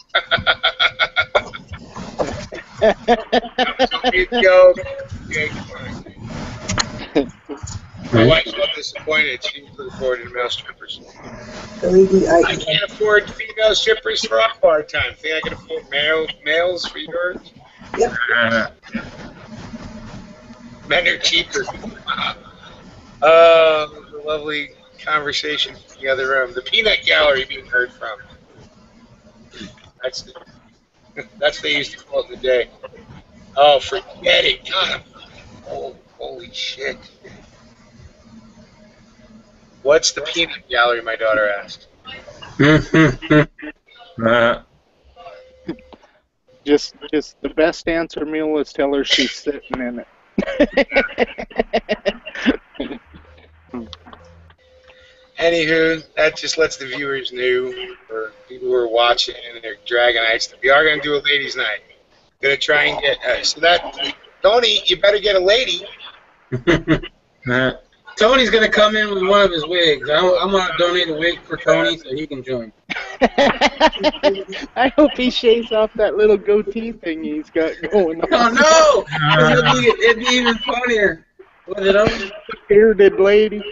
Joke. Okay, my wife's not disappointed. She looking forward to male strippers. I can't afford female strippers for off bar time. Think I can afford males for yours? Yep. Men are cheaper. A lovely conversation in the other room. The peanut gallery being heard from. That's what they used to call it in the day. Oh, forget it. God, holy shit. What's the peanut gallery, my daughter asked. Just the best answer, Mule, is tell her she's sitting in it. Anywho, that just lets the viewers know, or people who are watching and they're Dragonites, we are going to do a ladies' night. Going to try and get, so that, Tony, you better get a lady. Tony's going to come in with one of his wigs. I'm going to donate a wig for Tony so he can join. I hope he shaves off that little goatee thing he's got going on. Oh, no! It'd be even funnier. Was it on? Bearded lady.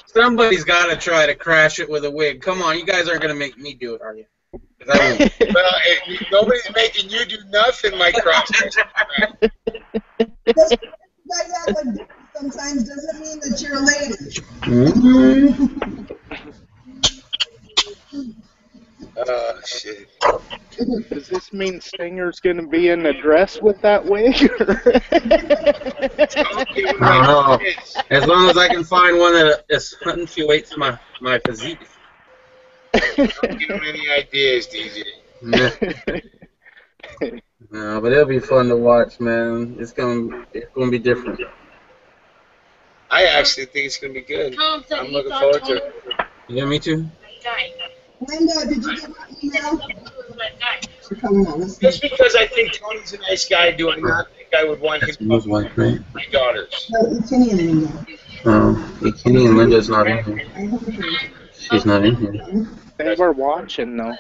Somebody's got to try to crash it with a wig. Come on, you guys aren't going to make me do it, are you? Well, nobody's making you do nothing, Mike Cross. Sometimes doesn't mean that you're a lady. Shit. Does this mean Stinger's going to be in a dress with that wig? I don't know. As long as I can find one that accentuates my physique. Don't give him any ideas, DJ. No, but it'll be fun to watch, man. It's gonna be different. I actually think it's gonna be good. I'm looking forward to it. Yeah, me too. Linda, did you get my email? Just because I think Tony's a nice guy, do I not think I would want him to wife, right? my daughters? No, Kenny and Linda. Kenny and Linda's not in here. She's not in here. They were watching, though.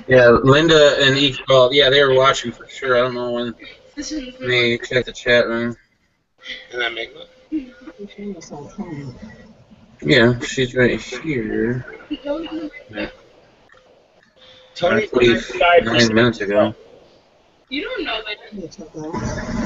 Yeah, Linda and they were watching for sure. I don't know when. Let me check the chat room. Can I make one? Yeah, she's right here. Yeah. Tony, 9 minutes ago. You don't know that.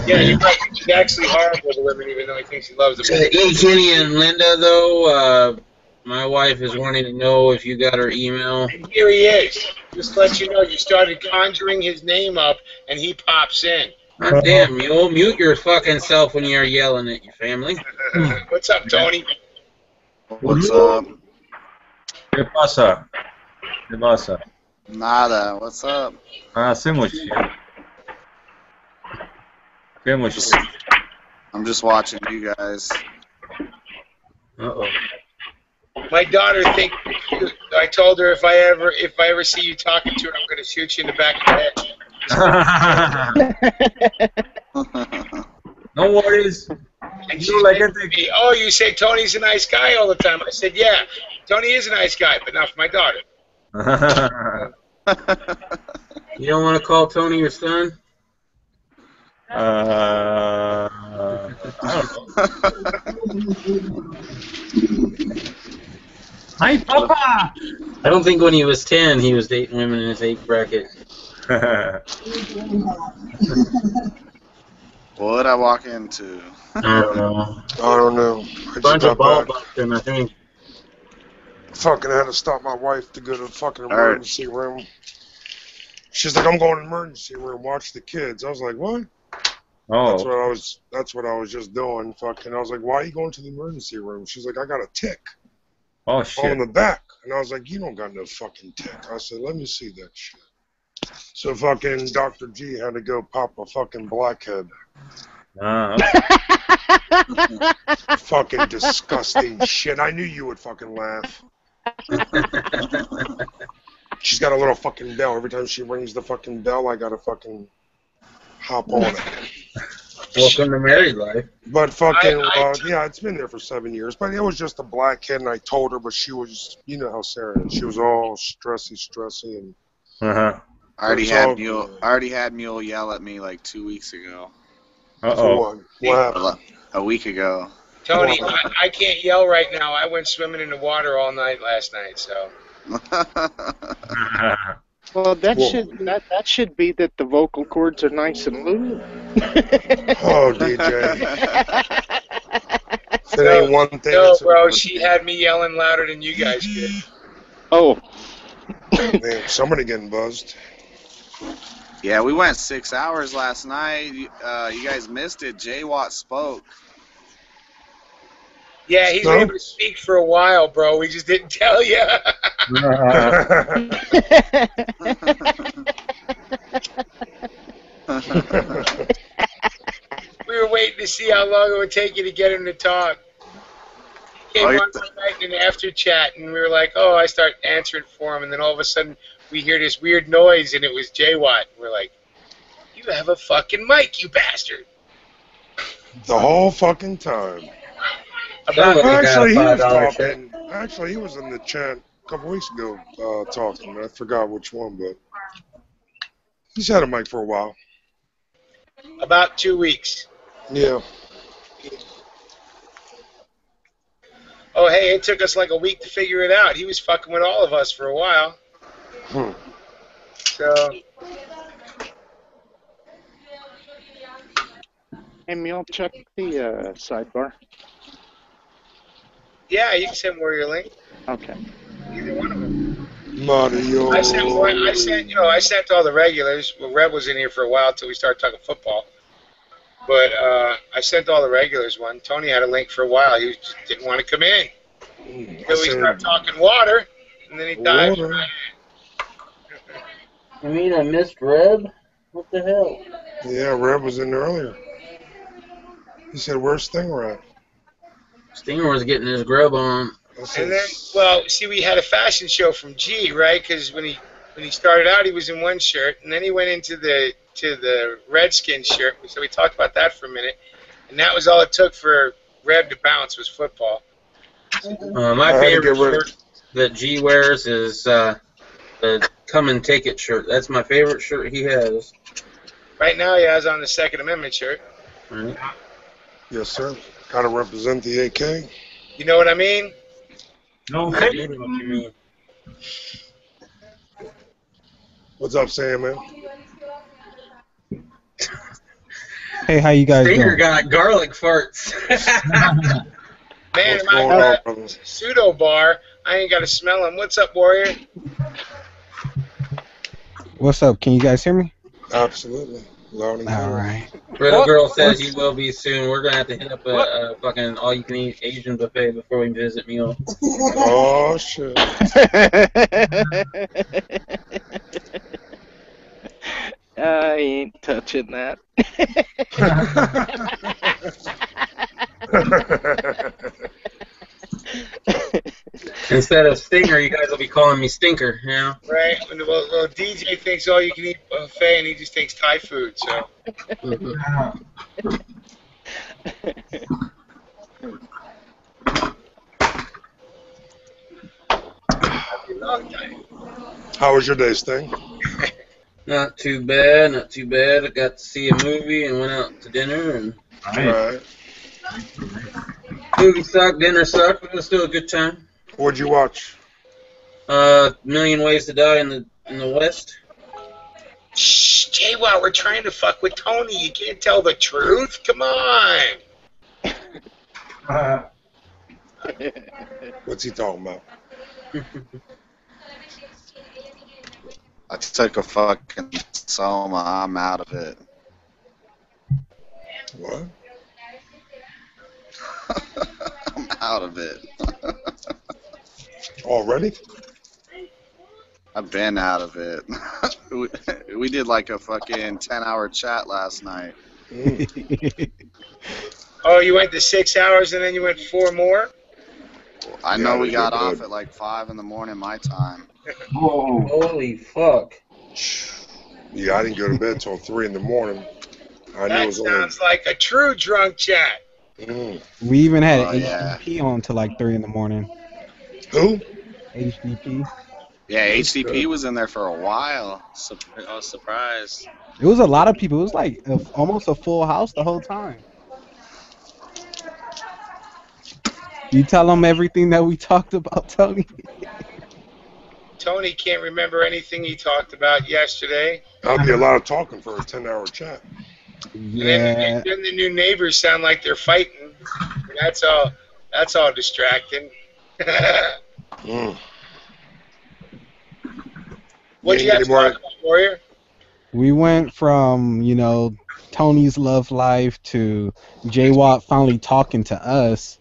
Yeah, you're right. He's actually horrible to women, even though he thinks he loves them. Hey, Kenny and Linda, though, my wife is wanting to know if you got her email. And here he is. Just to let you know, you started conjuring his name up, and he pops in. God damn, Mule. Mute your fucking self when you're yelling at your family. What's up, Tony? What's up? ¿Qué pasa? ¿Qué pasa? Nada. What's up? Hacemos shit. Hacemos shit. I'm just watching you guys. Uh-oh. My daughter thinks I told her if I ever see you talking to her, I'm going to shoot you in the back of the head. No worries. And she said to me, oh, you say Tony's a nice guy all the time. I said, yeah, Tony is a nice guy, but not for my daughter. You don't want to call Tony your son? I don't know. Hi, Papa! I don't think when he was 10 he was dating women in his age bracket. What'd I walk into? I don't know. I don't know. I Bunch just of got ball back. busting, I think. Fucking had to stop my wife to go to the fucking emergency room. She's like, I'm going to the emergency room, watch the kids. I was like, what? Oh. That's what I was just doing. Fucking, I was like, why are you going to the emergency room? She's like, I got a tick. Oh, All shit. in the back. And I was like, you don't got no fucking tick. I said, let me see that shit. So fucking Dr. G had to go pop a fucking blackhead. Okay. Fucking disgusting shit. I knew you would fucking laugh. She's got a little fucking bell. Every time she rings the fucking bell, I gotta fucking hop on it. Welcome to married life. But fucking, yeah, it's been there for 7 years. But it was just a black kid, and I told her, but she was, you know how Sarah is. She was all stressy, and. Uh-huh. I already had Mule yell at me like 2 weeks ago. What happened? A week ago. Tony, I can't yell right now. I went swimming in the water all night last night, so. Well, that should be that the vocal cords are nice and loose. Oh, DJ. If it ain't one thing. No, bro, she had me yelling louder than you guys did. Oh. Man, somebody getting buzzed. Yeah, we went 6 hours last night. You guys missed it. Jay Watt spoke. Yeah, he's able to speak for a while, bro. We just didn't tell you. We were waiting to see how long it would take you to get him to talk. He came on one night in an after chat, and we were like, oh, I start answering for him, and then all of a sudden we hear this weird noise, and it was Jay Watt. We're like, you have a fucking mic, you bastard. The whole fucking time. Actually, he was in the chat a couple weeks ago talking. I forgot which one, but he's had a mic for a while. About 2 weeks. Yeah. Oh, hey, it took us like a week to figure it out. He was fucking with all of us for a while. So. Hey, Mule, check the sidebar. Yeah, you can send Warrior link. Okay. Either one of them. Mario. I sent all the regulars. Well, Reb was in here for a while until we started talking football. But I sent all the regulars one. Tony had a link for a while. He just didn't want to come in. Until we started talking water, and then he died. I mean, I missed Reb? What the hell? Yeah, Reb was in earlier. He said, where's Stinger at? Stinger was getting his grub on. And then, well, see, we had a fashion show from G, right? Because when he started out, he was in one shirt, and then he went into the Redskins shirt. So we talked about that for a minute, and that was all it took for Reb to bounce was football. My favorite shirt that G wears is the Come and Take It shirt. That's my favorite shirt he has. Right now, he has on the Second Amendment shirt. Right. Yes, sir. Gotta represent the AK. You know what I mean? No, I do know what you mean. What's up, Sam, man? Hey, how you guys Stinger doing? got garlic farts. Man, my pseudo bar, I ain't got to smell him. What's up, Warrior? What's up? Can you guys hear me? Absolutely. All right. Riddle Girl says you will be soon. We're gonna have to hit up a fucking all-you-can-eat Asian buffet before we visit Mule. Oh shit. I ain't touching that. Instead of Stinger, you guys will be calling me Stinker, you know? Right? Well, DJ thinks all you can eat buffet, and he just thinks Thai food, so. How was your day, Sting? Not too bad, not too bad. I got to see a movie and went out to dinner, and Right. movie sucked, dinner sucked, but it was still a good time. What'd you watch? Million Ways to Die in the West. Shh, J-Wow, we're trying to fuck with Tony. You can't tell the truth? Come on. What's he talking about? I took a fucking Soma. I'm out of it. What? I'm out of it. Already? I've been out of it. We did like a fucking 10-hour chat last night. Oh, you went to 6 hours and then you went 4 more? I know we got off at like 5 in the morning my time. Whoa. Holy fuck. Yeah, I didn't go to bed till 3 in the morning. I knew it That was sounds like a true drunk chat. only. We even had Oh, yeah. HDP on till like 3 in the morning. Who? HDP. Yeah, HDP was in there for a while. I was surprised. It was a lot of people. It was like almost a full house the whole time. You tell them everything that we talked about, Tony. Tony can't remember anything he talked about yesterday. That'd be a lot of talking for a 10-hour chat. Yeah. And then the new neighbors sound like they're fighting. That's all distracting. What'd you guys talk about, Warrior? We went from, Tony's love life to J Watt finally talking to us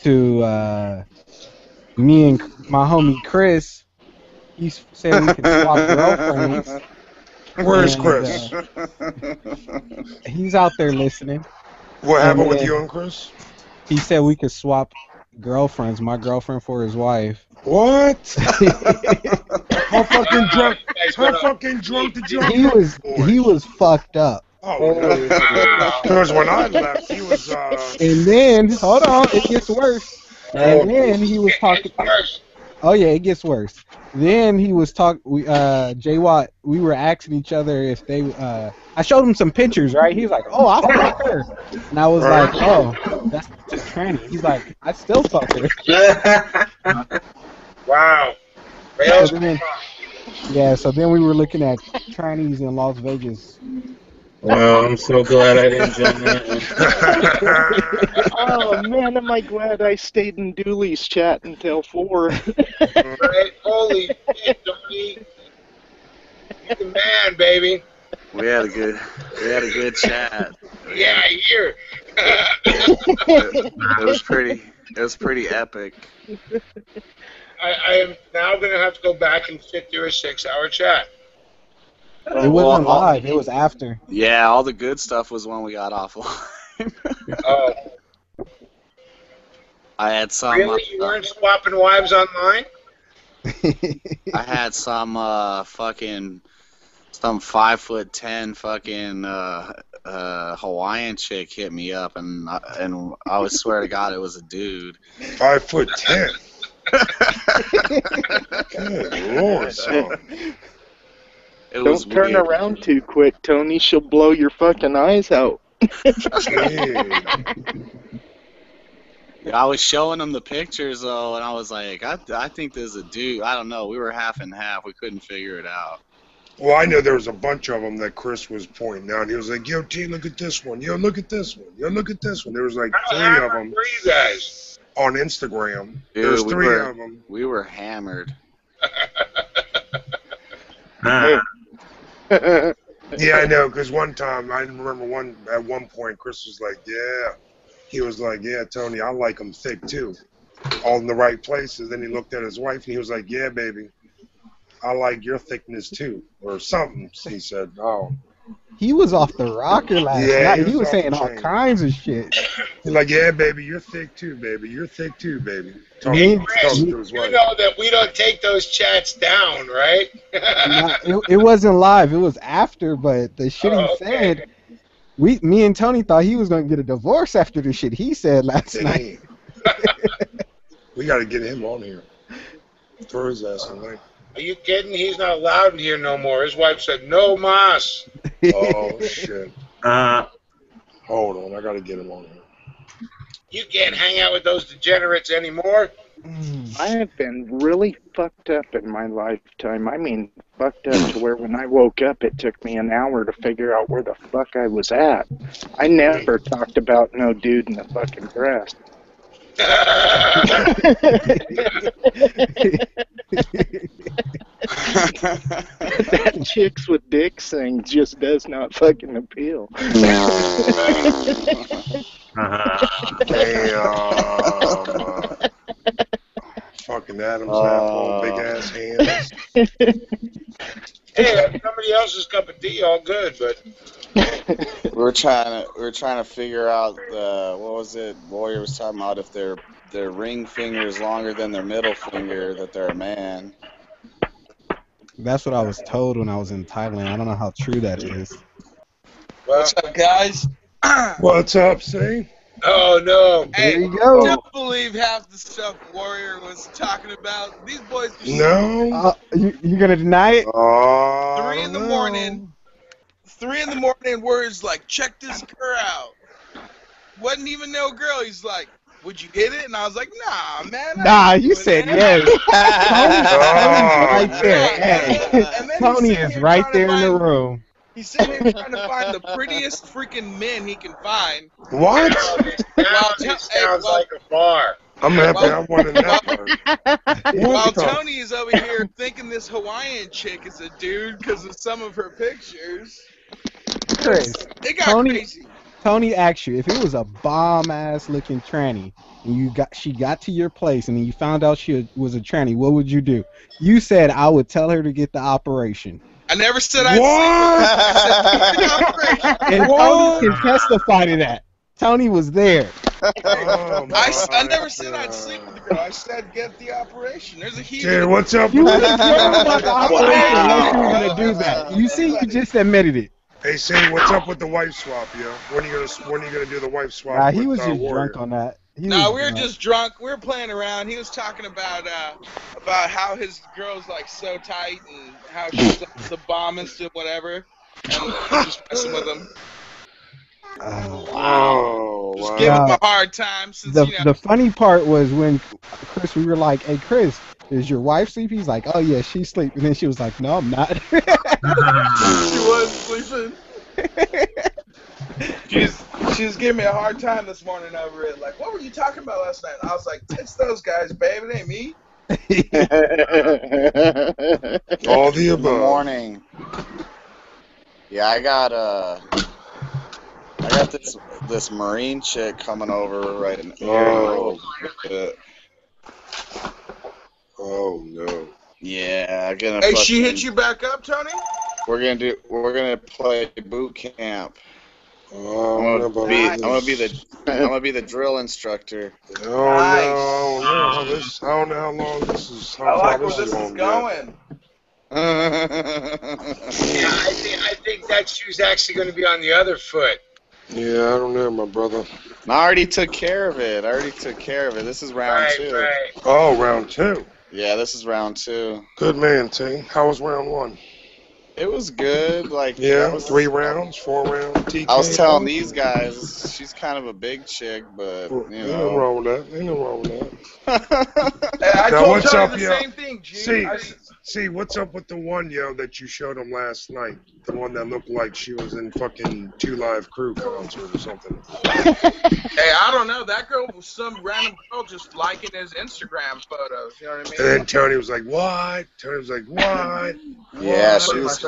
to me and my homie Chris. He said we could swap girlfriends. Where's Chris? He's out there listening. What happened with you and Chris? He said we could swap girlfriends. My girlfriend for his wife. What? How fucking drunk? How fucking drunk did you? He was fucked up. Oh no! Because when I left, he was. And then hold on, it gets worse. And then he was talking. Oh yeah, it gets worse. Then he was talking. J Watt. We were asking each other if they. I showed him some pictures, right? He was like, "Oh, I fuck her," and I was like, "Oh, that's just tranny." He's like, "I still fuck her." Wow. So then we were looking at trannies in Las Vegas. Well, I'm so glad I didn't join that. Oh man, am I glad I stayed in Dooley's chat until 4. Right? Holy shit, Tony. You're the man, baby. We had a good chat. Yeah, I hear. It was pretty epic. I am now going to have to go back and sit through a 6-hour chat. It wasn't live. It was after. Yeah, all the good stuff was when we got offline. Oh. I had some. Really? You weren't swapping wives online? I had some fucking some 5'10" fucking Hawaiian chick hit me up, and I would swear to God it was a dude. 5'10". Good Lord, son. Don't turn around too quick, Tony. She'll blow your fucking eyes out. Yeah, I was showing him the pictures though, and I was like, I think there's a dude. I don't know. We were half and half. We couldn't figure it out. Well, I know there was a bunch of them that Chris was pointing out. He was like, "Yo, T, look at this one. Yo, look at this one. Yo, look at this one." There was like 3 of them. Where are you guys? On Instagram. Dude, There's 3 of them. We were hammered. Yeah, I know, because one time, I remember at one point, Chris was like, yeah. He was like, yeah, Tony, I like them thick, too. All in the right places. Then he looked at his wife, and he was like, yeah, baby, I like your thickness, too. Or something, he said. Oh. He was off the rocker last night. He was saying all kinds of shit. He's like, yeah, baby, you're thick, too, baby. You're thick, too, baby. You know that we don't take those chats down, right? It wasn't live. It was after, but the shit he said, me and Tony thought he was going to get a divorce after the shit he said last night. We got to get him on here. Throw his ass in there. Are you kidding? He's not allowed in here no more. His wife said, no mas. Oh, shit. Hold on. I got to get him on here. You can't hang out with those degenerates anymore. I have been really fucked up in my lifetime. I mean, fucked up to where when I woke up, it took me an hour to figure out where the fuck I was at. I never talked about no dude in the fucking breast. That chicks with dicks thing just does not fucking appeal. Fucking Adam's apple, big ass hands. Hey, that's somebody else's cup of tea, all good, but We were trying to figure out what was it? Warrior was talking about if their ring finger is longer than their middle finger, that they're a man. That's what I was told when I was in Thailand. I don't know how true that is. What's up, guys? What's up, see? Oh no! There Hey, you go. don't believe half the stuff Warrior was talking about. These boys are No. You gonna deny it? 3 in the morning. 3 in the morning, Warrior's like, check this girl out. Wasn't even no girl. He's like, would you hit it? And I was like, nah, man. Nah, you said yes. Tony's right there. Hey, Tony is right there in the room. He's sitting here trying to find the prettiest freaking men he can find. What? Sounds like a bar. I'm happy I won in that part. While Tony is over here thinking this Hawaiian chick is a dude because of some of her pictures. Chris, It got crazy. Tony asked you if it was a bomb ass looking tranny and she got to your place and then you found out she was a tranny, what would you do? You said I would tell her to get the operation. I never said I'd sleep with her. And Tony can testify to that. Tony was there. I never said I'd sleep with the girl. I said get the operation. There's a huge. Dude, what's up? You would have known about the operation unless you were gonna do that. You see, you just admitted it. Hey, say, what's up with the wife swap, yo? When are you gonna do the wife swap? Nah, he with, was just Warrior? drunk on that. No, we were just drunk. We were playing around. He was talking about how his girl's like so tight and how she's like, the bombest and whatever. And just messing with him. Wow. Just give him a hard time. Since, The funny part was when Chris, we were like, "Hey, Chris, is your wife sleep?" He's like, "Oh yeah, she's asleep." And then she was like, "No, I'm not." She was sleeping. She was giving me a hard time this morning over it. Like, what were you talking about last night? And I was like, it's those guys, babe. It ain't me. All the above. Good morning. Yeah, I got this Marine chick coming over right in here. Oh no. Yeah, I'm gonna. Hey, she hit you back up, Tony? We're gonna play boot camp. Oh, I'm gonna be the drill instructor. Oh no! I don't know how long this is. How I like far where this is going. Yeah, I think that shoe's actually going to be on the other foot. Yeah, I don't know, my brother. I already took care of it. This is round 2. Right. Oh, round 2. Yeah, this is round 2. Good man, T. How was round 1? It was good. Like 3 rounds, 4 rounds. TK. I was telling these guys, she's kind of a big chick, but you Ain't know. no wrong with that. Ain't no wrong with that. Hey, I Now, told what's Tony up, the yo? same thing, G. See, what's up with the one, yo, that you showed him last night? The one that looked like she was in fucking 2 Live Crew concert or something. Hey, I don't know. That girl was some random girl just liking his Instagram photos. You know what I mean? And then Tony was like, "What?" Tony was like, "What?" Yeah, she was.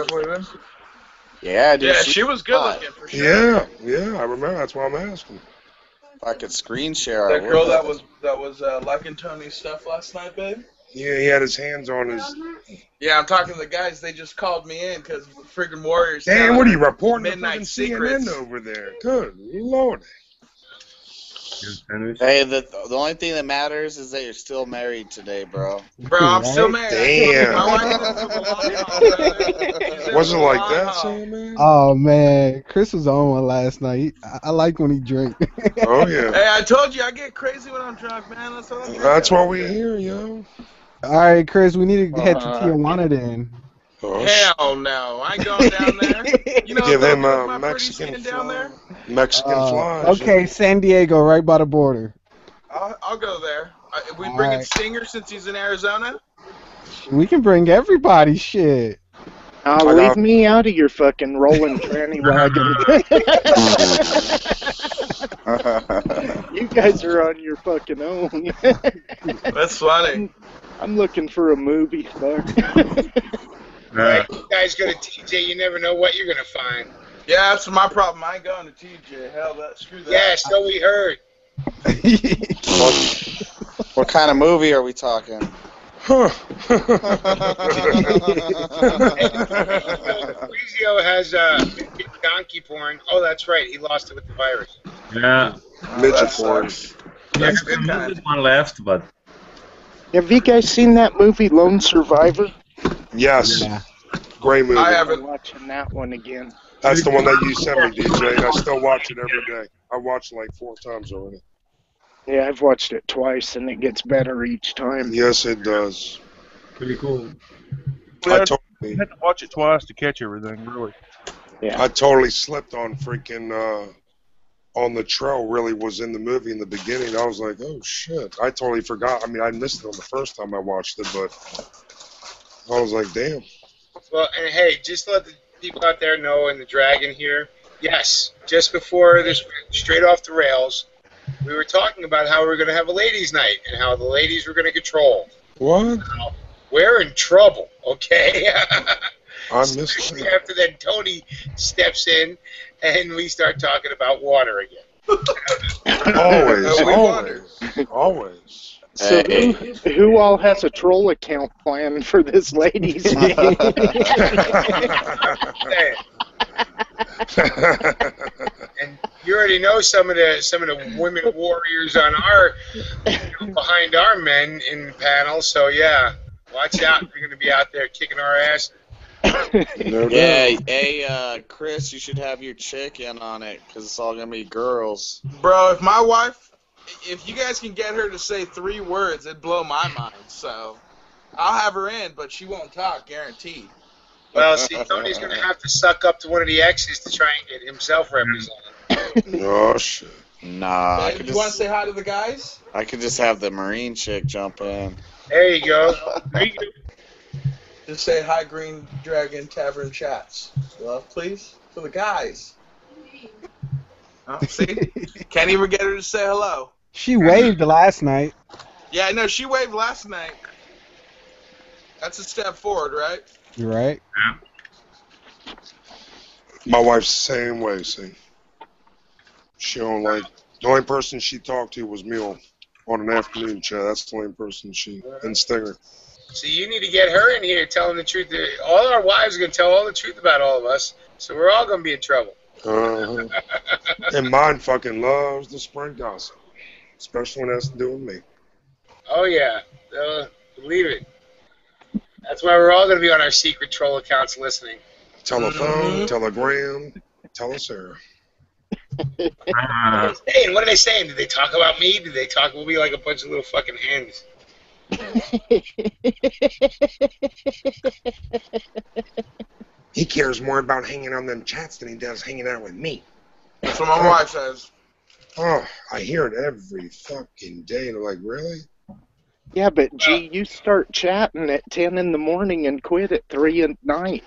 Yeah, dude. Yeah, she was good looking for sure. Yeah, I remember. That's why I'm asking. If I could screen share. That girl that was liking Tony's stuff last night, babe. Yeah, he had his hands on his. Yeah, I'm talking to the guys. They just called me in because freaking Warriors. Damn, what are you reporting? Midnight to Secrets CNN over there? Good Lord. Hey, the only thing that matters is that you're still married today, bro. Bro, I'm still married. Damn. Wasn't like that, Sam, man. Oh man, Chris was on one last night. I like when he drank. Oh yeah. Hey, I told you I get crazy when I'm drunk, man. That's what I'm drinking. That's why we're here, yo. All right, Chris, we need to head to Tijuana then. Hell no, I ain't going down there. You know, Give him my Mexican pretty skin down there. Mexican flies. Okay, San Diego, right by the border. I'll go there. We All bringing right. Stinger since he's in Arizona. We can bring everybody. Shit. Leave me out of your fucking rolling tranny wagon. You guys are on your fucking own. That's funny. I'm looking for a movie star. Right, you guys go to TJ, you never know what you're going to find. Yeah, that's my problem. I ain't going to TJ. Hell, screw that. Yeah, so we heard. What kind of movie are we talking? Rizio has donkey porn. Oh, that's right. He lost it with the virus. Yeah. Midget porn. There's a little bit one left, but Have you guys seen that movie Lone Survivor? Yes. Yeah. Great movie. I I'm haven't. watching that one again. That's the one that you sent me, DJ, and I still watch it every day. I watched it like 4 times already. Yeah, I've watched it twice, and it gets better each time. Yes, it does. pretty cool. I You totally, have to watch it twice to catch everything, really. Yeah. I totally slipped on freaking on the trail. Really was in the movie in the beginning. I was like, oh shit! I totally forgot. I mean, I missed it on the first time I watched it, but I was like, damn. Well, and hey, just let the people out there know in the Dragon here, yes, just before this straight off the rails, we were talking about how we were going to have a ladies' night and how the ladies were going to control. What? Now, we're in trouble, okay? I missed Especially it. after then Tony steps in and we start talking about water again. Always, We always, always. So who all has a troll account planned for this ladies' night? And you already know some of the women warriors on our behind our men in the panel. So yeah, watch out. They're going to be out there kicking our ass. No Yeah, doubt. hey, Chris, you should have your chick in on it, because it's all going to be girls. Bro, if my wife, if you guys can get her to say 3 words, it'd blow my mind. So I'll have her in, but she won't talk, guaranteed. Well, see, Tony's going to have to suck up to one of the exes to try and get himself represented. Oh shit. Nah, I Hey, could you want to just, say hi to the guys? I could just have the Marine chick jump in. There you go. Just say hi, Green Dragon Tavern Chats. Love, please, for the guys. Oh, see? Can't even get her to say hello. She waved last night. Yeah, no, she waved last night. That's a step forward, right? You right? My wife's the same way. See, she don't like. The only person she talked to was me on an afternoon chat. That's the only person she and Stinger. So you need to get her in here telling the truth. All our wives are going to tell all the truth about all of us, so we're all going to be in trouble. And mine fucking loves the sprint gossip, especially when it has to do with me. Oh, yeah. Believe it. That's why we're all going to be on our secret troll accounts listening. Telephone, telegram, telesera. What are they saying? Did they talk about me? Did they talk about me like a bunch of little fucking hens? He cares more about hanging on them chats than he does hanging out with me. That's what my wife says. Oh, I hear it every fucking day. And I'm like, really? Yeah, but gee, you start chatting at 10 in the morning and quit at 3 at night.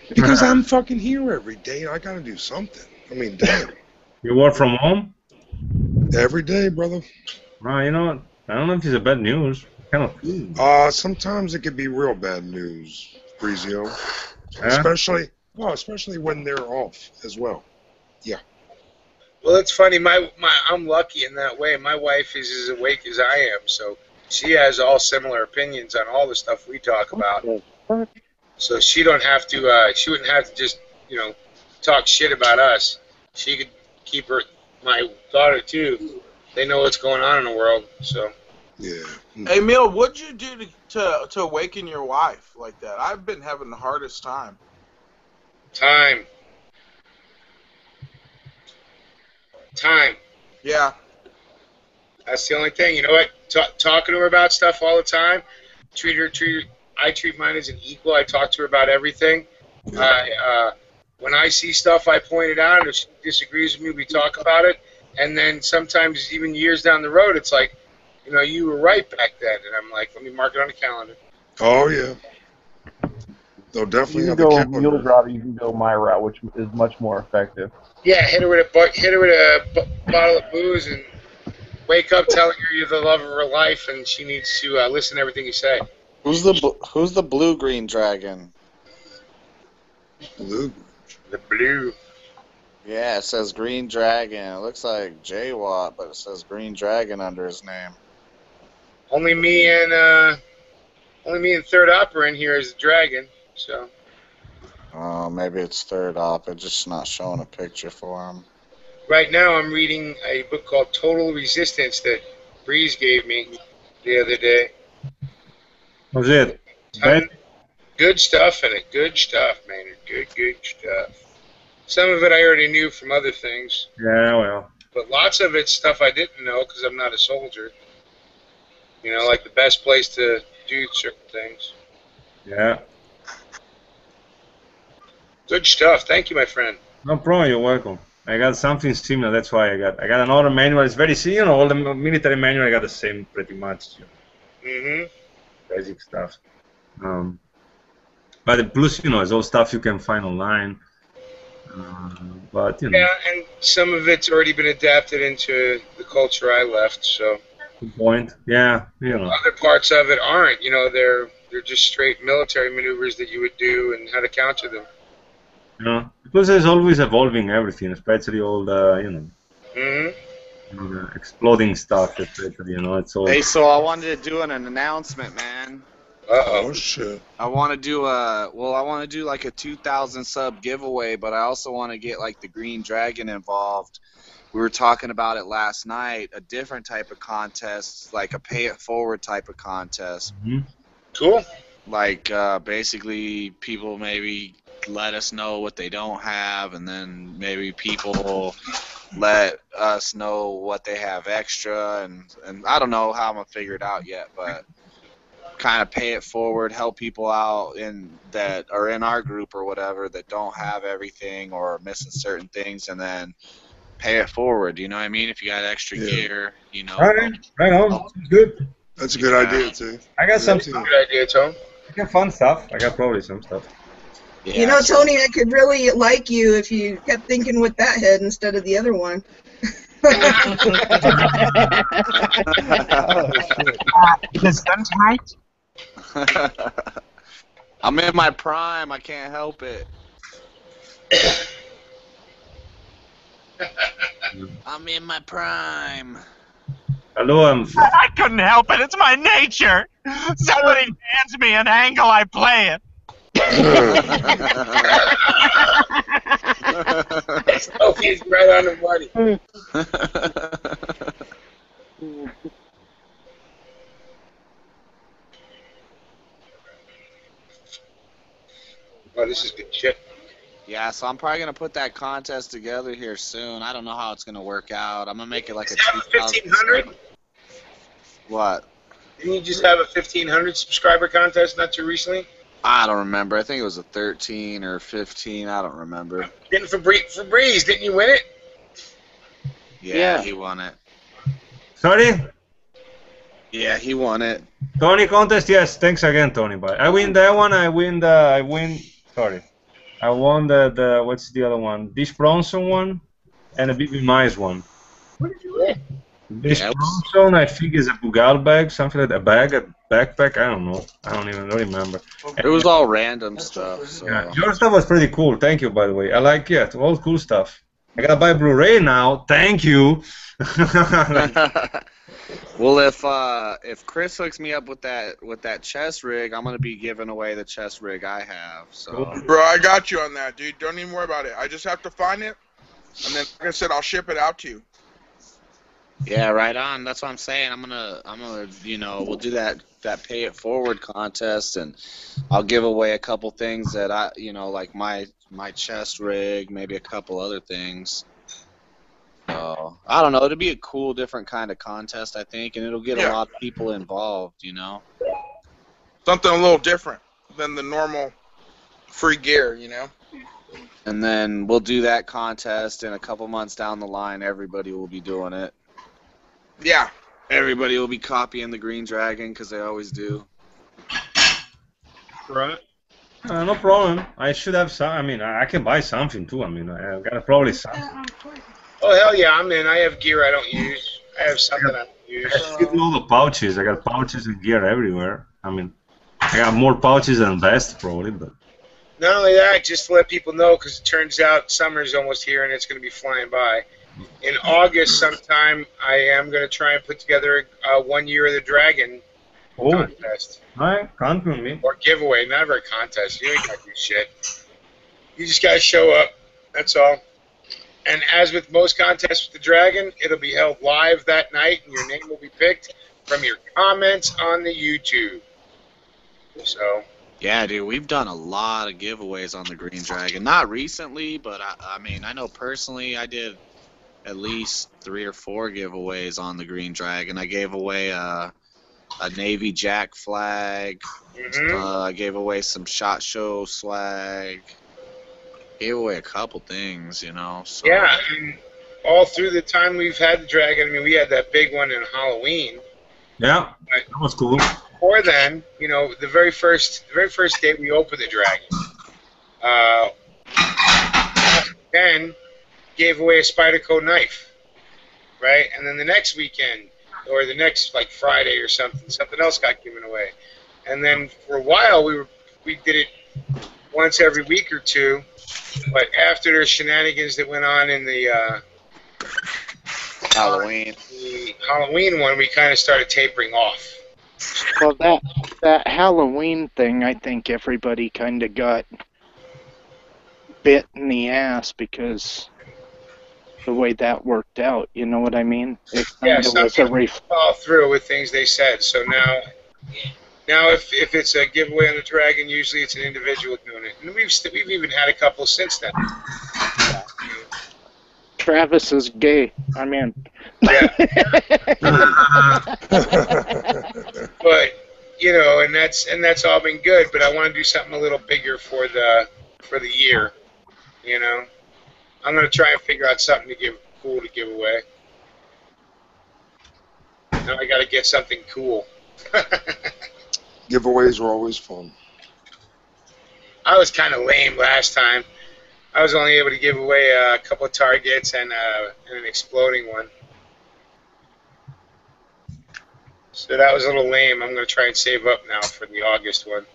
Because I'm fucking here every day. I gotta do something. I mean, damn. You work from home? Every day, brother. Well, you know what? I don't know if it's a bad news. Kind of. Sometimes it could be real bad news, Brizio. Yeah? Especially when they're off as well. Yeah. Well, it's funny. I'm lucky in that way. My wife is as awake as I am, so she has all similar opinions on all the stuff we talk about. So she don't have to. She wouldn't have to just talk shit about us. She could keep my daughter too. They know what's going on in the world. So. Yeah. Hey, Emil, what'd you do to awaken your wife like that? I've been having the hardest time. Time. Yeah. That's the only thing. You know what? Talking to her about stuff all the time. I treat mine as an equal. I talk to her about everything. When I see stuff, I point it out. If she disagrees with me, we talk about it. And then sometimes, even years down the road, it's like, you were right back then. And I'm like, let me mark it on the calendar. Oh, yeah. They'll definitely You have can the go calendar. mule drive, you can go my route, which is much more effective. Yeah, hit her with a bottle of booze and wake up telling her you're the love of her life and she needs to listen to everything you say. Who's the blue-green dragon? Blue. The blue. Yeah, it says Green Dragon. It looks like J-Watt, but it says Green Dragon under his name. Only me and Third Opera in here is the dragon. So. Oh, maybe it's third op. It's just not showing a picture for him. Right now, I'm reading a book called Total Resistance that Breeze gave me the other day. Was it? Bad? Good stuff in it. Good stuff, man. Good stuff. Some of it I already knew from other things. Yeah, well. But lots of it's stuff I didn't know because I'm not a soldier. You know, like the best place to do certain things. Yeah. Good stuff. Thank you, my friend. No problem. You're welcome. I got something similar. That's why I got another manual. It's very similar. All the military manual I got the same pretty much. Basic stuff. But the plus, it's all stuff you can find online. But Yeah, and some of it's already been adapted into the culture I left. So. Good point. Yeah, Other parts of it aren't. They're just straight military maneuvers that you would do and how to counter them. Because there's always evolving everything, especially all the the exploding stuff, especially. It's all. Hey, so I wanted to do an announcement, man. Oh shit! I want to do like a 2,000 sub giveaway, but I also want to get like the Green Dragon involved. We were talking about it last night, a different type of contest, like a pay it forward type of contest. Cool. Like basically people maybe let us know what they don't have, and then maybe people let us know what they have extra, and I don't know how I'm gonna figure it out yet, but kind of pay it forward, help people out that are in our group or whatever that don't have everything or are missing certain things, and then pay it forward. You know what I mean? If you got extra gear, Right on. Good. That's a good idea too. I got some good idea, Tom. I got fun stuff. I got probably some stuff. Yeah, Tony, I could really like you if you kept thinking with that head instead of the other one. Is gun tight? I'm in my prime. I can't help it. I'm in my prime. Hello, I couldn't help it. It's my nature. Somebody hands me an angle, I play it. Sophie's right on the money. Oh, this is good shit. Yeah, so I'm probably gonna put that contest together here soon. I don't know how it's gonna work out. I'm gonna make it like a 1,500. What? Didn't you just have a 1,500 subscriber contest not too recently? I don't remember. I think it was a 13 or 15. I don't remember. Didn't Febreze, didn't you win it? Yeah, he won it. Sorry? Yeah, he won it. Tony contest, yes. Thanks again, Tony. But I win that one. I win. Sorry, I won the what's the other one? Dish Bronson one, and a BB Mice one. What did you win? Dish Bronson, I think, is a Bugal bag, something like that. A backpack. I don't know. I don't remember. It was all random stuff. So. Yeah, your stuff was pretty cool. Thank you, by the way. I like it. All cool stuff. I gotta buy Blu-ray now. Thank you. Well, if Chris hooks me up with that chest rig, I'm gonna be giving away the chest rig I have. So. Bro, I got you on that, dude. Don't even worry about it. I just have to find it, and then, like I said, I'll ship it out to you. Yeah, right on. That's what I'm saying. I'm gonna, we'll do that pay it forward contest, and I'll give away a couple things that I, like my chest rig, maybe a couple other things. So I don't know. It'll be a cool, different kind of contest, I think, and it'll get a lot of people involved. Something a little different than the normal free gear, And then we'll do that contest, and a couple months down the line, everybody will be doing it. Yeah. Everybody will be copying the Green Dragon because they always do. Right. No problem. I should have some. I mean, I can buy something too. I mean, I've got probably some. Oh, hell yeah, I'm in. I have gear I don't use. I have something I don't use. All the pouches. I got pouches and gear everywhere. I mean, I got more pouches than vest probably, but. Not only that, just to let people know, because it turns out summer's almost here and it's going to be flying by. In August sometime, I am going to try and put together a 1 Year of the Dragon contest. Alright, count on me. Or giveaway, never a contest. You ain't got to do shit. You just got to show up. That's all. And as with most contests with the Dragon, it'll be held live that night, and your name will be picked from your comments on the YouTube. So. Yeah, dude, we've done a lot of giveaways on the Green Dragon. Not recently, but I mean, I know personally I did at least 3 or 4 giveaways on the Green Dragon. I gave away a Navy Jack flag. I gave away some SHOT Show swag. Gave away a couple things, you know. So. Yeah, and all through the time we've had the Dragon, I mean, we had that big one in Halloween. Yeah, that was cool. Before then, you know, the very first day we opened the Dragon, then gave away a Spyderco knife, right? And then the next weekend, or the next like Friday or something else got given away. And then for a while we did it once every week or two, but after the shenanigans that went on in the Halloween one, we kind of started tapering off. Well, that Halloween thing, I think everybody kind of got bit in the ass because the way that worked out, you know what I mean? It kind of was a fall through with things they said. So now if it's a giveaway on the Dragon, usually it's an individual doing it, and we've even had a couple since then. Travis is gay. I'm in. Yeah. But you know, and that's all been good. But I want to do something a little bigger for the year. You know, I'm gonna try and figure out something to give away. Now I got to get something cool. Giveaways are always fun. I was kind of lame last time. I was only able to give away a couple of targets and an exploding one. So that was a little lame. I'm going to try and save up now for the August one.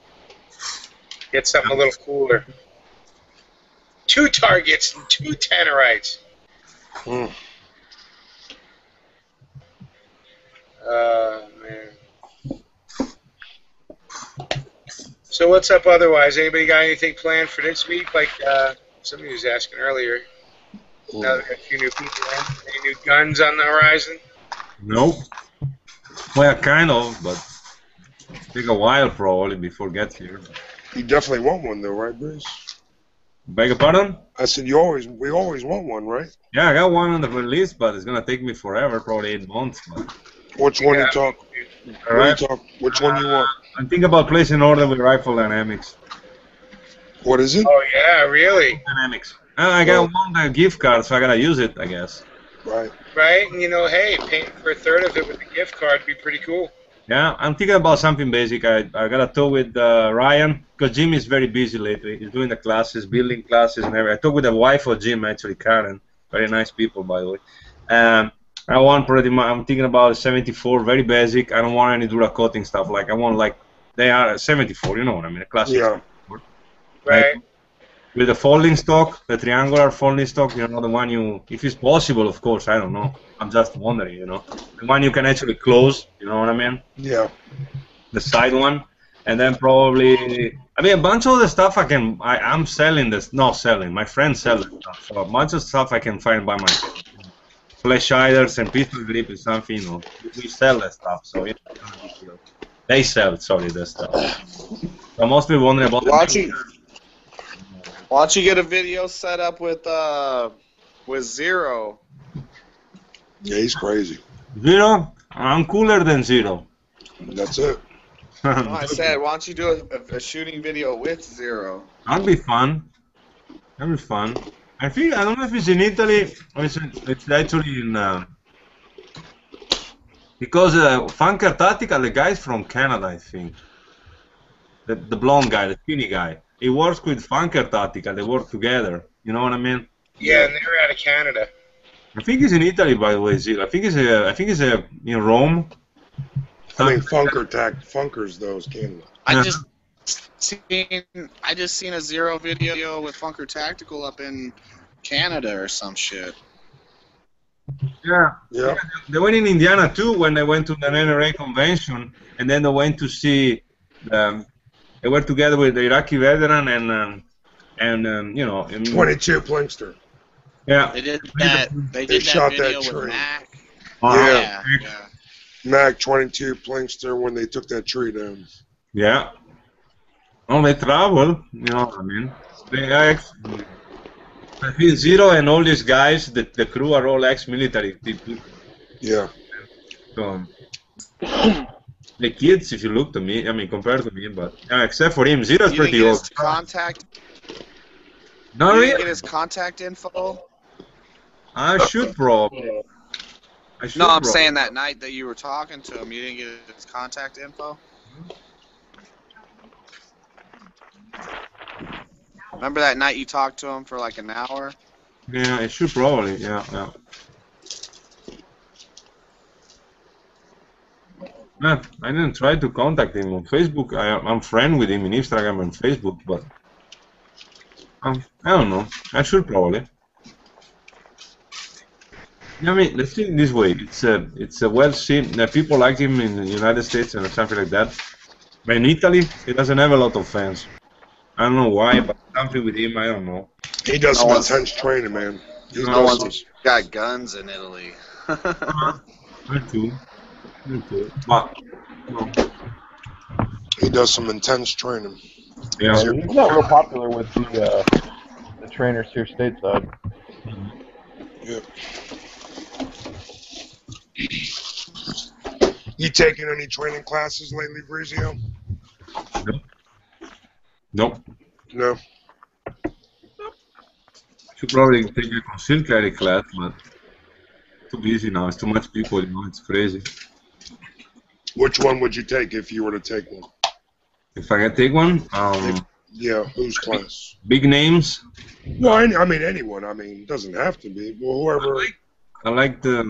Get something a little cooler. 2 targets and 2 Tannerites. Man. So what's up otherwise? Anybody got anything planned for this week? Like somebody was asking earlier. Now a few new people in. Any new guns on the horizon? Nope. Well, kind of, but take a while probably before it gets here. You definitely want one though, right, Bruce? Beg your pardon? I said we always want one, right? Yeah, I got one on the list, but it's gonna take me forever, probably 8 months. But... Which one you talk? Which one you want? I'm thinking about placing an order with Rifle Dynamics. What is it? Oh yeah, really? Dynamics. I got one gift card, so I gotta use it, I guess. Right. Right, and you know, hey, paying for a third of it with a gift card would be pretty cool. Yeah, I'm thinking about something basic. I got to talk with Ryan, because Jim is very busy lately. He's doing the classes, building classes and everything. I talked with the wife of Jim, actually, Karen. Very nice people, by the way. I want pretty much, I'm thinking about a 74, very basic. I don't want any Dura coating stuff. Like, I want, like, they are 74, you know what I mean? A classic. Yeah. Right. With the folding stock, the triangular folding stock, you know, the one you, if it's possible, of course, I don't know. I'm just wondering, you know. The one you can actually close, you know what I mean? Yeah. The side one. And then probably, I mean, a bunch of the stuff I'm selling this, not selling, my friends sell it. So a bunch of stuff I can find by myself. Flash hiders and pistol grip is something, you know, we sell that stuff, so it's not a big deal. They sell, sorry, that stuff. So most people wondering about Why don't you get a video set up with Zero? Yeah, he's crazy. Zero? I'm cooler than Zero. That's it. No, I said, why don't you do a shooting video with Zero? That'd be fun. That'd be fun. I don't know if it's in Italy or it's actually in... because Funker Tactical, the guy's from Canada, I think. The blonde guy, the skinny guy. He works with Funker Tactical. They work together. You know what I mean? Yeah, and they're out of Canada. I think he's in Italy, by the way, Zero. I think he's in Rome. I mean, Funker's those Canada. I just seen a Zero video with Funker Tactical up in Canada or some shit. Yeah. Yeah. They went in Indiana too when they went to the NRA convention, and then they went to see. They were together with the Iraqi veteran and And you know, 22 Plinkster. Yeah. They did that. They shot did that video that with tree. Mac. Yeah. Yeah. Mac 22 Plinkster when they took that tree down. Yeah. Oh, they travel. You know what I mean? They are I feel Zero and all these guys, the crew are all ex-military people. Yeah. So the kids, if you look to me, I mean, compared to me, but except for him, Zero's You pretty didn't get old. his contact. No, You really? didn't get his contact info. I should probably. No, I'm saying that night that you were talking to him, you didn't get his contact info. Remember that night you talked to him for like an hour? Yeah, I should probably. Yeah. Man, I didn't try to contact him on Facebook. I'm friend with him in Instagram and Facebook, but I don't know. I should probably. I mean, let's think this way. It's a well seen. People like him in the United States and something like that. But in Italy, he doesn't have a lot of fans. I don't know why, but something with him, I don't know. He does some intense training, man. No one's got guns in Italy. Me too. But no. He does some intense training. Yeah. He's not real popular with the trainers here stateside. Yeah. You taking any training classes lately, Brizio? Nope. No. Should probably take a concealed carry class, but too busy now. It's too much people, you know. It's crazy. Which one would you take if you were to take one? If I can take one, Yeah, whose class? big names. No, I mean anyone. I mean, it doesn't have to be. Well, whoever. I like the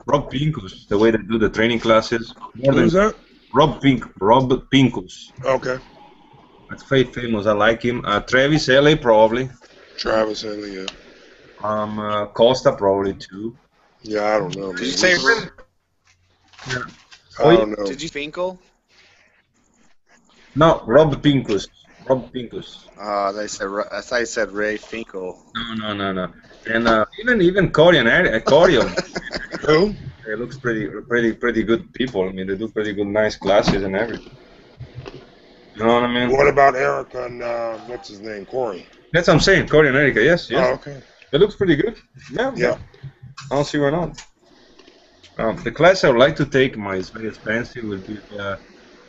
Rob Pincus, the way they do the training classes. Who's that? Rob Pincus. Okay. That's very famous. I like him. Travis Ellie probably. Travis Ellie, yeah. Costa probably too. Yeah, I don't know. Did you say? Yeah. I don't know. Did you Finkel? No, Rob Pincus. Rob Pincus. I thought you said Ray Finkel. No. And even Corian. Who? They looks pretty good people. I mean, they do pretty good, nice classes and everything. You know what I mean? What about Erica and what's his name, Corey? That's what I'm saying. Corey and Erica. Yes. Oh, okay. It looks pretty good. Yeah. I don't see why not. The class I would like to take, is very expensive, will be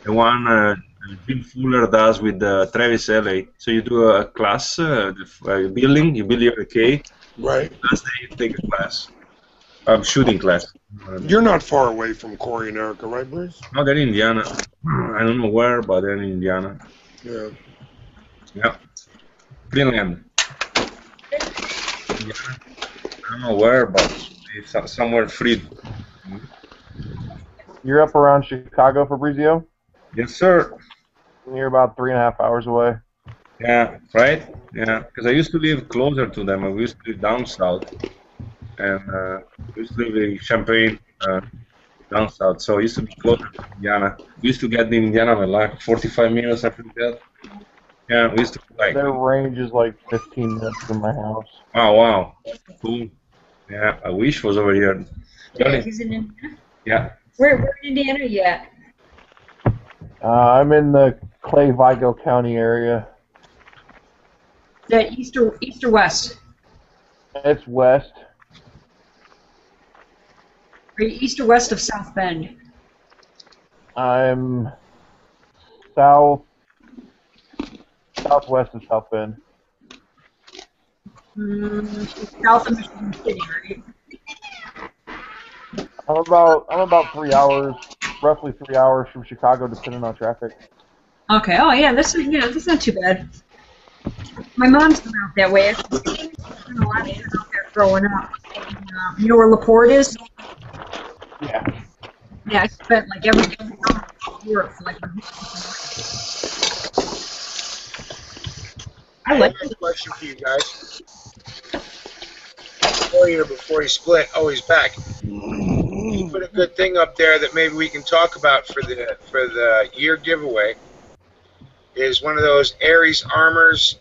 the one Jim Fuller does with Travis LA. So you do a class, building, you build your AK. Right. Last day you take a class. Shooting class. You're not far away from Corey and Erica, right, Bruce? No, they're in Indiana. I don't know where, but they're in Indiana. Yeah. Yeah. Greenland. Indiana. I don't know where, but it's somewhere free. You're up around Chicago, Fabrizio? Yes, sir. You're about 3.5 hours away. Yeah, right? Yeah, because I used to live closer to them. I used to live down south. And I used to live in Champaign, down south. So I used to be closer to Indiana. We used to get in Indiana in like 45 minutes, I think that. Yeah, we used to like... Their range is like 15 minutes from my house. Oh, wow. Cool. Yeah, I wish was over here. Yeah, he's in Indiana? Yeah. Where in Indiana are you at? I'm in the Clay-Vigo County area. Yeah, east or west? It's west. Are you east or west of South Bend? I'm southwest of South Bend. South of Michigan City, right? I'm about 3 hours, roughly 3 hours from Chicago, depending on traffic. Okay. Oh yeah, that's not too bad. My mom's been out that way. I spent a lot of years out there growing up. And, you know where LaPorte is? Yeah. Yeah, I spent like every day in Europe for like a week. I like a question for you guys. Before he split, he's back. He put a good thing up there that maybe we can talk about for the year giveaway. Is one of those Ares Armors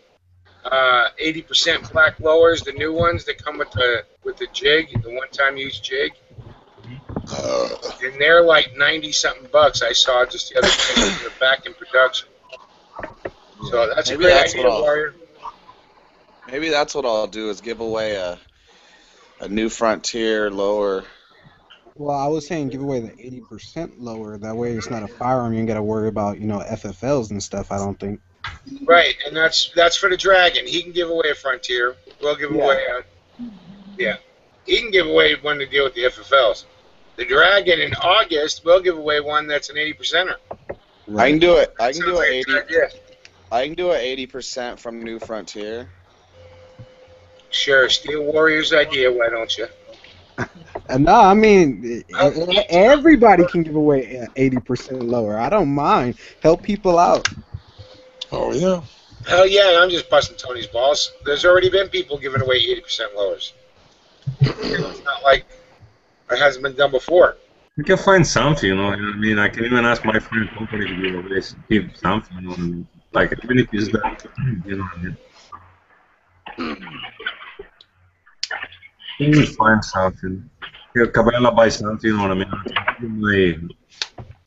80% black lowers, the new ones that come with the jig, the one-time use jig. And they're like 90-something bucks. I saw just the other day. They're back in production. So that's Maybe a great that's idea, what Warrior. Maybe that's what I'll do is give away a new Frontier lower. Well, I was saying give away the 80% lower. That way it's not a firearm. You ain't got to worry about, FFLs and stuff, I don't think. Right, and that's for the Dragon. He can give away a Frontier. We'll give away he can give away one to deal with the FFLs. The Dragon in August, we'll give away one that's an 80%er. I can do it. I can Sounds do like it a 80. good idea. I can do it 80% from New Frontier. Sure, Steel Warrior's idea. Why don't you? No, I mean, everybody can give away 80% lower. I don't mind. Help people out. Oh, yeah. Hell yeah, I'm just busting Tony's balls. There's already been people giving away 80% lowers. It's not like it hasn't been done before. You can find something, you know what I mean? I can even ask my friend company to give something, you know what I mean? Like, even if it's that, you know what I mean? You can find something. Here, Cabela buy something, you know what I mean? I can do my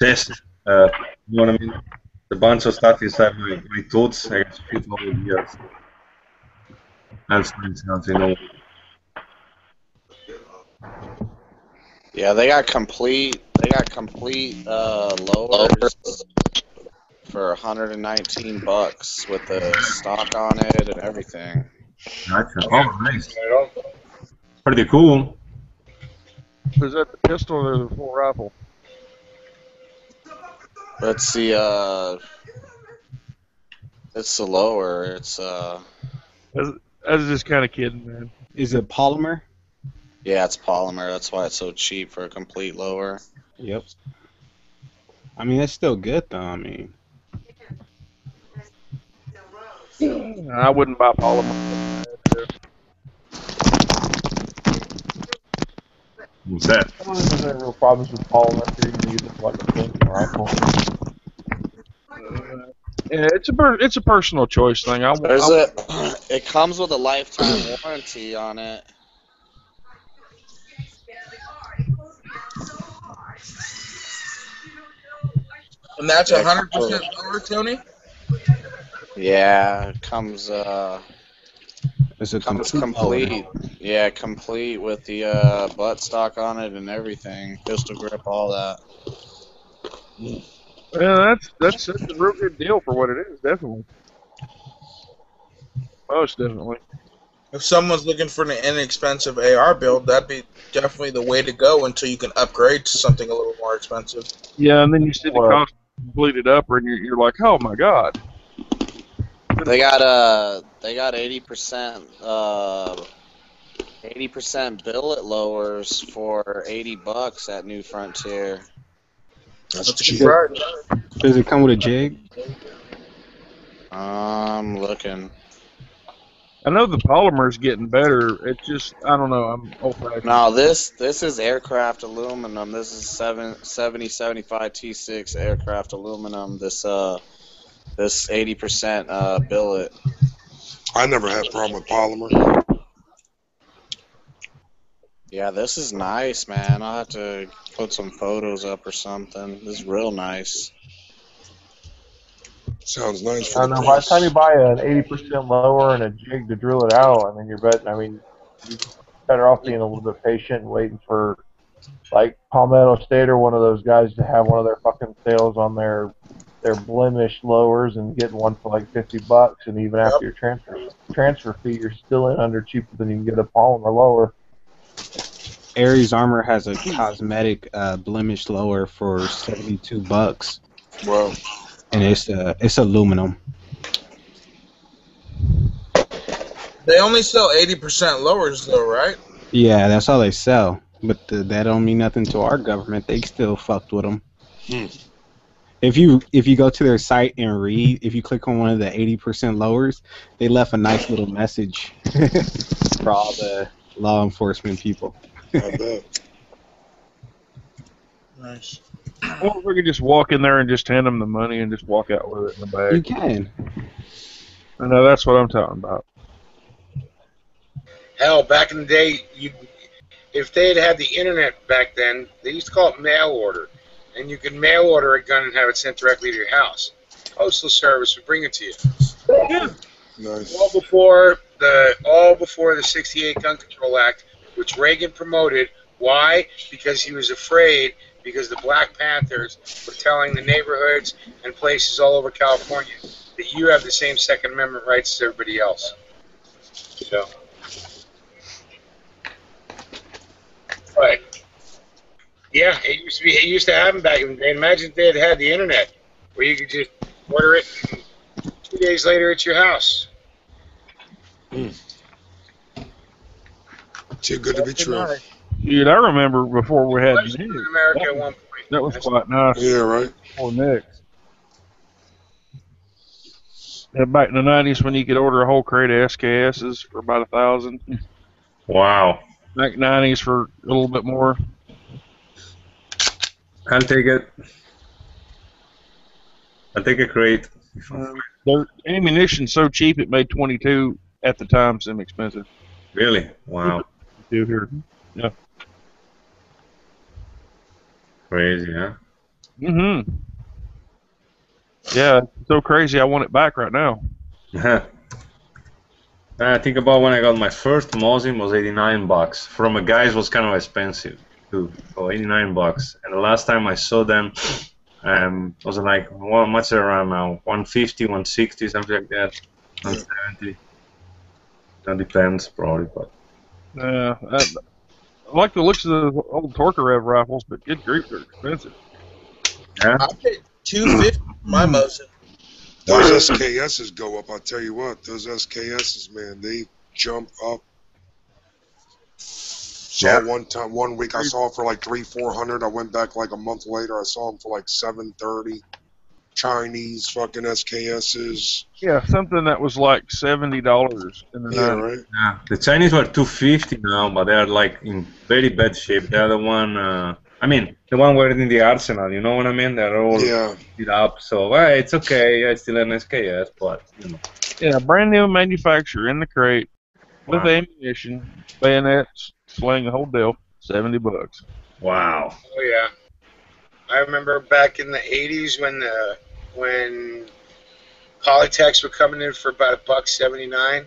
test, you know what I mean? The bunch of stuff inside my tools, I can fit all the years. I'll find something, you know. Yeah, they got complete lowers for $119 with the stock on it and everything. Gotcha. Oh, nice. Pretty cool. Is that the pistol or the full rifle? Let's see, it's the lower. It's I was just kind of kidding, man. Is it polymer? Yeah, it's polymer. That's why it's so cheap for a complete lower. Yep. I mean, that's still good, though. I mean, I wouldn't buy polymer. What's that? I don't think there's any real problems with polymer if you're going to use it like a painting rifle. Yeah, it's a personal choice thing. It comes with a lifetime warranty on it. And that's 100% lower, Tony? Yeah, it comes it's a complete. Yeah, complete with the buttstock on it and everything, pistol grip, all that. Yeah, that's a real good deal for what it is, definitely. Most definitely. If someone's looking for an inexpensive AR build, that'd be definitely the way to go until you can upgrade to something a little more expensive. Yeah, and then you see the cost completed up, and you're like, oh my god. They got 80% billet lowers for $80 at New Frontier. That's cheap. Does it come with a jig? I'm looking. I know the polymer's getting better. It's just, I don't know. I'm old-fashioned. No, this is aircraft aluminum. This is 7075 T6 aircraft aluminum. This 80% billet. I never had a problem with polymer. Yeah, this is nice, man. I'll have to put some photos up or something. This is real nice. Sounds nice for I the don't know. By the price. time you buy an 80% lower and a jig to drill it out, I mean, you're better off being a little bit patient and waiting for, like, Palmetto State or one of those guys to have one of their fucking sales on their blemish lowers and getting one for like $50, and even after your transfer fee, you're still in under cheaper than you can get a polymer lower. Aries Armor has a cosmetic blemish lower for $72. Wow. And it's aluminum. They only sell 80% lowers, though, right? Yeah, that's all they sell. But that don't mean nothing to our government. They still fucked with them. If you go to their site and read, if you click on one of the 80% lowers, they left a nice little message for all the law enforcement people. I bet. Nice. Or we could just walk in there and just hand them the money and just walk out with it in the bag. You can. I know, that's what I'm talking about. Hell, back in the day, if they had the internet back then, they used to call it mail order, and you could mail order a gun and have it sent directly to your house. Postal service would bring it to you. Yeah. Nice. All before the '68 Gun Control Act, which Reagan promoted. Why? Because he was afraid, because the Black Panthers were telling the neighborhoods and places all over California that you have the same Second Amendment rights as everybody else. So, but yeah, it used to happen back in the day. Imagine if they had the internet, where you could just order it, and 2 days later it's your house. Too good to be true. Dude, I remember before we had In America at one point. that was quite nice. Yeah, right. Before next. Yeah, back in the 90s when you could order a whole crate of SKSs for about $1,000. Wow. Back 90s for a little bit more. I'll take it. I'll take a crate. Their ammunition's so cheap it made 22 at the time seem expensive. Really? Wow. Do here. Yeah. Crazy, huh? Mm-hmm. Yeah, it's so crazy I want it back right now. I think about when I got my first Mosin was $89. From a guy's was kind of expensive too. So $89. And the last time I saw them, was like, well, much around now? 150, 160, something like that. 170. That depends probably, but. I like the looks of the old Torkarev rifles, but good grief, they're expensive. Yeah. I paid $250 for my Mosin. Those SKSs go up. I'll tell you what. Those SKSs, man, they jump up. Saw one week I saw it for like $300-400. I went back like a month later. I saw them for like $730. Chinese fucking SKSs. Yeah, something that was like $70 in the 90s. Right. Yeah, the Chinese were $250 now, but they are like in very bad shape. The other one, the one where in the arsenal, you know what I mean? They're all beat up, so it's okay. It's still an SKS, but you know. Yeah, brand new manufacturer in the crate with ammunition, bayonets, sling, the whole deal. $70. Wow. Oh yeah, I remember back in the '80s when Polytechs were coming in for about $1.79.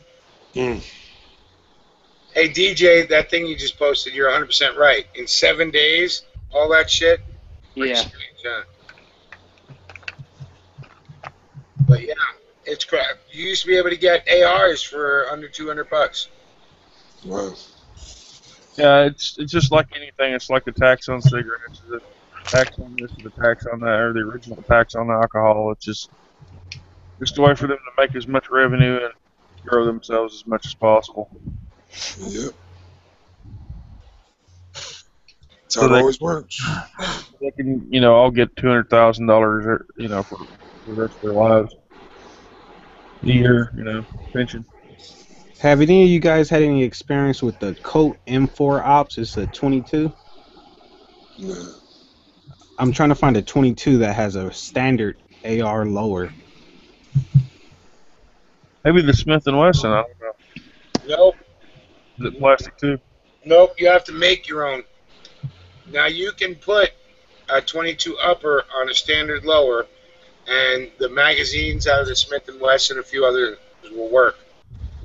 Hey DJ, that thing you just posted, you're 100% right. In 7 days, all that shit. Yeah. Strange, huh? But yeah, it's crap. You used to be able to get ARs for under $200. Wow. Yeah, it's just like anything. It's like the tax on cigarettes, the tax on this, the tax on that, or the original tax on alcohol. It's just a way for them to make as much revenue and grow themselves as much as possible. Yep. That's how it always works. They can, all get $200,000, for the rest of their lives. A year, pension. Have any of you guys had any experience with the Colt M4 Ops? It's a 22. No. I'm trying to find a 22 that has a standard AR lower. Maybe the Smith & Wesson, I don't know. Nope. Is it plastic too? Nope, you have to make your own. Now you can put a 22 upper on a standard lower, and the magazines out of the Smith & Wesson and a few others will work.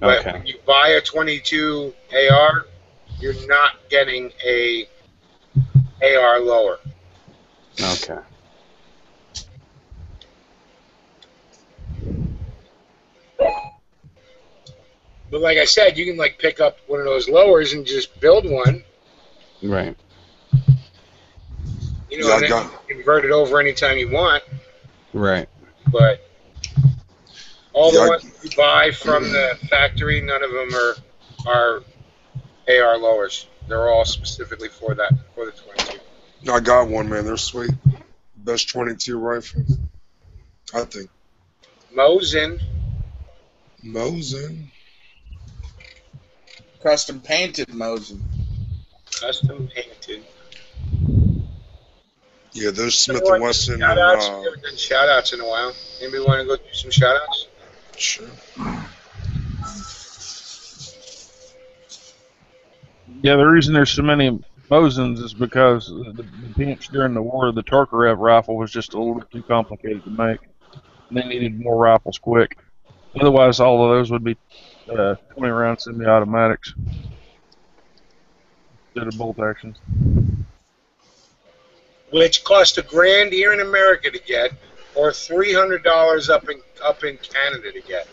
But when you buy a 22 AR, you're not getting a AR lower. Okay. But like I said, you can pick up one of those lowers and just build one. Right. And then convert it over anytime you want. Right. But all the ones you buy from the factory, none of them are AR lowers. They're all specifically for the 22. I got one, man. They're sweet. Best 22 rifle, I think. Mosin. Custom painted Mosin. Custom painted. Yeah, those Smith & Wesson. Shout-outs. We haven't done shout-outs in a while. Anybody want to go do some shout-outs? Sure. Yeah, the reason there's so many Mosins is because the pinch during the war, the Tokarev rifle was just a little bit too complicated to make. And they needed more rifles quick. Otherwise, all of those would be 20-round semi-automatics instead of bolt actions. Which cost $1,000 here in America to get, or $300 up in Canada to get.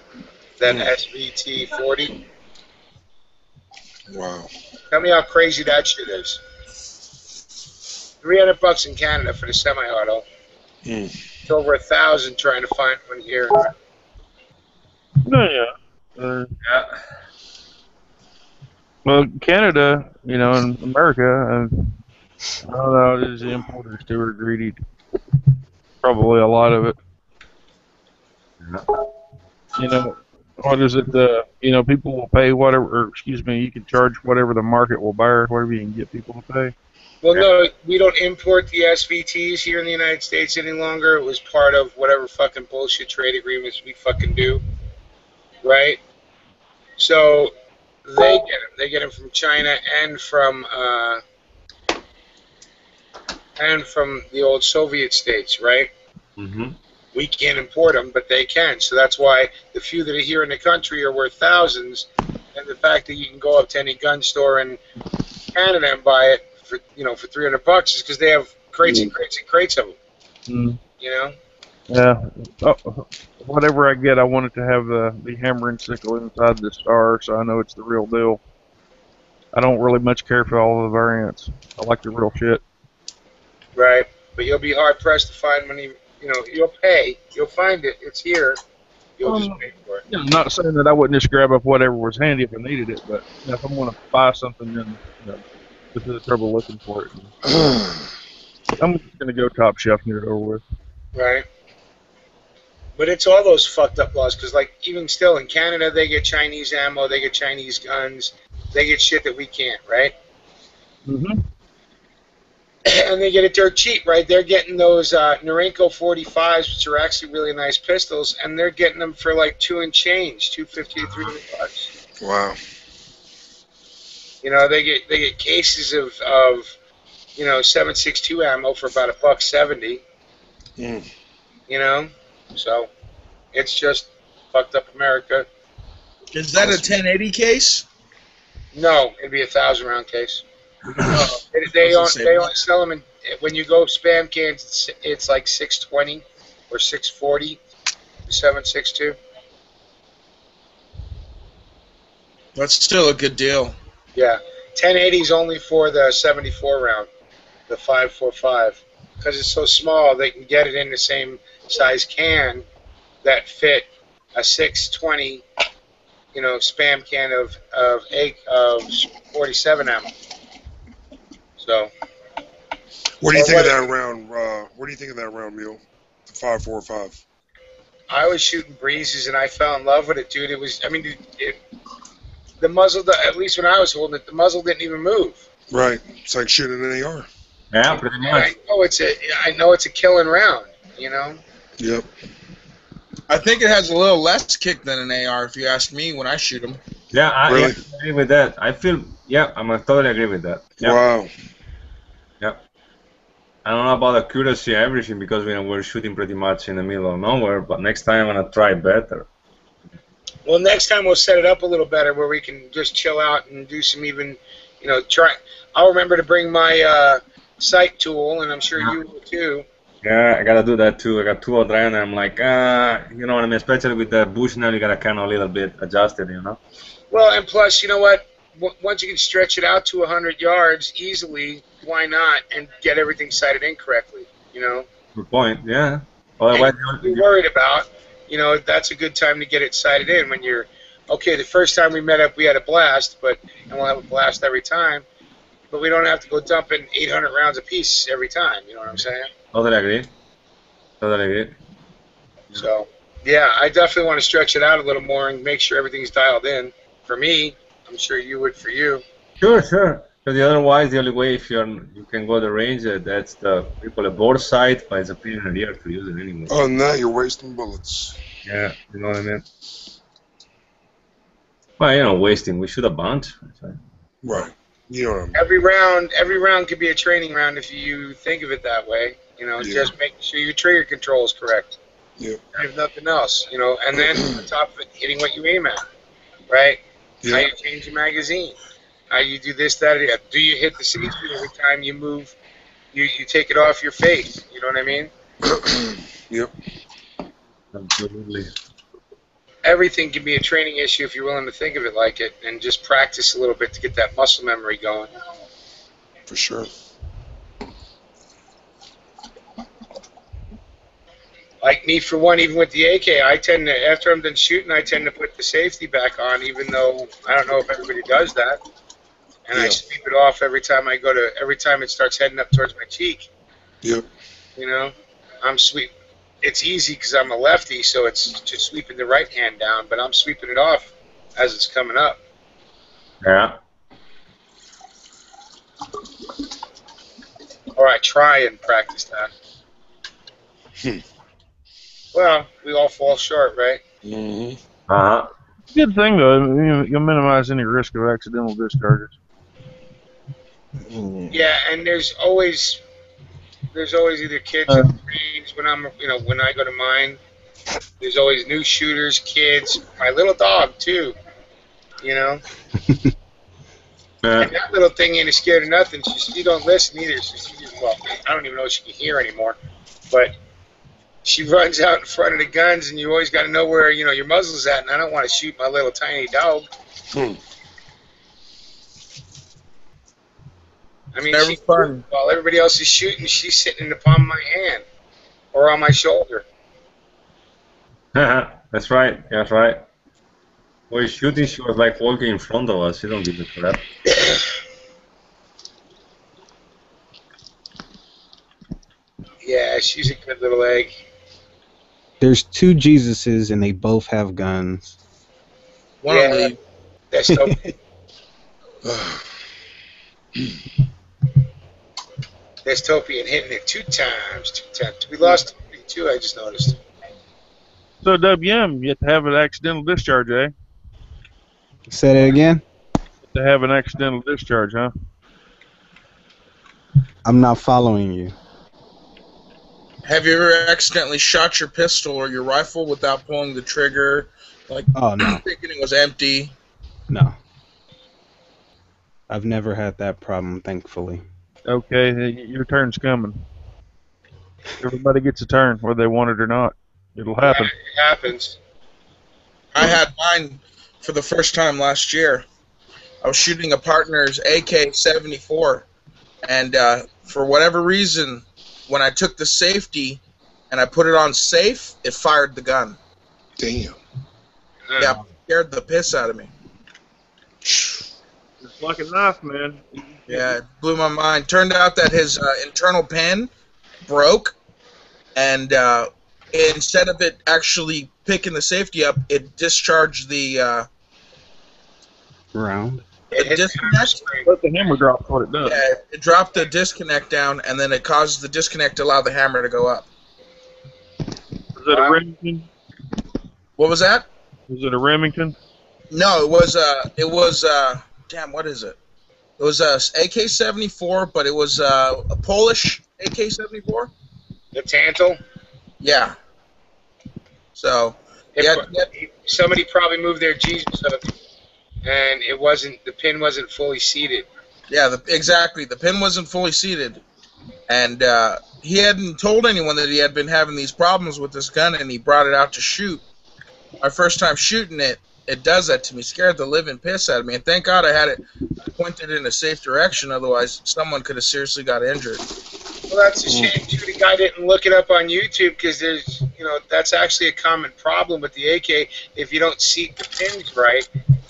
That SVT 40. Wow. Tell me how crazy that shit is. $300 in Canada for the semi-auto. It's over $1,000 trying to find one here. Yeah. Well, Canada, and America, I don't know, the importers too are greedy. Probably a lot of it. What is it? People will pay whatever, you can charge whatever the market will bear, whatever you can get people to pay. Well, no, we don't import the SVTs here in the United States any longer. It was part of whatever fucking bullshit trade agreements we fucking do, right? So they get them. They get them from China and from the old Soviet states, right? Mm-hmm. We can't import them, but they can. So that's why the few that are here in the country are worth thousands, and the fact that you can go up to any gun store in Canada and buy it for $300 is because they have crates and crates and crates of them. Yeah. Whatever I get, I want it to have the hammer and sickle inside the star, so I know it's the real deal. I don't really much care for all the variants. I like the real shit. Right, but you'll be hard pressed to find money. You'll pay. You'll find it. It's here. You'll just pay for it. I'm not saying that I wouldn't just grab up whatever was handy if I needed it, but if I'm going to buy something, then go through the trouble looking for it. I'm just going to go top shelf and get it over with. Right. But it's all those fucked up laws, because even still in Canada, they get Chinese ammo, they get Chinese guns, they get shit that we can't, right? Mm-hmm. And they get it dirt cheap, right? They're getting those Norinco 45s, which are actually really nice pistols, and they're getting them for like $2 and change, $250 to $300. Wow. They get cases of 7.62 ammo for about $1.70. So it's just fucked up America. Is that a 1080 case? No, it'd be a 1,000-round case. They only sell them when you go spam cans. It's like 620 or 640, 7.62. That's still a good deal. Yeah, 1080 is only for the 74 round, the 5.45, because it's so small. They can get it in the same size can that fit a 620, spam can of 47 ammo. So, what do you think of that round? What do you think of that round, Mule? The 5.45. I was shooting breezes and I fell in love with it, dude. It was, the muzzle, at least when I was holding it, the muzzle didn't even move. Right. It's like shooting an AR. Yeah, pretty much. I know it's a killing round. Yep. I think it has a little less kick than an AR, if you ask me, when I shoot them. Yeah, I agree with that. I totally agree with that. Yep. Wow. Yep. I don't know about accuracy, everything, because we're shooting pretty much in the middle of nowhere. But next time I'm gonna try better. Well, next time we'll set it up a little better, where we can just chill out and do some even, try. I'll remember to bring my sight tool, and I'm sure you will too. Yeah, I gotta do that too. I got 203, and I'm like, you know what I mean? Especially with the Bushnell, you gotta kind of a little bit adjust it, Well, and plus, you know what? Once you can stretch it out to 100 yards easily, why not? And get everything sighted in correctly, Good point, yeah. Otherwise, you're worried about, that's a good time to get it sighted in when you're, okay, the first time we met up, we had a blast, and we'll have a blast every time, but we don't have to go dumping 800 rounds apiece every time, you know what I'm saying? Totally agree. So, yeah, I definitely want to stretch it out a little more and make sure everything's dialed in. For me, I'm sure you would for you. Sure. Because otherwise, the only way if you can go to the range, that's we call it bore sight, but it's a pain in the ear to use it anyway. Other than that, you're wasting bullets. Yeah, you know what I mean? Well, wasting. We shoot a bunch. Right. You know what I mean? Every round could be a training round if you think of it that way. You know, Yeah. just making sure your trigger control is correct. Yep. If nothing else, you know, and then on top of it, hitting what you aim at, right? How Yep. you change your magazine, how you do this, that, or the other. Do you hit the safety every time you move? You take it off your face. You know what I mean? Yep. Absolutely. Everything can be a training issue if you're willing to think of it like it, and just practice a little bit to get that muscle memory going. For sure. Like me, for one, even with the AK, I tend to, after I'm done shooting, I tend to put the safety back on, even though I don't know if everybody does that. And I Yeah. sweep it off every time it starts heading up towards my cheek. Yep. You know, I'm sweep. It's easy because I'm a lefty, so it's just sweeping the right hand down, but I'm sweeping it off as it's coming up. Yeah. Or I try and practice that. Well, we all fall short, right? Mm-hmm. Uh-huh. Good thing though, you'll minimize any risk of accidental discharges. Yeah, and there's always either kids in the range when when I go to mine. There's always new shooters, kids, my little dog too. You know, and that little thing ain't scared of nothing. She don't listen either. So she just, well, I don't even know if she can hear anymore, but she runs out in front of the guns, and you always got to know where your muzzle's at. And I don't want to shoot my little tiny dog. I mean, Never fun. while everybody else is shooting, she's sitting in the palm of my hand or on my shoulder. That's right. That's right. While shooting, she was like walking in front of us. You don't give it for that. Yeah, she's a good little egg. There's two Jesuses and they both have guns. One of them. That's dope. There's Topian hitting it two times. We lost two, I just noticed. So WM, you have to have an accidental discharge, eh? Say that again? To have an accidental discharge, huh? I'm not following you. Have you ever accidentally shot your pistol or your rifle without pulling the trigger? Like, Oh, no. thinking it was empty? No. I've never had that problem, thankfully. Okay, your turn's coming. Everybody gets a turn, whether they want it or not. It'll happen. It happens. I had mine for the first time last year. I was shooting a partner's AK-74, and for whatever reason, when I took the safety and I put it on safe, it fired the gun. Damn. Yeah, it scared the piss out of me. It's like a knife, man. Yeah, it blew my mind. Turned out that his internal pin broke, and instead of it actually picking the safety up, it discharged the Round? disconnect. Let the hammer drop what it does. Yeah, it dropped the disconnect down, and then it caused the disconnect to allow the hammer to go up. Was it a Remington? What was that? Was it a Remington? No, it was damn, what is it? It was a AK-74, but it was a Polish AK-74. The Tantal. Yeah. So, somebody probably moved their Jesus up, and the pin wasn't fully seated. Yeah, exactly. The pin wasn't fully seated, and he hadn't told anyone that he had been having these problems with this gun, and he brought it out to shoot. My first time shooting it, it does that to me. Scared the living piss out of me, and thank God I had it pointed in a safe direction. Otherwise, someone could have seriously got injured. Well, that's a shame too. The guy didn't look it up on YouTube because that's actually a common problem with the AK. If you don't seat the pins right,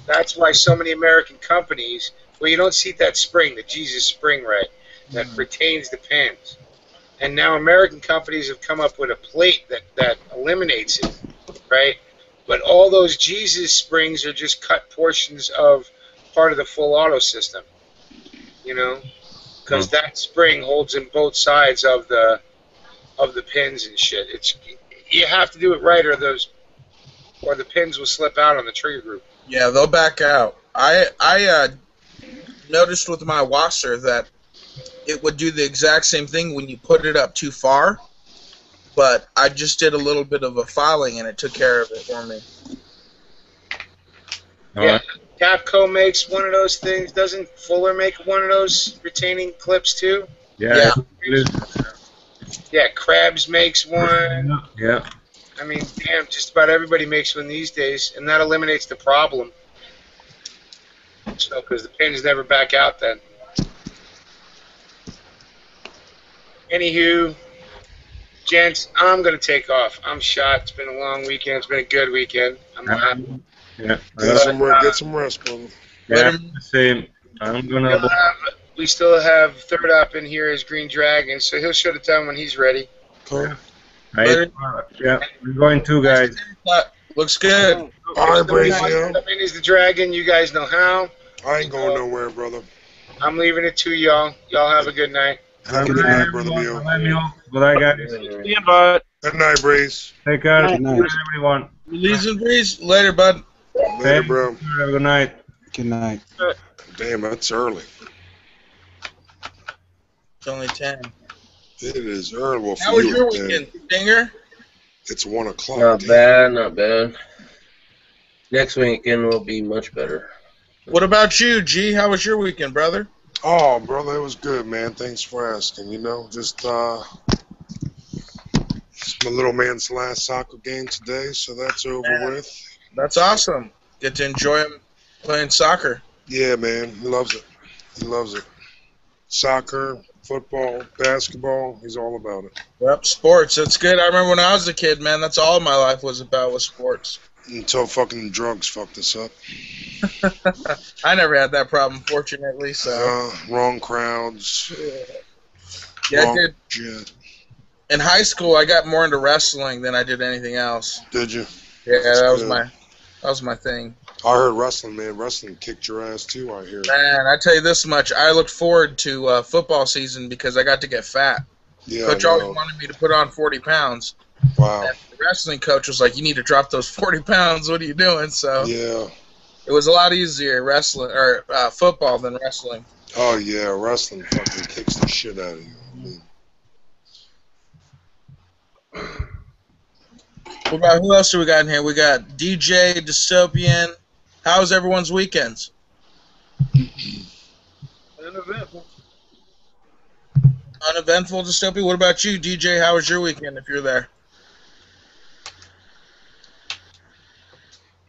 that's why so many American companies, you don't seat that spring, the Jesus spring right, that retains the pins. And now American companies have come up with a plate that eliminates it, right? But all those Jesus springs are just cut portions of part of the full auto system, because that spring holds in both sides of the pins and shit. You have to do it right, or the pins will slip out on the trigger group. Yeah, they'll back out. I noticed with my washer that it would do the exact same thing when you put it up too far, but I just did a little bit of a filing and it took care of it for me. Yeah, Capco makes one of those things. Doesn't Fuller make one of those retaining clips too? Yeah. Yeah, Krabs makes one. Yeah. I mean, damn, just about everybody makes one these days, and that eliminates the problem. So, because the pins never back out then. Anywho, gents, I'm going to take off. I'm shot. It's been a long weekend. It's been a good weekend. I'm happy. Yeah. Get some rest, brother. Yeah, same. I'm gonna. We still have third up in here is Green Dragon, so he'll shut it down when he's ready. Cool. Yeah, we're going too, guys. Looks good. All right, Brazio. I mean, is the Dragon. You guys know how. I ain't going nowhere, brother. I'm leaving it to y'all. Y'all have a good night. Have a good night, brother Mio. Good night, guys. Good night, Brace. Take care. Good night. Everyone. Release and breeze. Later, bud. Later, bro. Have a good night. Good night. Damn, that's early. It's only 10. It is early. Well, for How was you, your man, weekend, Stinger? It's 1 o'clock. Not damn. bad, not bad. Next weekend will be much better. What about you, G? How was your weekend, brother? Oh, brother, it was good, man. Thanks for asking. You know, just my little man's last soccer game today, so that's over with. That's awesome. Get to enjoy him playing soccer. Yeah, man, he loves it. He loves it. Soccer, football, basketball, he's all about it. Yep, sports. That's good. I remember when I was a kid, man, that's all my life was about was sports. Until fucking drugs fucked us up. I never had that problem, fortunately, so. Wrong crowds. Yeah, wrong I did. shit. In high school, I got more into wrestling than I did anything else. Did you? Yeah, That's that good. was my thing. I heard wrestling, man. Wrestling kicked your ass too, I hear. Man, I tell you this much, I looked forward to football season because I got to get fat. Yeah, Coach I always know. wanted me to put on 40 pounds. Wow. And the wrestling coach was like, you need to drop those 40 pounds. What are you doing? So Yeah. it was a lot easier wrestling or football than wrestling. Oh, yeah. Wrestling fucking kicks the shit out of you. I mean, What about, who else do we got in here? We got DJ, Dystopian. How's everyone's weekends? Uneventful. Uneventful, Dystopian. What about you, DJ? How was your weekend if you're there?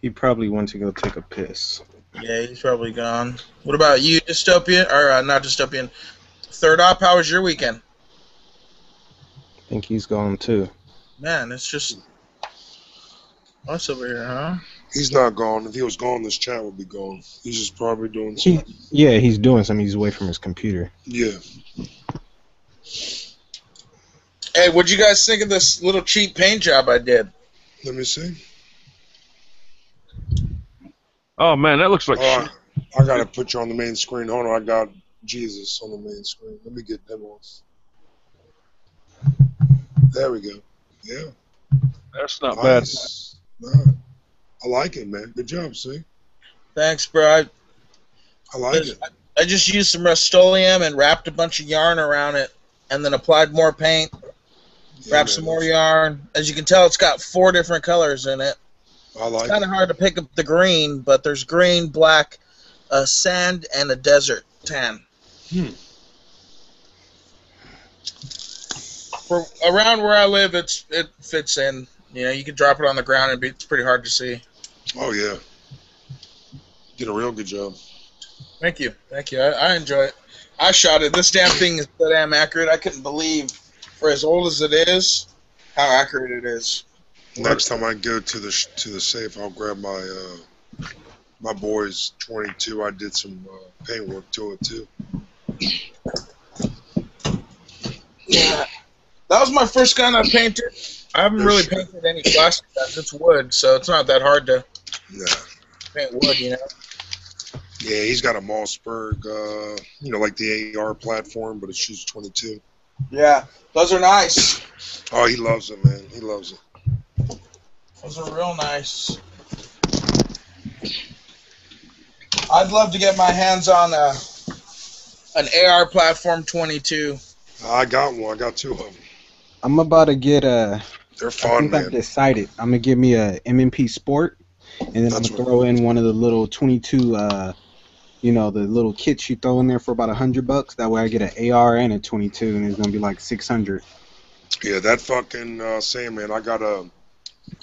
He probably went to go take a piss. Yeah, he's probably gone. What about you, Dystopian? Or not Dystopian. Third Op, how was your weekend? I think he's gone too. Man, it's just us over here, huh? he's not gone. If he was gone, this chat would be gone. He's just probably doing He, something. yeah, he's doing something. He's away from his computer. Yeah. Hey, what'd you guys think of this little cheap paint job I did? Let me see. Oh man, that looks like shit. I gotta put you on the main screen. Hold on, I got Jesus on the main screen. Let me get him off. There we go. Yeah. That's not Nice. Nah, I like it, man. Good job, see? Thanks, bro. I like it. I just used some Rust-Oleum and wrapped a bunch of yarn around it, and then applied more paint. Wrapped some more yarn. As you can tell, it's got 4 different colors in it. I like It's kind of hard to pick up the green, but there's green, black, sand, and a desert tan. For around where I live, it fits in. You know, you can drop it on the ground and it's pretty hard to see. Oh, yeah. Did a real good job. Thank you. Thank you. I enjoy it. I shot it. This damn thing is so damn accurate. I couldn't believe, for as old as it is, how accurate it is. Next time I go to the safe, I'll grab my my boy's 22. I did some paint work to it too. Yeah, that was my first gun I painted. I haven't really painted any plastic guns. It's wood, so it's not that hard to paint wood, you know. Yeah, he's got a Mossberg, like the AR platform, but it shoots 22. Yeah, those are nice. Oh, he loves it, man. He loves it. Those are real nice. I'd love to get my hands on an AR platform 22. I got one. I got two of them. I'm about to get a. They're I fun, think I've man. decided. I'm gonna give me a M&P Sport, and then I'm That's gonna throw in one of the little 22. You know, the little kits you throw in there for about $100. That way, I get an AR and a 22, and it's gonna be like 600. Yeah, that fucking same man. I got a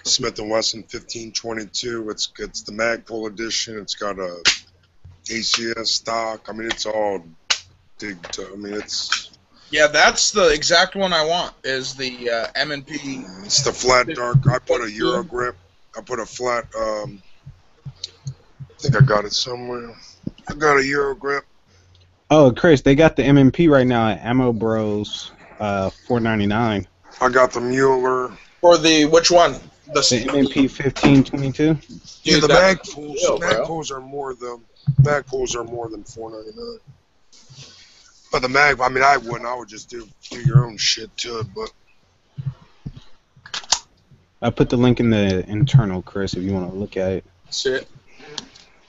Smith & Wesson 1522. It's the Magpul edition. It's got a ACS stock. I mean, it's all digged. I mean, it's. Yeah, that's the exact one I want. Is the M&P. It's the flat dark. I put a Euro grip. I put a flat. I think I got it somewhere. I got a Euro grip. Oh, Chris, they got the M&P right now at Ammo Bros. $4.99. I got the Mueller. For the which one? The M&P 1522. Yeah, the Magpuls. Deal, Magpuls are more than $4.99. But the I mean, I wouldn't. I would just do your own shit to it. But I put the link in the internal, Chris, if you want to look at it. That's it.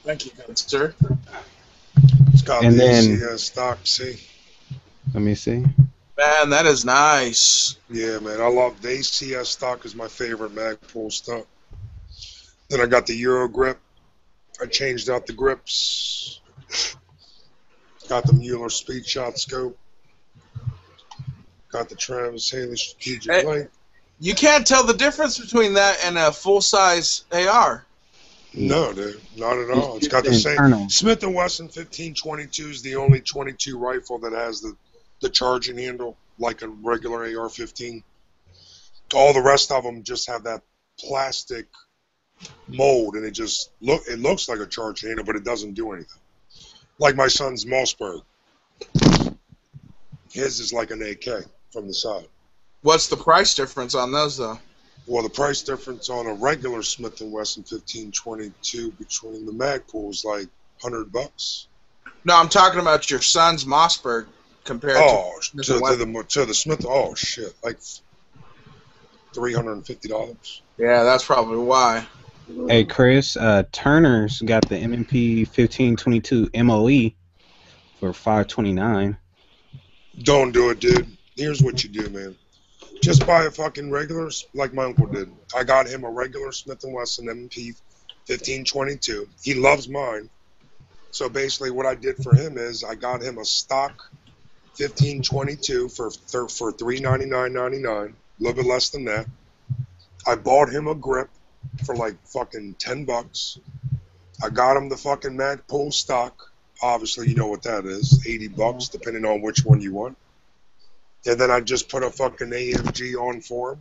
Thank you, good sir. It's got And the then- ACS stock. See. Let me see. Man, that is nice. Yeah, man, I love the ACS stock is my favorite Magpul stock. Then I got the Euro grip. I changed out the grips. Got the Mueller Speed Shot scope. Got the Travis Haley Strategic Hey. Light. You can't tell the difference between that and a full-size AR. No, dude, not at all. It's got the internal. same. Smith & Wesson 1522 is the only 22 rifle that has the charging handle like a regular AR-15. All the rest of them just have that plastic mold, and it looks like a charging handle, but it doesn't do anything. Like my son's Mossberg. His is like an AK from the side. What's the price difference on those, though? Well, the price difference on a regular Smith & Wesson 1522 between the Magpul is like $100. No, I'm talking about your son's Mossberg compared to to the Smith. Oh shit, like $350. Yeah, that's probably why. Hey, Chris, Turner's got the M&P 1522 MOE for $5.29. Don't do it, dude. Here's what you do, man. Just buy a fucking regular, like my uncle did. I got him a regular Smith & Wesson M&P 1522. He loves mine. So basically what I did for him is I got him a stock 1522 for $399.99, a little bit less than that. I bought him a grip for like fucking $10. I got him the fucking Magpul stock. Obviously, you know what that is, $80, depending on which one you want. And then I just put a fucking AFG on for him.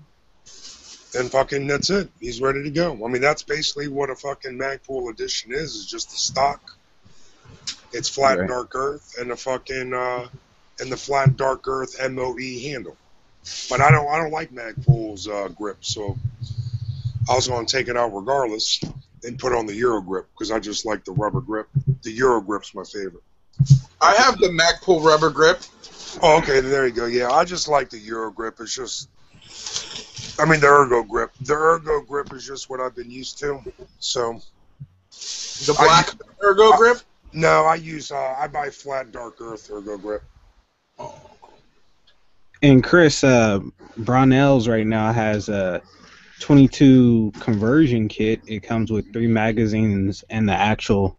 And fucking that's it. He's ready to go. I mean, that's basically what a fucking Magpul edition is just the stock. It's flat Right. dark earth and the fucking and the flat dark earth MOE handle. But I don't like Magpul's grip, so I was gonna take it out regardless and put on the Euro grip because I just like the rubber grip. The Euro grip's my favorite. I have the Magpul rubber grip. Oh, okay, there you go. Yeah, I just like the Euro grip. It's just, I mean, the Ergo grip. The Ergo grip is just what I've been used to. So. The black Ergo grip? No, I buy flat dark earth Ergo grip. And Chris, Brownells right now has a 22 conversion kit. It comes with 3 magazines and the actual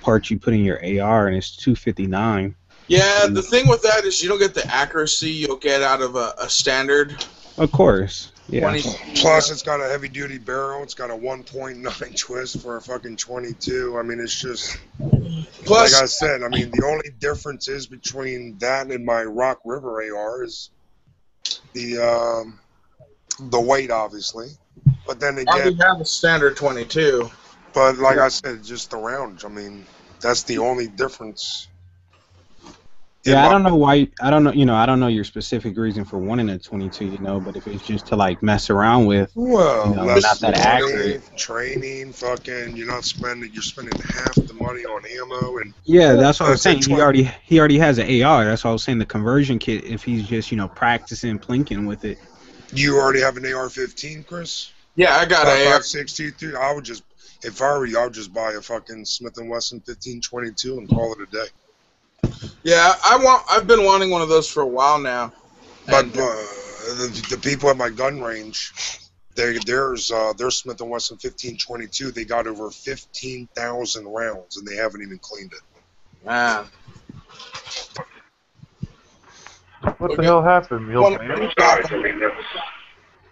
part you put in your AR, and it's $259. Yeah, the thing with that is you don't get the accuracy you'll get out of a standard. Of course, yeah. Plus, it's got a heavy duty barrel. It's got a 1.9 twist for a fucking 22. I mean, it's just. Plus, like I said, I mean, the only difference is between that and my Rock River AR is the weight, obviously. But then I again, already have a standard 22. but like I said, just the round. I mean, that's the only difference. Yeah, I don't know why. I don't know. I don't know your specific reason for wanting a 22. But if it's just to like mess around with, Well, less not that money, accurate. training, fucking, you're spending half the money on ammo and. Yeah, that's what I was saying. That's He already has an AR. That's what I was saying. The conversion kit, if he's just practicing plinking with it. You already have an AR-15, Chris? Yeah, I got a AR. 5.62. I would just, if I were you, I would just buy a fucking Smith & Wesson 1522 and call it a day. Yeah, I've been wanting one of those for a while now. But the people at my gun range, their Smith & Wesson 1522, they got over 15,000 rounds, and they haven't even cleaned it. Man. What the hell happened?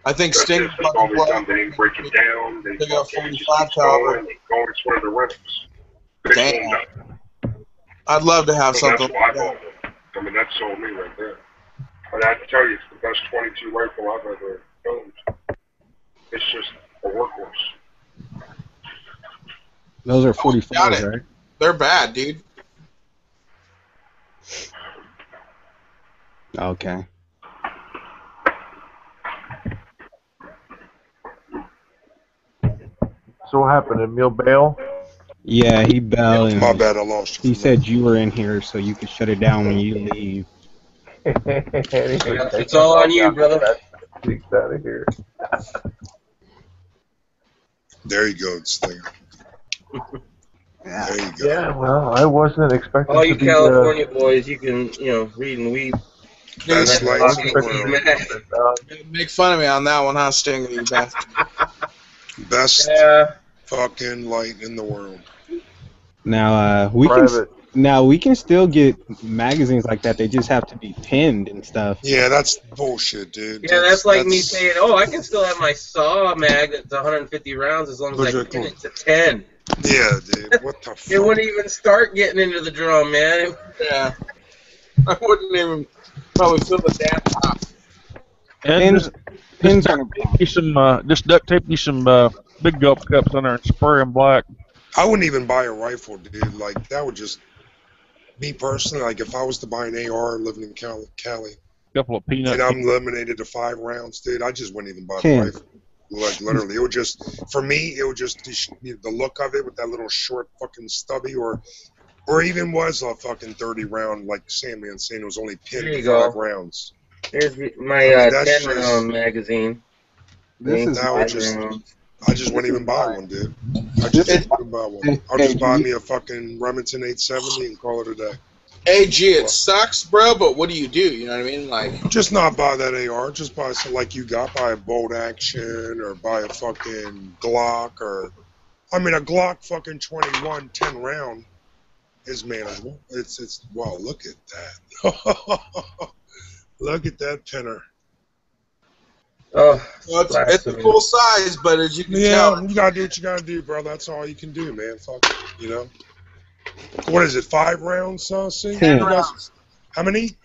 I think Sting fucking break it down. They got 45 caliber. Go and swear the rentals. Damn. I'd love to have something. That's why I bought them. I mean, that sold me right there. But I have to tell you, it's the best 22 rifle I've ever owned. It's just a workhorse. Those are 45s, right? They're bad, dude. Okay. So what happened? Emil bail? Yeah, he bailed. My bad, I lost you. He said you were in here, so you could shut it down when you leave. It's all on you, brother. Get out of here. There you go, Stinger. There you go. Yeah, well, I wasn't expecting All to you be, California boys, you can, read and weep. Best lights in the world. Make fun of me on that one, huh, Stinger, you bastard. Best fucking light in the world. Now we can still get magazines like that. They just have to be pinned and stuff. Yeah, that's bullshit, dude. Yeah, that's like me saying, I can still have my saw mag that's 150 rounds as long as I pin it to 10. Yeah, dude. What the fuck? It wouldn't even start getting into the drum, man. Yeah. I wouldn't even probably fill the damn top. And just duct tape you some big gulp cups on there and spray them black. I wouldn't even buy a rifle, dude. Like, that would just... Me personally, like, if I was to buy an AR living in Cali, couple of peanuts, and I'm limited to 5 rounds, dude, I just wouldn't even buy the rifle. Like, literally, it would just... For me, it would just... The look of it with that little short fucking stubby, or even was a fucking 30-round, like Sandman saying, it was only pinned to 5 rounds. Here's my 10-round magazine. I just wouldn't even buy one, dude. I just wouldn't buy one. I'll just buy me a fucking Remington 870 and call it a day. Hey, G, it sucks, bro, but what do? You know what I mean? Like, just not buy that AR. Just buy something like you got. Buy a bolt action, or buy a fucking Glock, or... I mean, a Glock fucking 21 10-round is manageable. It's wow, look at that. Look at that pinner. Well, it's a cool size, but as you can tell, you gotta do what you gotta do, bro. That's all you can do, man. Fuck it, you know. What is it? 5 rounds, see? 10 rounds. How many?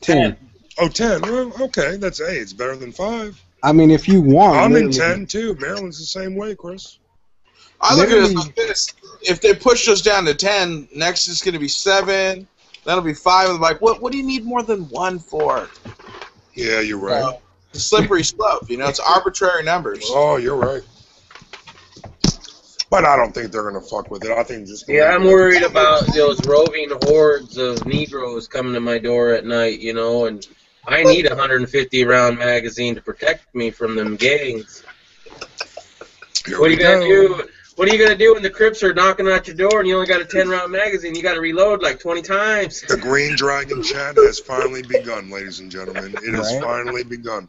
10. Oh, 10. Well, okay, it's better than 5. I mean, if you want. I'm in 10 too. Maryland's the same way, Chris. I look at it like this: if they push us down to 10, next is going to be 7. That'll be 5. And like, what do you need more than 1 for? Yeah, you're right. It's a slippery slope, it's arbitrary numbers. Oh, you're right. But I don't think they're gonna fuck with it. I think just I'm worried about those roving hordes of Negroes coming to my door at night, and I need a 150-round magazine to protect me from them gangs. What are you gonna do? What are you gonna do when the Crips are knocking at your door and you only got a 10-round magazine? You got to reload like 20 times. The Green Dragon chat has finally begun, ladies and gentlemen. It has finally begun.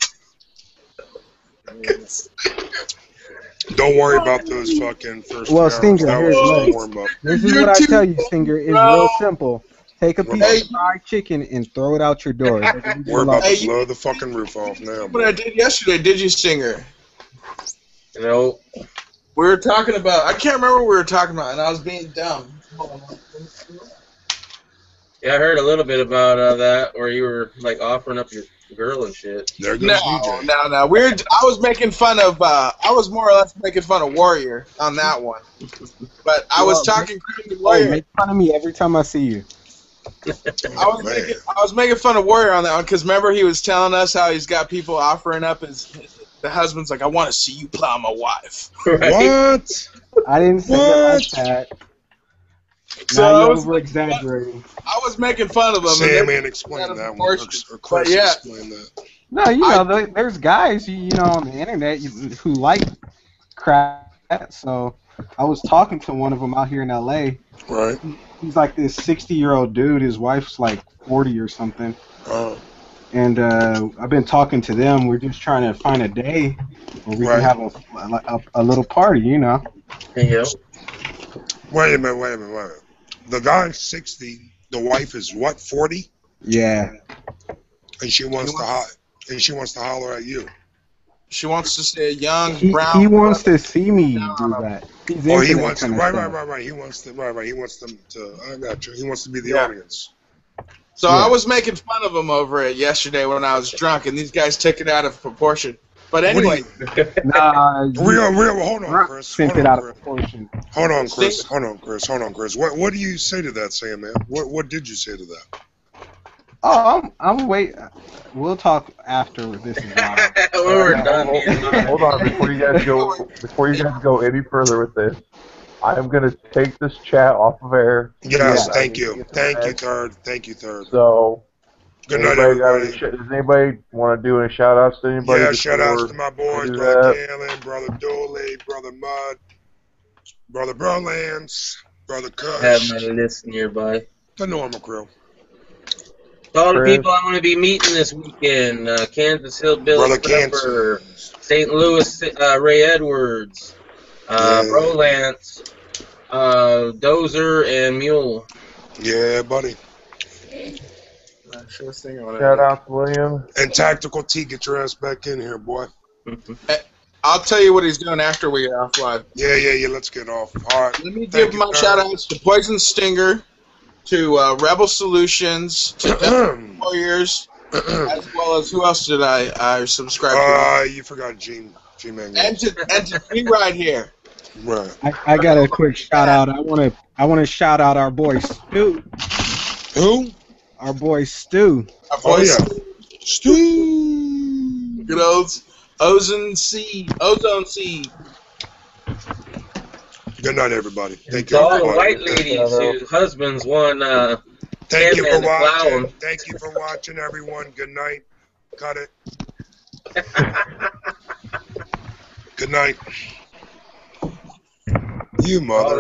Don't worry about those fucking first. Well, Stinger, this is what I tell you, Stinger. It's real simple. Take a piece of fried chicken and throw it out your door. We're about to blow the fucking roof off now. What I did yesterday, did you, Stinger? We were talking about, I can't remember what we were talking about, and I was being dumb. Yeah, I heard a little bit about that, where you were like offering up your girl and shit. There goes DJ. No. I was making fun of, I was more or less making fun of Warrior on that one. But I was talking to Warrior. Make fun of me every time I see you. I was making fun of Warrior on that one, because remember he was telling us how he's got people offering up the husband's like, I want to see you plow my wife. Right? What? I didn't say it like that. So now I you're was over-exaggerating. I was making fun of him. Sandman explained that one. Or Chris explained that. No, there's guys, on the internet who like crap that. So I was talking to one of them out here in LA. Right. He's like this 60-year-old dude. His wife's like 40 or something. Oh. And I've been talking to them. We're just trying to find a day where we can have a little party, you know. Yeah. Wait a minute. The guy's 60. The wife is what? 40? Yeah. And she wants to holler at you. She wants to see a young He wants to see me do that. He's Oh, he into that wants to. kind of stuff. Right. He wants to. He wants them to. I got you. He wants to be the audience. So I was making fun of him over it yesterday when I was drunk, and these guys took it out of proportion. But anyway, Nah, hold on, Chris. Sent it out of proportion. Hold on, Chris. What do you say to that, Sam, man? What did you say to that? Oh, I'm wait. We'll talk after this is live. We're done here. Hold on, before you guys go any further with this, I am gonna take this chat off of air. Yes, thank you, third. So, good night, everybody. Does anybody want to do any shout outs to anybody? Yeah, shout outs to my boys, Brother Galen, Brother Dooley, Brother Mud, Brother Brolance, Brother Kush. I have my list nearby. The normal crew. All the people I'm going to be meeting this weekend: Kansas Hillbilly Prepper, St. Louis Ray Edwards, Brolance, Dozer, and Mule. Yeah, buddy. Shout out to William. And Tactical T, get your ass back in here, boy. I'll tell you what he's doing after we get off live. Yeah, let's get off. All right. Let me give my shout outs to Poison Stinger, to Rebel Solutions, to Death Warriors, as well as who else did I subscribe to? You forgot Gene Mango. And to be right here. Right. I got a quick shout out. I want to shout out our boy Stu. Who? Our boy Stu. Stu. Good old Ozone Seed. Good night, everybody. Thank you. To all the white ladies whose husbands won. Thank you for watching. Thank you for watching, everyone. Good night. Cut it. Good night. You mother.